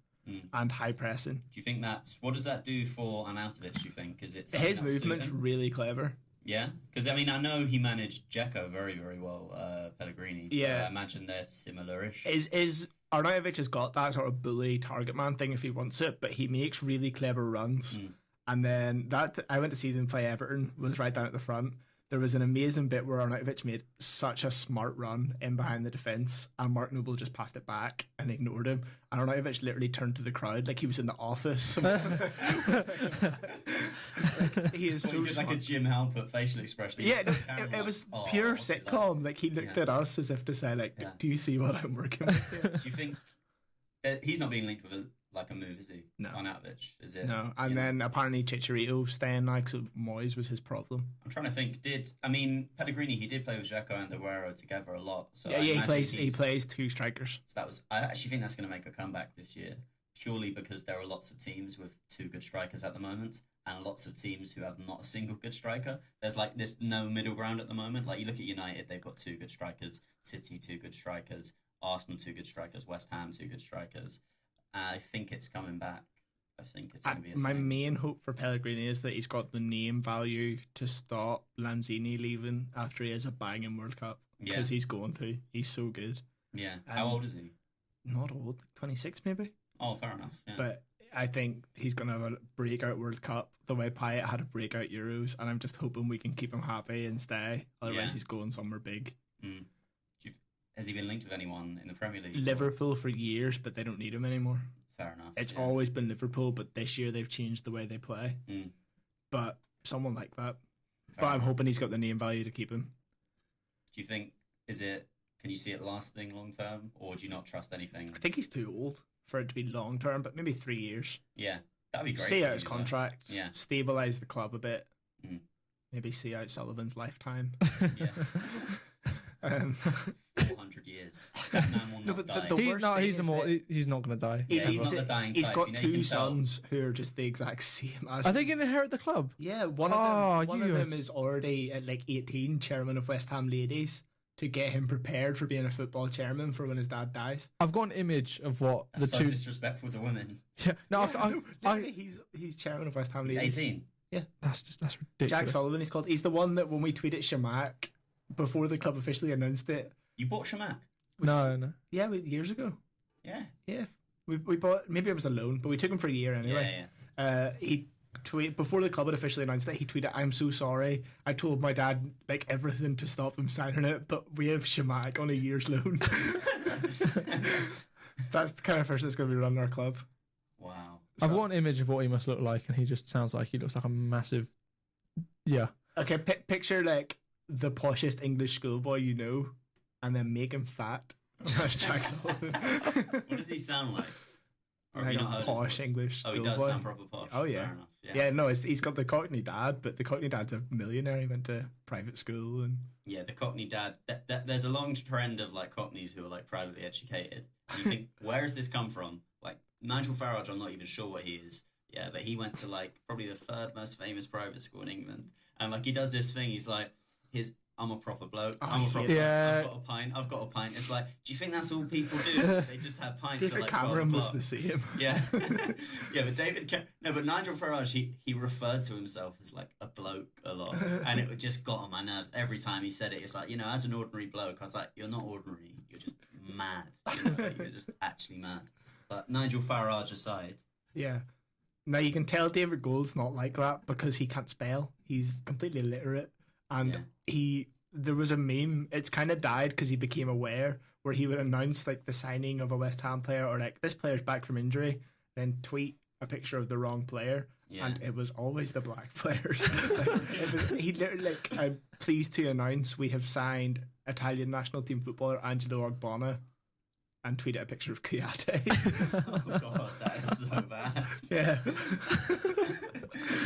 and high pressing. Do you think what does that do for Arnautovic, do you think? Is it his movement's really clever. Yeah, because I know he managed Dzeko very, very well, Pellegrini. So yeah, I imagine they're similar-ish. Is Arnautovic has got that sort of bully target man thing if he wants it, but he makes really clever runs. And then I went to see them play Everton, was right down at the front. There was an amazing bit where Arnautovic made such a smart run in behind the defence, and Mark Noble just passed it back and ignored him. And Arnautovic literally turned to the crowd like he was in the office. He is so smart. Like a Jim Halpert facial expression. Yeah, it was pure sitcom. Like he looked at us as if to say, like, do you see what I'm working with here? Do you think he's not being linked with a move, is he? No. Arnautovic, is it? No, and then apparently Chicharito staying now because Moyes was his problem. I'm trying to think. Pellegrini? He did play with Dzeko and Aguero together a lot. So yeah, he plays 2 strikers. So I actually think that's going to make a comeback this year, purely because there are lots of teams with 2 good strikers at the moment, and lots of teams who have not a single good striker. There's like this no middle ground at the moment. Like you look at United, they've got 2 good strikers. City 2 good strikers. Arsenal 2 good strikers. West Ham 2 good strikers. I think it's coming back. I think it's going to be a my thing. main hope for Pellegrini is that he's got the name value to stop Lanzini leaving after he has a banging World Cup. Because he's going to. He's so good. Yeah. How old is he? Not old. 26 maybe. Oh, fair enough. Yeah. But I think he's going to have a breakout World Cup the way Payet had a breakout Euros. And I'm just hoping we can keep him happy and stay. Otherwise he's going somewhere big. Has he been linked with anyone in the Premier League? Liverpool for years, but they don't need him anymore. Fair enough. It's always been Liverpool, but this year they've changed the way they play. But someone like that. But I'm hoping he's got the name value to keep him. Do you think, can you see it lasting long term, or do you not trust anything? I think he's too old for it to be long term, but maybe 3 years. Yeah, that'd be great. See out his contract. Yeah. Stabilise the club a bit. Maybe see out Sullivan's lifetime. Yeah. 400 years. That man will not die. He's not going to die. He's not the dying type. He's got 2 sons who are just the exact same as Are they going to inherit the club? Yeah, one of them is already at like 18 chairman of West Ham Ladies to get him prepared for being a football chairman for when his dad dies. I've got an image of what That's so disrespectful to women. Yeah, he's chairman of West Ham Ladies. He's 18. Yeah, that's ridiculous. Jack Sullivan, he's called. He's the one that when we tweeted Shamak before the club officially announced it. You bought Shamak? No. Yeah, years ago. Yeah. We bought. Maybe it was a loan, but we took him for a year anyway. Yeah. He tweeted before the club had officially announced it. He tweeted, "I'm so sorry. I told my dad like everything to stop him signing it, but we have Shamak on a year's loan." That's the kind of person that's going to be running our club. Wow. I've got an image of what he must look like, and he just sounds like he looks like a massive. Yeah. Okay, picture like the poshest English schoolboy you know, and then make him fat. That's Jack Sullivan. What does he sound like? Or like a posh English schoolboy. Oh, he does sound proper posh. Oh yeah. Fair enough. Yeah, no, he's got the Cockney dad, but the Cockney dad's a millionaire. He went to private school and. Yeah, the Cockney dad. There's a long trend of like Cockneys who are like privately educated. You think, where has this come from? Like Nigel Farage, I'm not even sure what he is. Yeah, but he went to like probably the 3rd most famous private school in England, and like he does this thing. He's like I'm a proper bloke. Oh, I'm a proper yeah. bloke. I've got a pint. It's like, do you think that's all people do? They just have pints at David like 12 Cameron was o'clock. the same. Yeah. Yeah, but Nigel Farage, he referred to himself as like a bloke a lot. And it just got on my nerves every time he said it. It's like, as an ordinary bloke, I was like, you're not ordinary. You're just mad. Like, you're just actually mad. But Nigel Farage aside. Yeah. Now you can tell David Gould's not like that because he can't spell. He's completely illiterate. And there was a meme, it's kind of died because he became aware, where he would announce like the signing of a West Ham player or like this player's back from injury, then tweet a picture of the wrong player. Yeah. And it was always the black players. He literally like, I'm pleased to announce we have signed Italian national team footballer Angelo Ogbonna, and tweeted a picture of Kouyaté. Oh god, that is so bad. Yeah.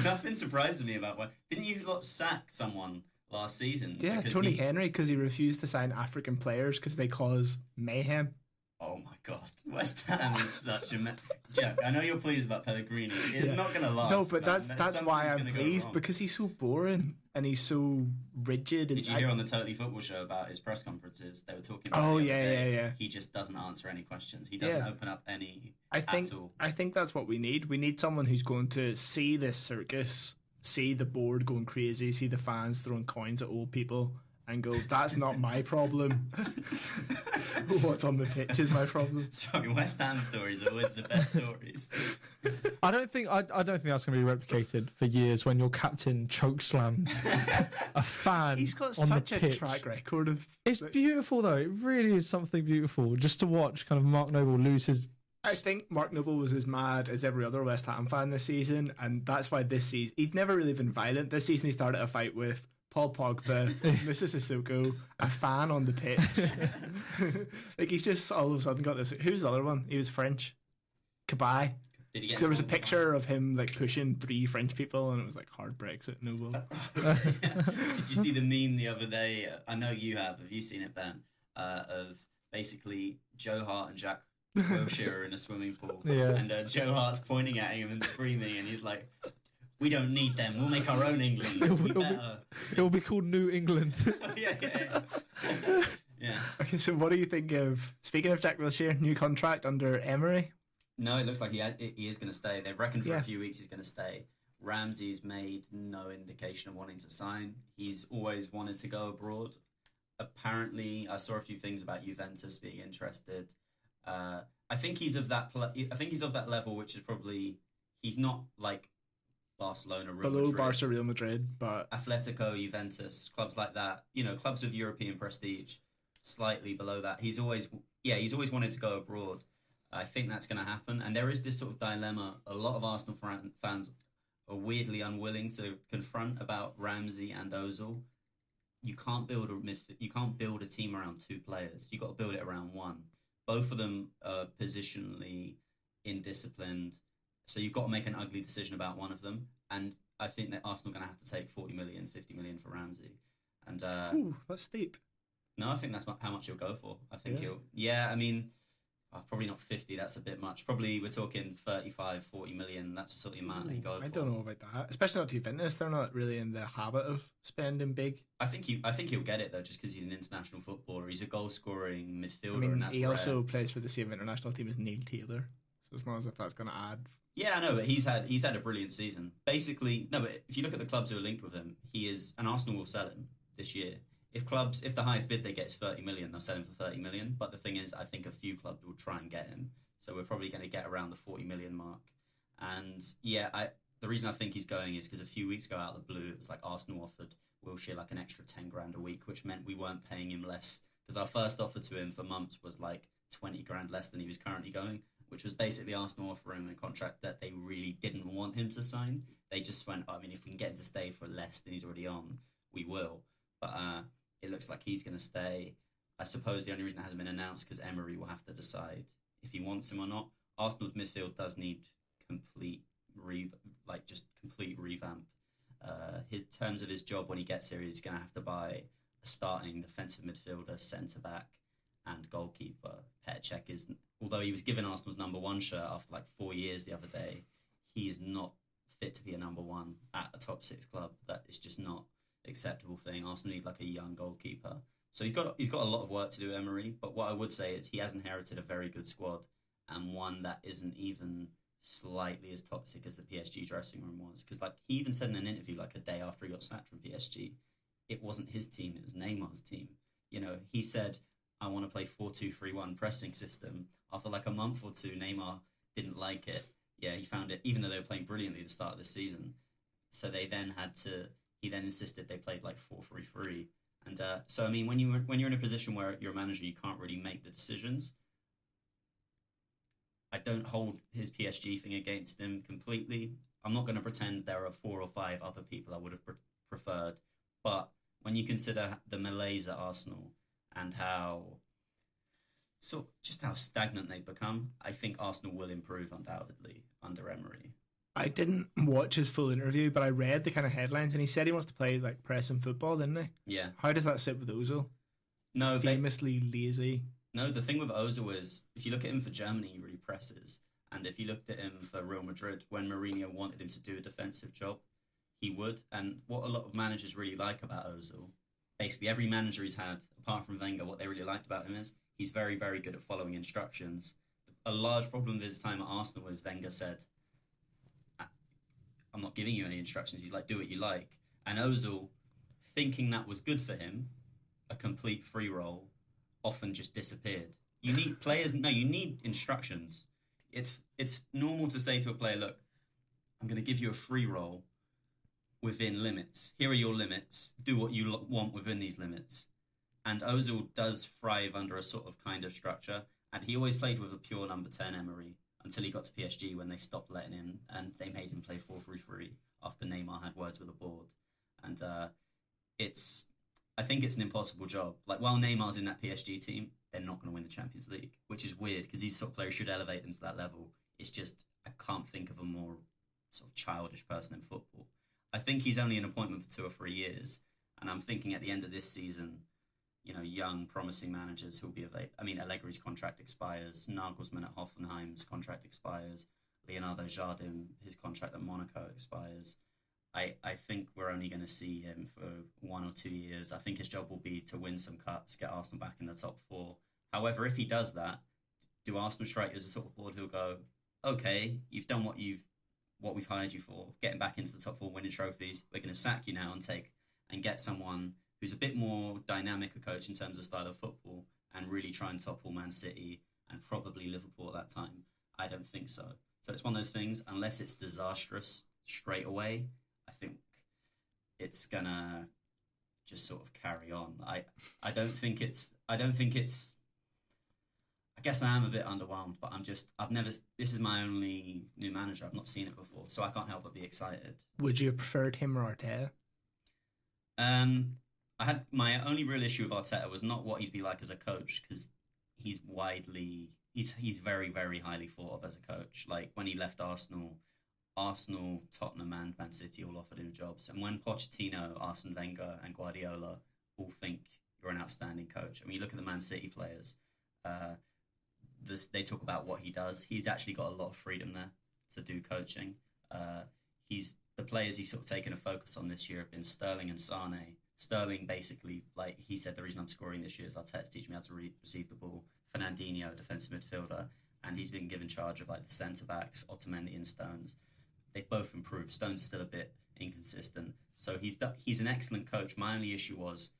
Nothing surprises me about why. Didn't you lot sack someone last season? Yeah, Tony Henry, because he refused to sign African players because they cause mayhem. Oh my god, West Ham is such a Jack, I know you're pleased about Pellegrini. It's not going to last. No, but that's why I'm pleased, because he's so boring and he's so rigid. Did you hear on the Totally Football show about his press conferences? They were talking about yeah. He just doesn't answer any questions. He doesn't open up any at all. I think that's what we need. We need someone who's going to see this circus, see the board going crazy, see the fans throwing coins at old people, and go, that's not my problem. What's on the pitch is my problem. Sorry, West Ham stories are always the best stories. I don't think that's going to be replicated for years when your captain choke slams a fan. He's got on such the a pitch. track record of. It's beautiful though. It really is something beautiful just to watch. Kind of Mark Noble lose his. I think Mark Noble was as mad as every other West Ham fan this season, and that's why this season he'd never really been violent. This season he started a fight with Paul Pogba, Moussa Sissoko, a fan on the pitch. Like he's just all of a sudden got this. Who's the other one? He was French. Kabay. Did he get? There was a picture of him like pushing 3 French people, and it was like hard Brexit, Noble. Did you see the meme the other day? I know you have. Have you seen it, Ben? Of basically Joe Hart and Jack Wilshere are in a swimming pool, and Joe Hart's pointing at him and screaming, and he's like, "We don't need them. We'll make our own England. It'll be called New England." Yeah. Okay, so what do you think of? Speaking of Jack Wilshere, new contract under Emery. No, it looks like he is going to stay. They've reckoned for a few weeks he's going to stay. Ramsey's made no indication of wanting to sign. He's always wanted to go abroad. Apparently, I saw a few things about Juventus being interested. I think he's of that. I think he's of that level, which is probably he's not like Barcelona, Real below Madrid, Barca, Real Madrid, but Atletico, Juventus, clubs like that. Clubs of European prestige, slightly below that. He's always wanted to go abroad. I think that's going to happen, and there is this sort of dilemma. A lot of Arsenal fans are weirdly unwilling to confront about Ramsey and Ozil. You can't build a team around 2 players. You got to build it around one. Both of them are positionally indisciplined, so you've got to make an ugly decision about one of them. And I think that Arsenal are going to have to take 40 million, 50 million for Ramsey. And that's steep. No, I think that's how much he'll go for. I think he'll. Yeah, I mean. Probably not 50, that's a bit much. Probably we're talking 35, 40 million. That's the sort of amount he goes for. I don't know about that. Especially not Juventus. They're not really in the habit of spending big. I think he'll get it, though, just because he's an international footballer. He's a goal-scoring midfielder. I mean, and that's he rare. also plays for the same international team as Neil Taylor. So it's not as if that's going to add. Yeah, I know, but he's had a brilliant season. Basically, no, but if you look at the clubs who are linked with him, and Arsenal will sell him this year. If the highest bid they get is 30 million, they'll sell him for 30 million. But the thing is, I think a few clubs will try and get him. So we're probably going to get around the 40 million mark. And the reason I think he's going is because a few weeks ago out of the blue, it was like Arsenal offered Wilshere like an extra 10 grand a week, which meant we weren't paying him less. Because our first offer to him for months was like 20 grand less than he was currently going, which was basically Arsenal offering him a contract that they really didn't want him to sign. They just went, if we can get him to stay for less than he's already on, we will. But it looks like he's going to stay. I suppose the only reason it hasn't been announced because Emery will have to decide if he wants him or not. Arsenal's midfield does need complete revamp. His terms of his job when he gets here, he's going to have to buy a starting defensive midfielder, centre back, and goalkeeper. Petr Cech is, although he was given Arsenal's number 1 shirt after like 4 years the other day, he is not fit to be a number 1 at a top 6 club. That is just not. acceptable thing. Arsenal need like a young goalkeeper. So he's got a lot of work to do, Emery. But what I would say is he has inherited a very good squad, and one that isn't even slightly as toxic as the PSG dressing room was. Because like he even said in an interview like a day after he got sacked from PSG, it wasn't his team, it was Neymar's team. You know, he said, I want to play 4-2-3-1 pressing system. After like a month or two, Neymar didn't like it. Yeah, he found it, even though they were playing brilliantly at the start of the season. So he then insisted they played like 4-3-3. And so, I mean, when you're in a position where you're a manager, you can't really make the decisions. I don't hold his PSG thing against him completely. I'm not going to pretend there are 4 or 5 other people I would have preferred. But when you consider the malaise at Arsenal and how stagnant they've become, I think Arsenal will improve undoubtedly under Emery. I didn't watch his full interview, but I read the kind of headlines, and he said he wants to play like pressing football, didn't he? Yeah. How does that sit with Ozil? No, famously lazy. No, the thing with Ozil is, if you look at him for Germany, he really presses. And if you looked at him for Real Madrid, when Mourinho wanted him to do a defensive job, he would. And what a lot of managers really like about Ozil, basically every manager he's had, apart from Wenger, what they really liked about him is he's very, very good at following instructions. A large problem with his time at Arsenal was Wenger said, I'm not giving you any instructions. He's like, do what you like. And Ozil, thinking that was good for him, a complete free roll, often just disappeared. You need players. No, you need instructions. It's normal to say to a player, look, I'm going to give you a free roll within limits. Here are your limits. Do what you want within these limits. And Ozil does thrive under a sort of kind of structure. And he always played with a pure number 10, Emery, until he got to PSG when they stopped letting him and they made him play 4-3-3 after Neymar had words with the board. And I think it's an impossible job. Like, while Neymar's in that PSG team, they're not going to win the Champions League, which is weird because these sort of players should elevate them to that level. It's just, I can't think of a more sort of childish person in football. I think he's only an appointment for 2 or 3 years. And I'm thinking at the end of this season, you know, young, promising managers who'll be available. I mean, Allegri's contract expires. Nagelsmann at Hoffenheim's contract expires. Leonardo Jardim, his contract at Monaco expires. I think we're only going to see him for 1 or 2 years. I think his job will be to win some cups, get Arsenal back in the top 4. However, if he does that, do Arsenal strike as a sort of board who'll go, okay, you've done what we've hired you for, getting back into the top 4, winning trophies. We're going to sack you now and get someone who's a bit more dynamic a coach in terms of style of football and really try and topple Man City and probably Liverpool at that time. I don't think so. So it's one of those things, unless it's disastrous straight away, I think it's gonna just sort of carry on. I guess I am a bit underwhelmed, but this is my only new manager. I've not seen it before, so I can't help but be excited. Would you have preferred him or Arteta? I had my only real issue with Arteta was not what he'd be like as a coach, because he's very, very highly thought of as a coach. Like, when he left Arsenal, Tottenham and Man City all offered him jobs. And when Pochettino, Arsene Wenger and Guardiola all think you're an outstanding coach. I mean, you look at the Man City players, they talk about what he does. He's actually got a lot of freedom there to do coaching. The players he's sort of taken a focus on this year have been Sterling and Sane. Sterling, basically, like he said, the reason I'm scoring this year is Arteta's teaching me how to receive the ball. Fernandinho, defensive midfielder, and he's been given charge of like the centre backs, Otamendi and Stones. They've both improved. Stones is still a bit inconsistent, so he's an excellent coach. My only issue was,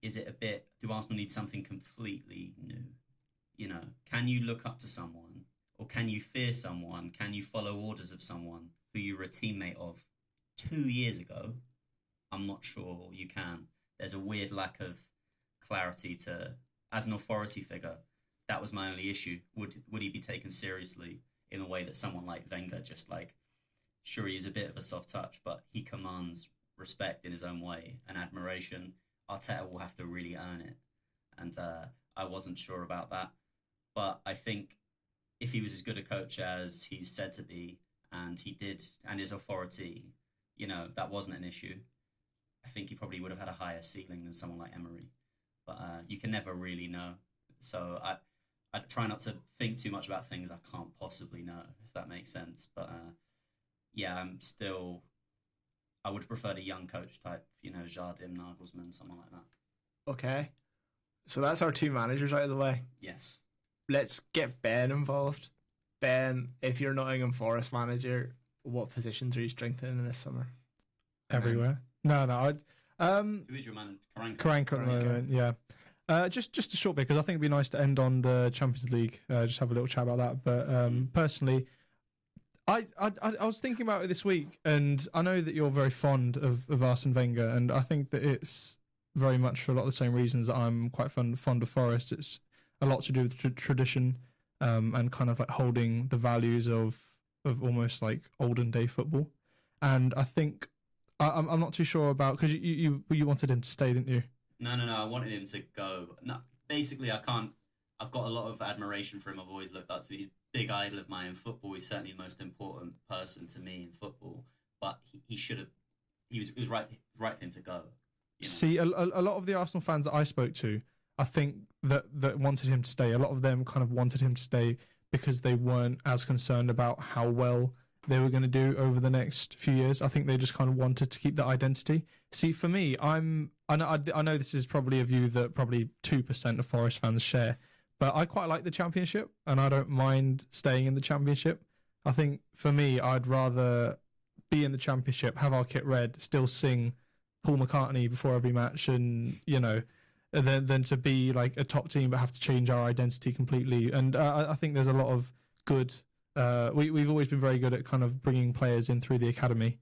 do Arsenal need something completely new? You know, can you look up to someone, or can you fear someone? Can you follow orders of someone who you were a teammate of 2 years ago? I'm not sure you can. There's a weird lack of clarity as an authority figure. That was my only issue. Would he be taken seriously in a way that someone like Wenger just like, sure, he is a bit of a soft touch, but he commands respect in his own way and admiration. Arteta will have to really earn it. And I wasn't sure about that. But I think if he was as good a coach as he's said to be, and he did, and his authority, you know, that wasn't an issue, I think he probably would have had a higher ceiling than someone like Emery. But you can never really know. So I try not to think too much about things I can't possibly know, if that makes sense. But yeah, I'm still I would prefer a young coach type, Jardim, Nagelsmann, someone like that. Okay. So that's our 2 managers out of the way. Yes. Let's get Ben involved. Ben, if you're Nottingham Forest manager, what positions are you strengthening this summer? Everywhere. No. Who is your manager? Karanka at the moment, yeah. Just a short bit, because I think it'd be nice to end on the Champions League. Just have a little chat about that. But personally, I was thinking about it this week, and I know that you're very fond of Arsene Wenger, and I think that it's very much for a lot of the same reasons that I'm quite fond of Forest. It's a lot to do with tradition, and kind of like holding the values of almost like olden day football. And I think I'm not too sure about, because you wanted him to stay, didn't you? No. I wanted him to go. No, basically, I can't. I've got a lot of admiration for him. I've always looked up to him. He's a big idol of mine in football. He's certainly the most important person to me in football. But he should have. It was right for him to go. See, a lot of the Arsenal fans that I spoke to, I think that wanted him to stay. A lot of them kind of wanted him to stay because they weren't as concerned about how well they were going to do over the next few years. I think they just kind of wanted to keep that identity. See, for me, I know this is probably a view that probably 2% of Forest fans share, but I quite like the Championship, and I don't mind staying in the Championship. I think for me, I'd rather be in the Championship, have our kit red, still sing Paul McCartney before every match, and than to be like a top team but have to change our identity completely. And I think there's a lot of good. We've always been very good at kind of bringing players in through the academy.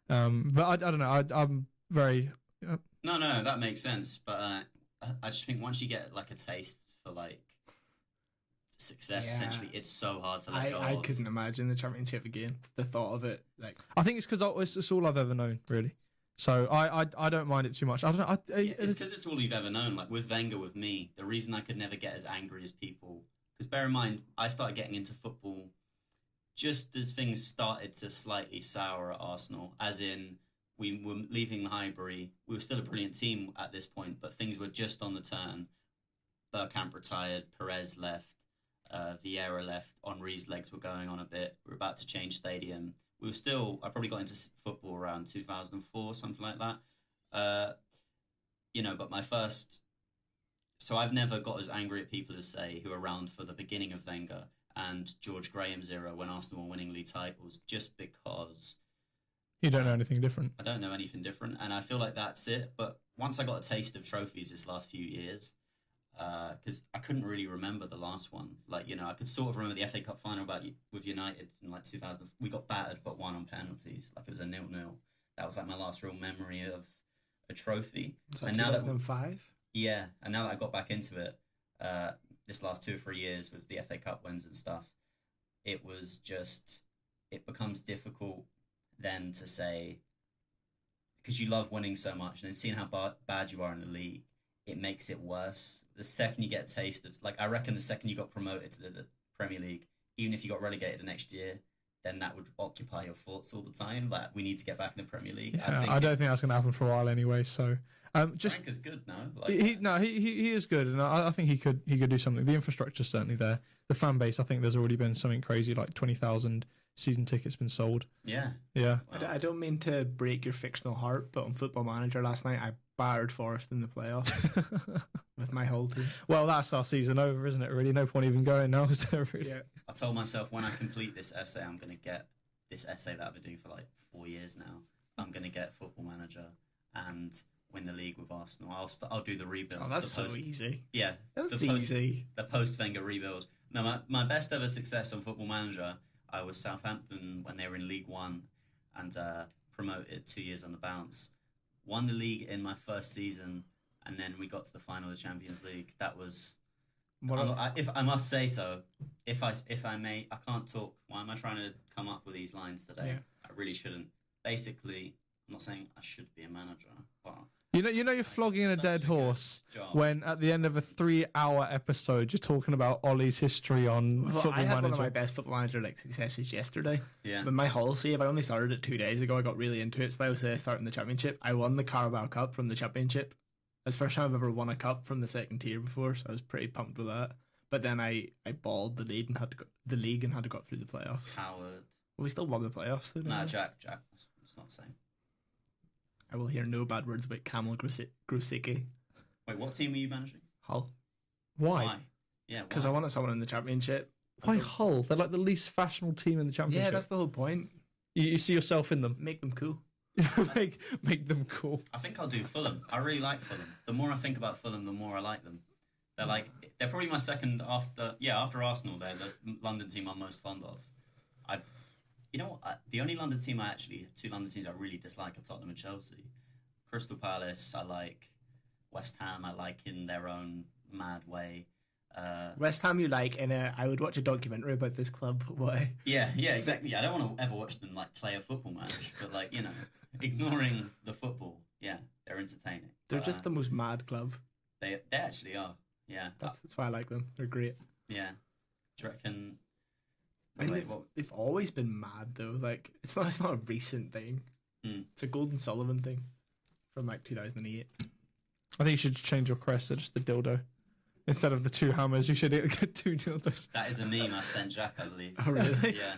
But I don't know. I'm very. No, that makes sense. But I just think once you get like a taste for like success, essentially, it's so hard to let go of. I couldn't imagine the Championship again. The thought of it, like, I think it's because it's all I've ever known, really. So I don't mind it too much. I don't know. It's because it's all you've ever known. Like with Wenger, with me, the reason I could never get as angry as people, because bear in mind, I started getting into football just as things started to slightly sour at Arsenal, as in we were leaving Highbury. We were still a brilliant team at this point, but things were just on the turn. Bergkamp retired, Perez left, Vieira left, Henri's legs were going on a bit. We were about to change stadium. We were still, I probably got into football around 2004, something like that. But my first... So I've never got as angry at people as, say, who were around for the beginning of Wenger and George Graham's era when Arsenal were winning league titles, just because... You don't know anything different. I don't know anything different, and I feel like that's it. But once I got a taste of trophies this last few years, because I couldn't really remember the last one. Like, I could sort of remember the FA Cup final with United in like 2000. We got battered but won on penalties. Like it was a 0-0. That was like my last real memory of a trophy. Was that 2005? Yeah, and now that I got back into it, this last 2 or 3 years with the FA Cup wins and stuff, it becomes difficult then to say, because you love winning so much, and then seeing how bad you are in the league, it makes it worse. The second you get a taste of, like, I reckon the second you got promoted to the Premier League, even if you got relegated the next year, then that would occupy your thoughts all the time. Like, we need to get back in the Premier League. Yeah, I don't think that's going to happen for a while anyway. So, Frank is good now. Like, he is good, and I think he could do something. The infrastructure's certainly there. The fan base, I think there's already been something crazy like 20,000 season tickets been sold. Yeah. Wow. I don't mean to break your fictional heart, but on Football Manager last night, I battered Forest in the playoffs with my whole team. Well, that's our season over, isn't it? Really, no point even going now, is there? Really? Yeah. I told myself when I complete this essay, I'm going to get this essay that I've been doing for like 4 years now. I'm going to get Football Manager and win the league with Arsenal. I'll do the rebuild. Oh, that's so easy. Yeah, that's easy. The post-Wenger rebuild. No, my best ever success on Football Manager, I was Southampton when they were in League One and promoted 2 years on the bounce. Won the league in my first season, and then we got to the final of the Champions League. That was, if I must say so, if I may, I can't talk. Why am I trying to come up with these lines today? Yeah. I really shouldn't. Basically, I'm not saying I should be a manager, but you're flogging a dead horse when at the end of a 3-hour episode you're talking about Ollie's history on Football Manager. I had one of my best Football Manager successes yesterday. Yeah. With my Hull save, I only started it 2 days ago. I got really into it, so I was starting the Championship. I won the Carabao Cup from the Championship. That's the first time I've ever won a cup from the second tier before, so I was pretty pumped with that. But then I balled the league and had to go up through the playoffs. Coward. Well, we still won the playoffs, though. Nah, Jack, it's not the same. I will hear no bad words about Kamil Grosicki. Wait, what team were you managing? Hull. Why? Yeah, Because I wanted someone in the Championship. Why Hull? They're like the least fashionable team in the Championship. Yeah, that's the whole point. You see yourself in them. Make them cool. make them cool. I think I'll do Fulham. I really like Fulham. The more I think about Fulham, the more I like them. They're probably my second after Arsenal. They're the London team I'm most fond of. The only London team two London teams I really dislike are Tottenham and Chelsea. Crystal Palace I like. West Ham I like in their own mad way. West Ham you like I would watch a documentary about this club. Why? Yeah, exactly. I don't want to ever watch them like play a football match, but like, you know, ignoring the football, yeah, they're entertaining. They're just the most mad club. They actually are. Yeah. That's why I like them. They're great. Yeah. Do you reckon they've always been mad though. Like it's not a recent thing. It's a Golden Sullivan thing from like 2008. I think you should change your crest to just the dildo. Instead of the two hammers, you should get two dildos. That is a meme I've sent Jack, I believe. Oh, really? Yeah.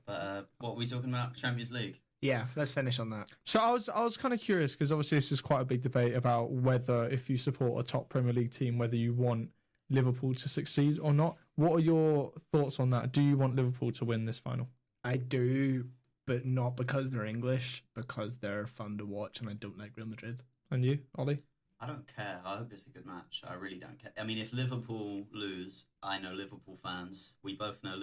But what were we talking about? Champions League? Yeah, let's finish on that. So I was kind of curious because obviously this is quite a big debate about whether if you support a top Premier League team, whether you want Liverpool to succeed or not. What are your thoughts on that? Do you want Liverpool to win this final? I do, but not because they're English, because they're fun to watch and I don't like Real Madrid. And you, Ollie? I don't care. I hope it's a good match. I really don't care. I mean, if Liverpool lose, I know Liverpool fans. We both know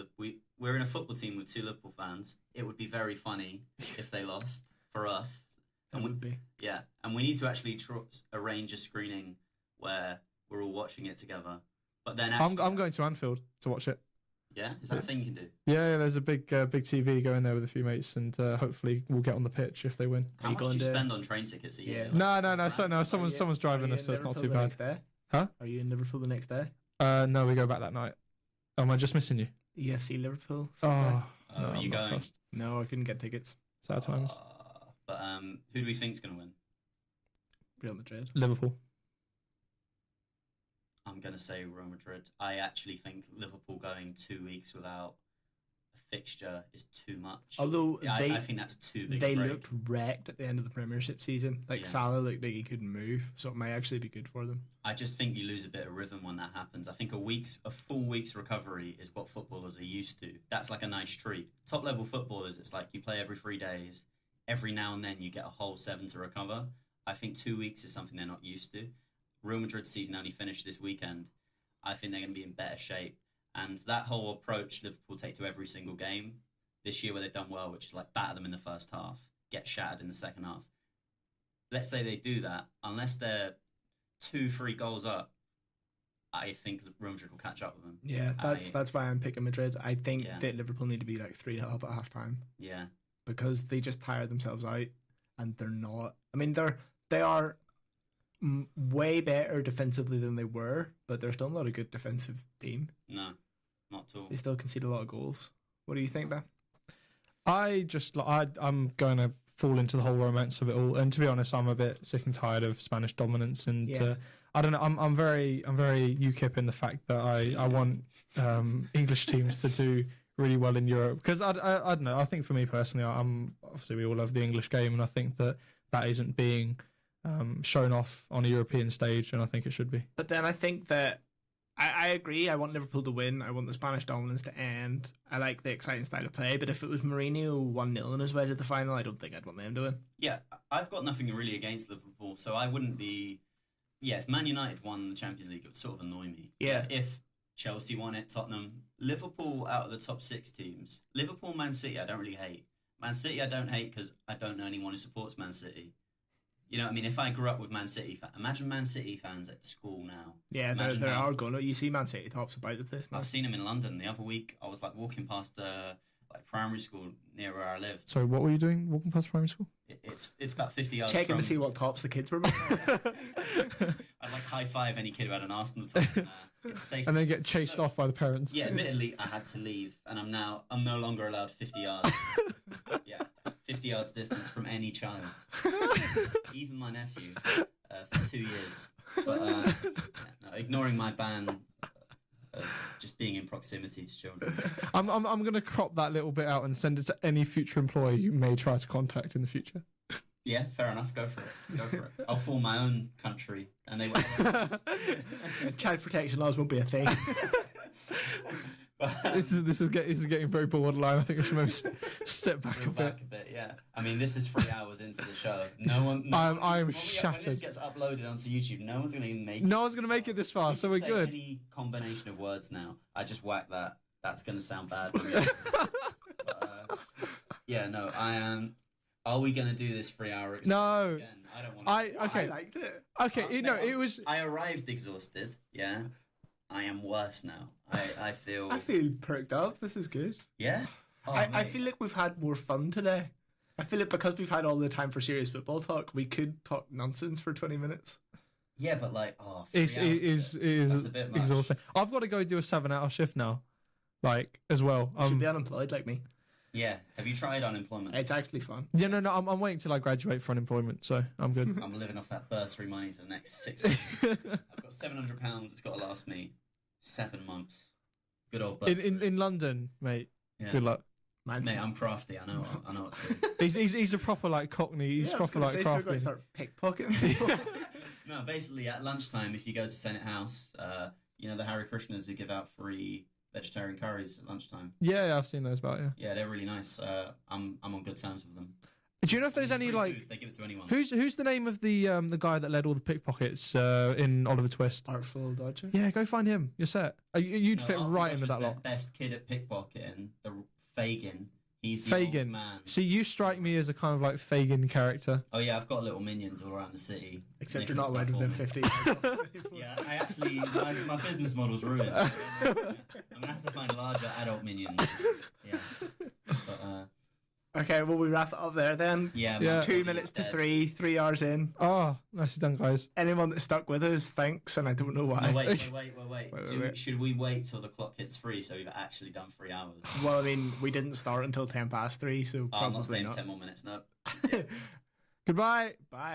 we're in a football team with two Liverpool fans. It would be very funny if they lost for us. It would be. Yeah, and we need to actually arrange a screening where we're all watching it together. But then actually, I'm going to Anfield to watch it. Yeah, is that a thing you can do? Yeah, there's a big TV going there with a few mates, and hopefully we'll get on the pitch if they win. How much do you spend on train tickets a year? No. Someone's driving us, so it's not too bad. Huh? Are you in Liverpool the next day? No, we go back that night. Am I just missing you? UFC Liverpool. No, are I'm you not going? fussed. No, I couldn't get tickets. Sad times. But who do we think's going to win? Real Madrid. Liverpool. I'm going to say Real Madrid. I actually think Liverpool going 2 weeks without a fixture is too much. Although I think that's too big. They looked wrecked at the end of the Premiership season. Salah looked like he couldn't move, so it might actually be good for them. I just think you lose a bit of rhythm when that happens. I think a full week's recovery is what footballers are used to. That's like a nice treat. Top level footballers, it's like you play every 3 days. Every now and then you get a whole 7 to recover. I think 2 weeks is something they're not used to. Real Madrid's season only finished this weekend. I think they're going to be in better shape. And that whole approach Liverpool take to every single game this year where they've done well, which is like batter them in the first half, get shattered in the second half. Let's say they do that, unless they're 2-3 goals up, I think Real Madrid will catch up with them. Yeah, that's why I'm picking Madrid. I think that Liverpool need to be like 3-0 up at half time. Yeah. Because they just tire themselves out and they're not. I mean, they are way better defensively than they were, but they're still not a good defensive team. No, not at all. They still concede a lot of goals. What do you think, Ben? I'm going to fall into the whole romance of it all, and to be honest, I'm a bit sick and tired of Spanish dominance, and I don't know. I'm very UKIP in the fact that I want English teams to do really well in Europe, because I don't know. I think for me personally, obviously we all love the English game, and I think that isn't being shown off on a European stage, and I think it should be. But then I think that I agree. I want Liverpool to win. I want the Spanish dominance to end. I like the exciting style of play, but if it was Mourinho 1-0 in his way to the final, I don't think I'd want them to win. Yeah, I've got nothing really against Liverpool, so I wouldn't be. Yeah, if Man United won the Champions League, it would sort of annoy me. Yeah. If Chelsea won it, Tottenham, Liverpool out of the top 6 teams, Liverpool, Man City, I don't really hate. Man City, I don't hate because I don't know anyone who supports Man City. You know what I mean? If I grew up with Man City, imagine Man City fans at school now. Yeah, there are going to. You see Man City tops about this now. I've seen them in London. The other week, I was like walking past primary school near where I live. Sorry, what were you doing walking past primary school? It's about 50 yards. Checking to see what tops the kids were wearing. I'd like high five any kid who had an Arsenal top. It's safe. And then get chased off by the parents. Yeah, admittedly, I had to leave, and I'm no longer allowed 50 yards. Yeah, 50 yards distance from any child, even my nephew, for 2 years. But ignoring my ban of just being in proximity to children. I'm going to crop that little bit out and send it to any future employer you may try to contact in the future. Yeah, fair enough. Go for it. Go for it. I'll form my own country, and they will. Child protection laws won't be a thing. This is getting very borderline. I think I should maybe step back a bit. Yeah. I mean, this is 3 hours into the show. No one. I am when shattered. this gets uploaded onto YouTube, no one's going to make. No one's going to make it this far, so we're good. Any combination of words now. I just whacked that. That's going to sound bad. For me. But, yeah. No. I am. Are we going to do this 3 hour experiment No. again? I don't want to. I liked it. Okay. It was. I arrived exhausted. Yeah. I am worse now. I feel. I feel perked up. This is good. Yeah. Oh, I feel like we've had more fun today. I feel like because we've had all the time for serious football talk, we could talk nonsense for 20 minutes. Yeah, but like, it is That's a bit much. exhausting. I've got to go do a 7-hour shift now, like as well. You should be unemployed like me. Yeah. Have you tried unemployment? It's actually fun. Yeah, no. I'm waiting till I graduate for unemployment, so I'm good. I'm living off that bursary money for the next 6 months. I've got £700. It's got to last me 7 months. Good old bursary. in London, mate. Yeah. Good luck. Mate, I'm crafty. I know what to do. He's a proper like Cockney. He's proper like crafty. Start pickpocketing people. No, basically at lunchtime, if you go to Senate House, you know the Hare Krishnas who give out free vegetarian curries at lunchtime. Yeah, I've seen those about. Yeah. Yeah, they're really nice. I'm on good terms with them. Do you know if there's any Free like food, they give it to anyone. who's the name of the guy that led all the pickpockets in Oliver Twist? Artful Dodger. Yeah, go find him. You're set. You'd fit Alfred right into Dodger's that the lot. Best kid at pickpocketing, the Fagin. He's the Fagin. old man. See, you strike me as a kind of like Fagin character. Oh yeah, I've got little minions all around the city. Except you're making not allowed stuff within for me. 50. Yeah, I actually my business model's ruined. I'm gonna have to find larger adult minions. Yeah. But, Okay, well, we wrap it up there then. yeah. Yeah. my 2 body's minutes to dead. 3 hours in. Oh, nicely done, guys. Anyone that stuck with us, thanks, and I don't know why. No, wait. Wait. Should we wait till the clock hits 3 so we've actually done 3 hours? Well, I mean, we didn't start until 3:10, so I'm not probably staying not. 10 more minutes, no. Goodbye. Bye.